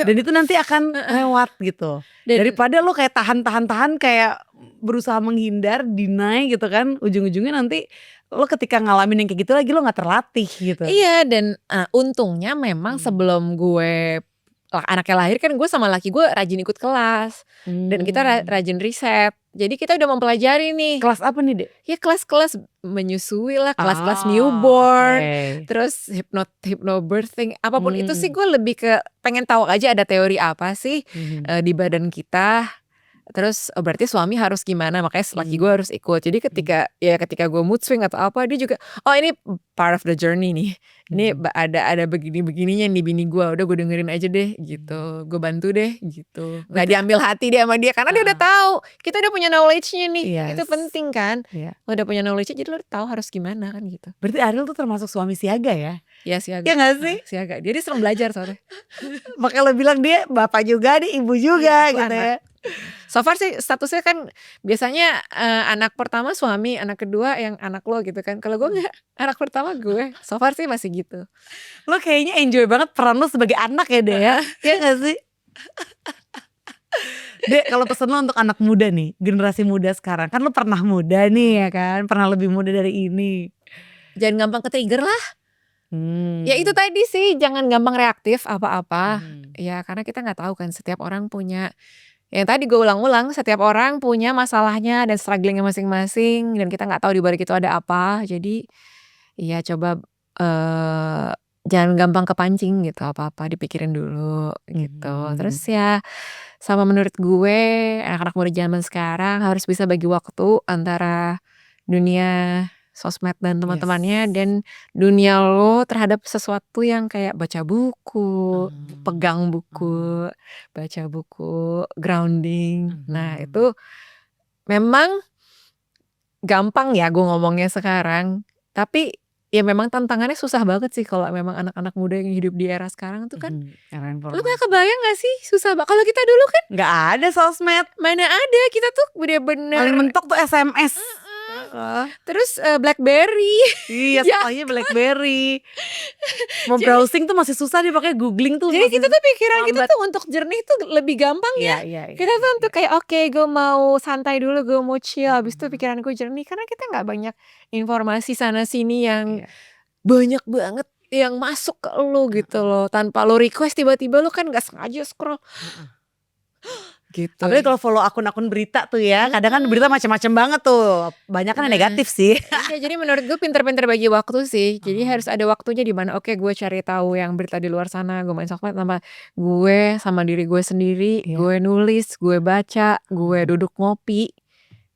[SPEAKER 2] dan itu nanti akan lewat gitu. Daripada lo kayak tahan kayak berusaha menghindar, deny gitu kan, ujung-ujungnya nanti lo ketika ngalamin yang kayak gitu lagi lo nggak terlatih gitu.
[SPEAKER 1] Iya, dan untungnya memang sebelum gue anaknya lahir kan gue sama laki gue rajin ikut kelas dan kita rajin riset. Jadi kita udah mempelajari nih.
[SPEAKER 2] Kelas apa nih Dek?
[SPEAKER 1] Ya kelas-kelas menyusui lah, kelas-kelas newborn, terus hypnobirthing, apapun itu sih gue lebih ke pengen tahu aja ada teori apa sih di badan kita. Terus berarti suami harus gimana, makanya laki gue harus ikut. Jadi ketika gue mood swing atau apa, dia juga ini part of the journey nih. Ini ada begini-begininya nih bini gue, udah gue dengerin aja deh gitu, gue bantu deh gitu. Nggak diambil hati dia sama dia karena dia udah taw kita udah punya knowledge-nya nih. Itu penting kan. Lo udah punya knowledge-nya jadi lo tahu harus gimana kan gitu.
[SPEAKER 2] Berarti Ariel tuh termasuk suami siaga ya?
[SPEAKER 1] Ya siaga.
[SPEAKER 2] Ya gak sih?
[SPEAKER 1] Siaga. Dia sering belajar soalnya.
[SPEAKER 2] Makanya lo bilang dia bapak juga nih, ibu juga gitu ya.
[SPEAKER 1] So far sih statusnya kan biasanya anak pertama suami, anak kedua yang anak lo gitu kan. Kalau gue enggak, anak pertama gue. So far sih masih gitu.
[SPEAKER 2] Lo kayaknya enjoy banget peran lo sebagai anak ya Dek ya. Ya gak sih? Dek, kalau pesan lo untuk anak muda nih, generasi muda sekarang, kan lo pernah muda nih ya kan, pernah lebih muda dari ini.
[SPEAKER 1] Jangan gampang ke-trigger lah. Ya itu tadi sih, jangan gampang reaktif apa-apa. Ya karena kita nggak tahu kan, setiap orang punya, yang tadi gue ulang-ulang, setiap orang punya masalahnya dan strugglingnya masing-masing, dan kita nggak tahu di balik itu ada apa. Jadi ya coba jangan gampang kepancing gitu, apa-apa dipikirin dulu gitu. Terus ya sama menurut gue anak-anak muda zaman sekarang harus bisa bagi waktu antara dunia sosmed dan teman-temannya dan dunia lo terhadap sesuatu yang kayak baca buku, pegang buku, baca buku, grounding. Nah itu memang gampang ya gue ngomongnya sekarang, tapi ya memang tantangannya susah banget sih kalau memang anak-anak muda yang hidup di era sekarang tuh kan.
[SPEAKER 2] Era
[SPEAKER 1] Lu
[SPEAKER 2] informasi.
[SPEAKER 1] gak kebayang gak sih susah banget. Kalau kita dulu kan
[SPEAKER 2] Nggak ada sosmed.
[SPEAKER 1] mana ada, kita tuh
[SPEAKER 2] Paling
[SPEAKER 1] bener-bener.
[SPEAKER 2] mentok tuh SMS.
[SPEAKER 1] Terus BlackBerry.
[SPEAKER 2] Iya,
[SPEAKER 1] Ya
[SPEAKER 2] soalnya BlackBerry. Mau browsing tuh masih susah dia pakai googling tuh.
[SPEAKER 1] Jadi
[SPEAKER 2] masih
[SPEAKER 1] kita tuh pikiran kita
[SPEAKER 2] lambat.
[SPEAKER 1] tuh untuk jernih tuh lebih gampang ya.
[SPEAKER 2] Iya.
[SPEAKER 1] Kita tuh untuk kayak oke gue mau santai dulu, gue mau chill, habis itu pikiran gue jernih karena kita nggak banyak informasi sana sini yang
[SPEAKER 2] Iya.
[SPEAKER 1] banyak banget yang masuk ke lu gitu loh. Tanpa lu request tiba-tiba lu kan nggak sengaja scroll. Gitu.
[SPEAKER 2] Apalagi kalau follow akun-akun berita tuh ya, kadang kan berita macam-macam banget tuh. Banyak kan negatif sih.
[SPEAKER 1] Iya, jadi menurut gue pinter-pinter bagi waktu sih. Jadi harus ada waktunya di mana oke gue cari tahu yang berita di luar sana, gue main sosmed sama gue sama diri gue sendiri,
[SPEAKER 2] Iya.
[SPEAKER 1] gue nulis, gue baca, gue duduk ngopi,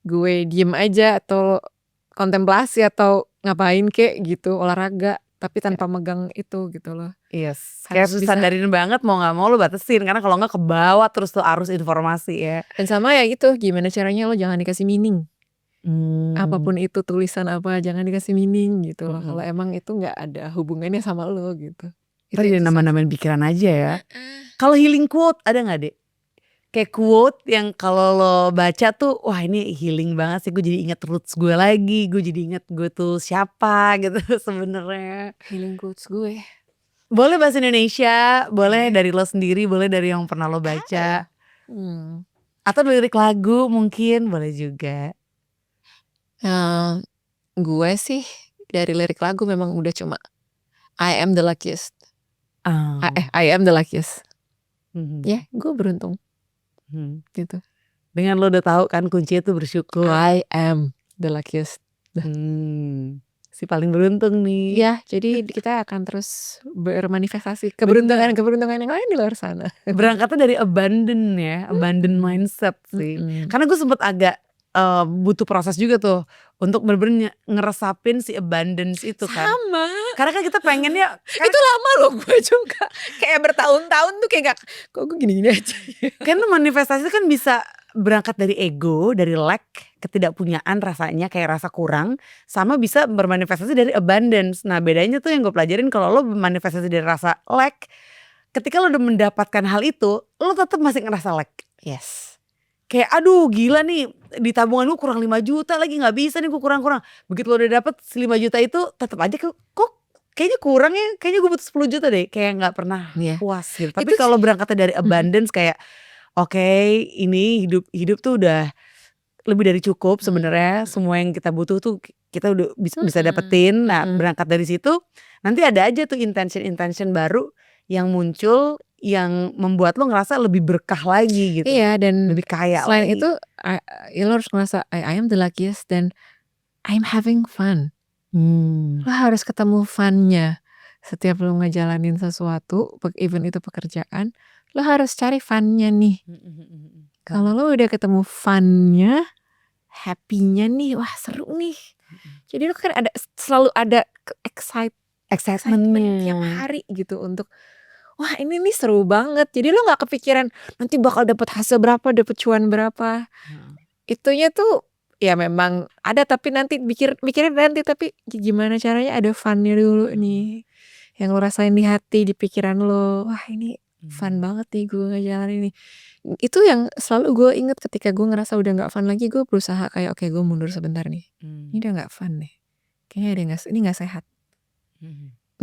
[SPEAKER 1] gue diem aja atau kontemplasi atau ngapain kek gitu, olahraga tapi tanpa megang itu gitu loh.
[SPEAKER 2] Yes. Kayak
[SPEAKER 1] Harus
[SPEAKER 2] harus
[SPEAKER 1] bisa.
[SPEAKER 2] sadarin banget mau nggak mau lu batasin karena kalau nggak kebawa terus tuh arus informasi ya.
[SPEAKER 1] Dan sama ya gitu, gimana caranya lo jangan dikasih meaning. Apapun itu tulisan apa jangan dikasih meaning gitu loh. Kalau emang itu nggak ada hubungannya sama lo gitu. Itu
[SPEAKER 2] Tadi
[SPEAKER 1] yang susah.
[SPEAKER 2] nama-namain pikiran aja ya. Kalau healing quote ada nggak dek? Kayak quote yang kalau lo baca tuh wah ini healing banget sih, gue jadi inget roots gue lagi, gue jadi inget gue tuh siapa gitu sebenarnya.
[SPEAKER 1] Healing quotes gue.
[SPEAKER 2] Boleh bahasa Indonesia, boleh dari lo sendiri, boleh dari yang pernah lo baca, atau lirik lagu mungkin boleh juga.
[SPEAKER 1] Gue sih dari lirik lagu memang udah cuma I am the luckiest. I am the luckiest. Ya, gue beruntung gitu.
[SPEAKER 2] Dengan lo udah tahu kan kuncinya tuh bersyukur.
[SPEAKER 1] I am the luckiest.
[SPEAKER 2] Si paling beruntung nih.
[SPEAKER 1] Ya, jadi kita akan terus bermanifestasi keberuntungan yang lain di luar sana.
[SPEAKER 2] Berangkatnya dari abundant ya, abundant mindset sih. Karena gue sempet agak butuh proses juga tuh untuk bener-bener ngeresapin si abundance itu kan.
[SPEAKER 1] Sama.
[SPEAKER 2] Karena kan kita pengennya
[SPEAKER 1] Itu lama loh gue juga. Kayak bertahun-tahun tuh kayak kok gue gini-gini aja.
[SPEAKER 2] Kan manifestasi kan bisa berangkat dari ego, dari lack, ketidakpunyaan rasanya kayak rasa kurang, sama bisa bermanifestasi dari abundance. Nah bedanya tuh yang gue pelajarin kalau lo bermanifestasi dari rasa lack, ketika lo udah mendapatkan hal itu, lo tetap masih ngerasa lack.
[SPEAKER 1] Yes.
[SPEAKER 2] Kayak aduh gila nih di tabungan gue kurang 5 juta lagi gak bisa nih gue kurang-kurang. Begitu lo udah dapet 5 juta itu tetap aja kok kayaknya kurang ya, kayaknya gue butuh 10 juta deh. Kayak gak pernah puas gitu. Tapi kalau berangkatnya dari abundance kayak oke, ini hidup tuh udah lebih dari cukup sebenarnya. Semua yang kita butuh tuh kita udah bisa dapetin. Nah berangkat dari situ nanti ada aja tuh intention baru yang muncul yang membuat lo ngerasa lebih berkah lagi gitu.
[SPEAKER 1] Iya, dan
[SPEAKER 2] lebih kaya
[SPEAKER 1] selain
[SPEAKER 2] lagi.
[SPEAKER 1] itu ya lo harus ngerasa I am the luckiest dan I'm having fun. Lo harus ketemu funnya. Setiap lo ngejalanin sesuatu, even itu pekerjaan, lo harus cari funnya nih. Kalau lo udah ketemu funnya, happy-nya nih, wah seru nih. Jadi lo kan selalu ada excitement tiap hari gitu untuk wah ini nih seru banget. Jadi lo gak kepikiran nanti bakal dapet hasil berapa, dapet cuan berapa. Itunya tuh ya memang ada tapi nanti mikirin nanti, tapi gimana caranya ada funnya dulu nih. Yang lo rasain di hati, di pikiran lo. Wah ini fun banget nih gue ngejalanin ini. Itu yang selalu gue inget ketika gue ngerasa udah gak fun lagi, gue berusaha kayak oke gue mundur sebentar nih. Ini udah gak fun nih. Kayaknya ini gak sehat.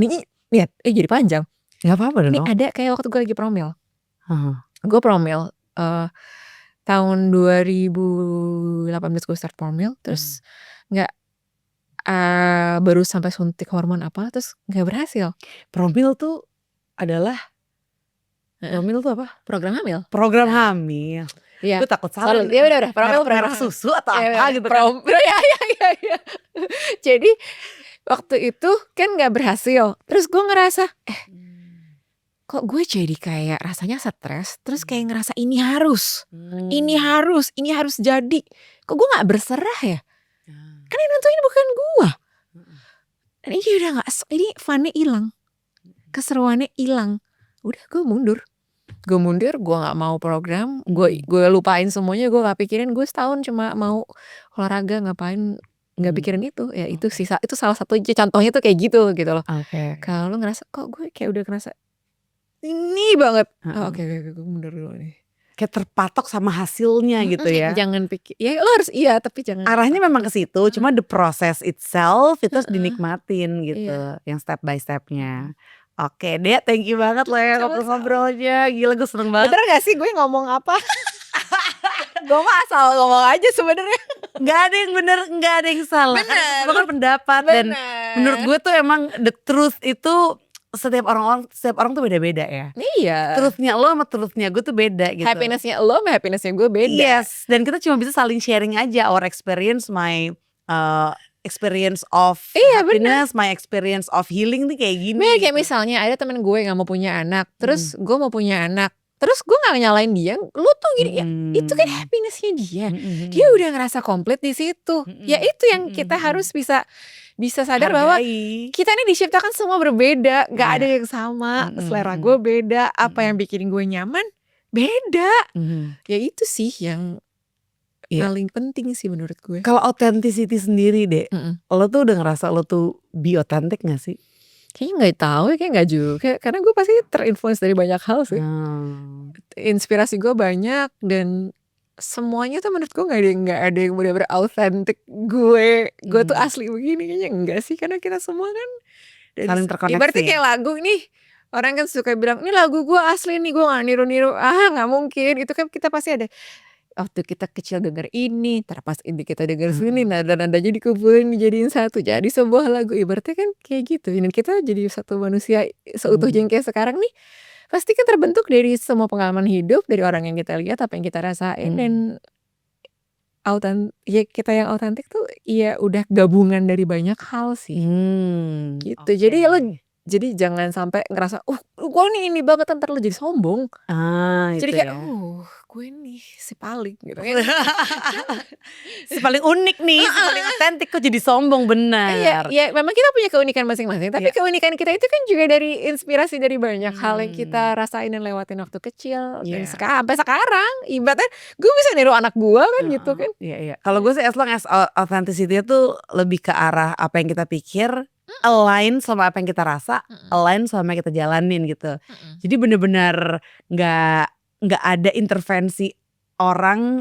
[SPEAKER 1] Nih lihat, jadi panjang.
[SPEAKER 2] Gak apa-apa dong.
[SPEAKER 1] Ini ada kayak waktu gue lagi promil. Gue promil tahun 2018 gue start promil. Terus gak baru sampai suntik hormon apa, terus gak berhasil.
[SPEAKER 2] Promil tuh adalah promil tuh apa?
[SPEAKER 1] Program hamil.
[SPEAKER 2] Program hamil.
[SPEAKER 1] Iya.
[SPEAKER 2] Gue takut salah.
[SPEAKER 1] Iya udah promil
[SPEAKER 2] merek susu atau apa gitu kan.
[SPEAKER 1] Ya. Jadi waktu itu kan gak berhasil. Terus gue ngerasa kok gue jadi kayak rasanya stres, terus kayak ngerasa ini harus jadi. Kok gue gak berserah ya? Kan yang nentuin bukan gue. Dan ini udah gak, ini funnya hilang, keseruannya hilang. Udah gue mundur, gue gak mau program, gue lupain semuanya, gue gak pikirin. Gue setahun cuma mau olahraga, ngapain nggak pikirin itu. Ya itu sih itu salah satu contohnya tuh kayak gitu loh.
[SPEAKER 2] Oke.
[SPEAKER 1] Kalau lu ngerasa kok gue kayak udah ngerasa ini banget.
[SPEAKER 2] Heeh.
[SPEAKER 1] Oke, gue mundur dulu nih.
[SPEAKER 2] Kayak terpatok sama hasilnya gitu ya.
[SPEAKER 1] Jangan pikir ya lo harus tapi jangan
[SPEAKER 2] Arahnya memang ke situ, cuma the process itself itu harus dinikmatin gitu,
[SPEAKER 1] Iya.
[SPEAKER 2] yang step by stepnya. Oke Dea, thank you banget loh ya
[SPEAKER 1] Sama-sama.
[SPEAKER 2] ngobrol-ngobrolnya. Gila gue seneng banget.
[SPEAKER 1] Bener gak sih gue ngomong apa? Gue mah asal ngomong aja sebenarnya.
[SPEAKER 2] Gak ada yang bener, gak ada yang salah. Karena
[SPEAKER 1] Bener.
[SPEAKER 2] semua kan pendapat. Dan menurut gue tuh emang the truth itu setiap orang tuh beda-beda ya.
[SPEAKER 1] Iya.
[SPEAKER 2] Truthnya lo sama truthnya gue tuh beda gitu.
[SPEAKER 1] Happinessnya lo sama happinessnya gue beda.
[SPEAKER 2] Yes, dan kita cuma bisa saling sharing aja our experience, my experience of happiness, my experience of healing nih kayak gini.
[SPEAKER 1] Kayak misalnya ada temen gue gak mau punya anak, terus gue mau punya anak, terus gue gak nyalain dia, lu tuh gini ya itu kan happinessnya dia. Dia udah ngerasa komplit di situ. Ya itu yang kita harus bisa sadar bahwa kita ini diciptakan semua berbeda, gak ada yang sama. Selera gue beda, apa yang bikin gue nyaman beda. Ya itu sih yang paling penting sih menurut gue.
[SPEAKER 2] Kalau authenticity sendiri deh, lo tuh udah ngerasa lo tuh be authentic gak sih?
[SPEAKER 1] Kayaknya nggak tahu ya, kayak nggak juga. Karena gue pasti terinfluence dari banyak hal sih. Inspirasi gue banyak dan semuanya tuh menurut gue nggak ada yang benar-benar authentic gue tuh asli begini, kayaknya enggak sih, karena kita semua kan
[SPEAKER 2] saling terkoneksi.
[SPEAKER 1] Ibaratnya kayak lagu nih, orang kan suka bilang ini lagu gue asli nih, gue nggak niru-niru. Nggak mungkin. Itu kan kita pasti ada waktu kita kecil denger ini, pas ini kita denger sini, nada-nadanya dikumpulin dijadiin satu, jadi sebuah lagu. Ibaratnya kan kayak gitu. Dan kita jadi satu manusia seutuhnya yang kayak sekarang nih, pasti kan terbentuk dari semua pengalaman hidup, dari orang yang kita lihat, apa yang kita rasain. Dan kita yang autentik tuh ya udah gabungan dari banyak hal sih. Gitu. Jadi jangan sampai ngerasa gue nih ini banget, ntar lo jadi sombong. Jadi kayak gue nih si paling gitu kan.
[SPEAKER 2] Si paling unik nih, si paling otentik, kok jadi sombong, benar.
[SPEAKER 1] Iya, memang kita punya keunikan masing-masing, tapi keunikan kita itu kan juga dari inspirasi dari banyak hal yang kita rasain dan lewatin waktu kecil. Dan sampai sekarang ibaratnya gue bisa niru anak gue kan gitu kan.
[SPEAKER 2] Iya. Kalau gue sih as long as authenticity itu lebih ke arah apa yang kita pikir, align sama apa yang kita rasa, align sama yang kita jalanin gitu. Jadi bener-bener nggak ada intervensi orang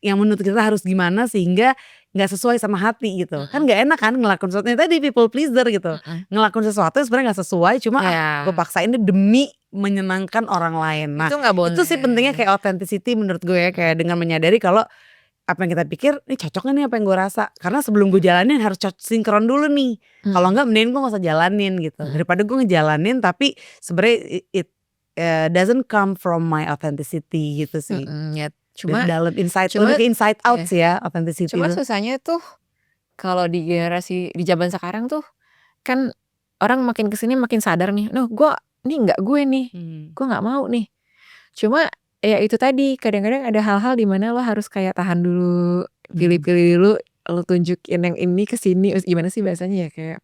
[SPEAKER 2] yang menurut kita harus gimana sehingga nggak sesuai sama hati gitu. Kan nggak enak kan ngelakuin sesuatu yang tadi people pleaser gitu. Ngelakuin sesuatu yang sebenarnya nggak sesuai, cuma gue paksain demi menyenangkan orang lain. Nah itu sih pentingnya kayak authenticity menurut gue ya, kayak dengan menyadari kalau apa yang kita pikir, ini cocok gak nih apa yang gue rasa. Karena sebelum gue jalanin harus sinkron dulu nih. Kalau enggak mending gue gak usah jalanin gitu. Daripada gue ngejalanin tapi sebenarnya it doesn't come from my authenticity gitu sih.
[SPEAKER 1] Cuma
[SPEAKER 2] dalam lebih ke inside out sih ya authenticity.
[SPEAKER 1] Cuma susahnya tuh kalau di generasi di zaman sekarang tuh kan orang makin kesini makin sadar nih, gue ini nggak gue nih, gue nggak mau nih. Cuma ya itu tadi, kadang-kadang ada hal-hal di mana lo harus kayak tahan dulu, pilih-pilih dulu, lo tunjukin yang ini ke sini. Gimana sih bahasanya ya, kayak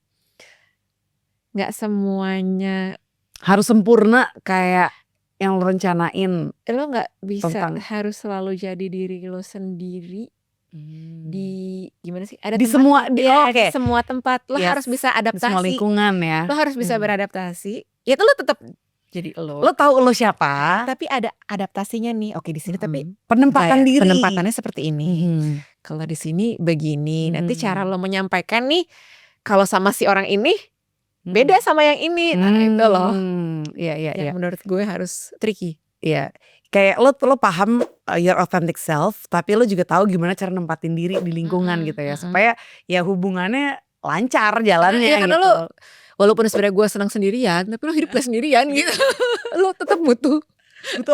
[SPEAKER 1] nggak semuanya
[SPEAKER 2] harus sempurna kayak yang lo rencanain.
[SPEAKER 1] Lo nggak bisa harus selalu jadi diri lo sendiri di gimana sih? Ada
[SPEAKER 2] di
[SPEAKER 1] tempat,
[SPEAKER 2] semua
[SPEAKER 1] di semua tempat lo harus bisa adaptasi.
[SPEAKER 2] Di semua lingkungan ya.
[SPEAKER 1] Lo harus bisa beradaptasi. Ya itu lo tetap jadi lo
[SPEAKER 2] tahu lo siapa,
[SPEAKER 1] tapi ada adaptasinya nih. Oke, di sini tapi
[SPEAKER 2] penempatan diri,
[SPEAKER 1] penempatannya seperti ini. Kalau di sini begini, nanti cara lo menyampaikan nih kalau sama si orang ini beda sama yang ini. Nah itu loh.
[SPEAKER 2] Iya.
[SPEAKER 1] Menurut gue harus tricky.
[SPEAKER 2] Iya. Kayak lo paham your authentic self, tapi lo juga tahu gimana cara nempatin diri di lingkungan gitu ya, supaya ya hubungannya lancar jalannya
[SPEAKER 1] karena
[SPEAKER 2] gitu.
[SPEAKER 1] Lo walaupun sebenarnya gue senang sendirian, tapi lo hidup gak sendirian gitu. Lo tetap butuh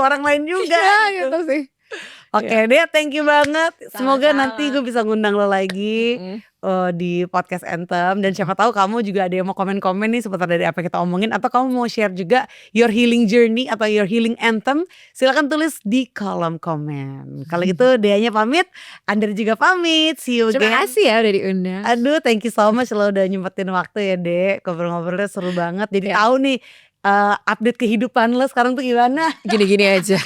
[SPEAKER 2] orang lain juga.
[SPEAKER 1] gitu sih.
[SPEAKER 2] Oke Dea, thank you banget. Semoga nanti gue bisa ngundang lo lagi di podcast Anthem. Dan siapa tahu kamu juga ada yang mau komen-komen nih seputar dari apa yang kita omongin, atau kamu mau share juga your healing journey atau your healing anthem, silakan tulis di kolom komen. Kalau gitu Deanya pamit, Andri juga pamit. See you again.
[SPEAKER 1] Terima kasih ya udah diundang.
[SPEAKER 2] Aduh, thank you so much lo udah nyempetin waktu ya Dek. Ngobrol-ngobrolnya seru banget. Jadi tahu nih update kehidupan lo sekarang tuh gimana.
[SPEAKER 1] Gini-gini aja.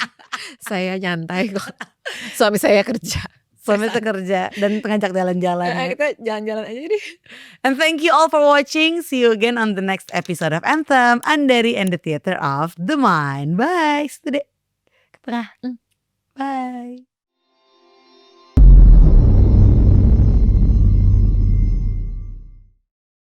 [SPEAKER 1] Saya nyantai kok. Suami saya kerja.
[SPEAKER 2] Suami sekerja dan ngajak jalan-jalan ya.
[SPEAKER 1] Kita jalan-jalan aja deh.
[SPEAKER 2] And thank you all for watching. See you again on the next episode of Anthem, Andari and the Theater of the Mind. Bye. Sudah ke tengah. Bye.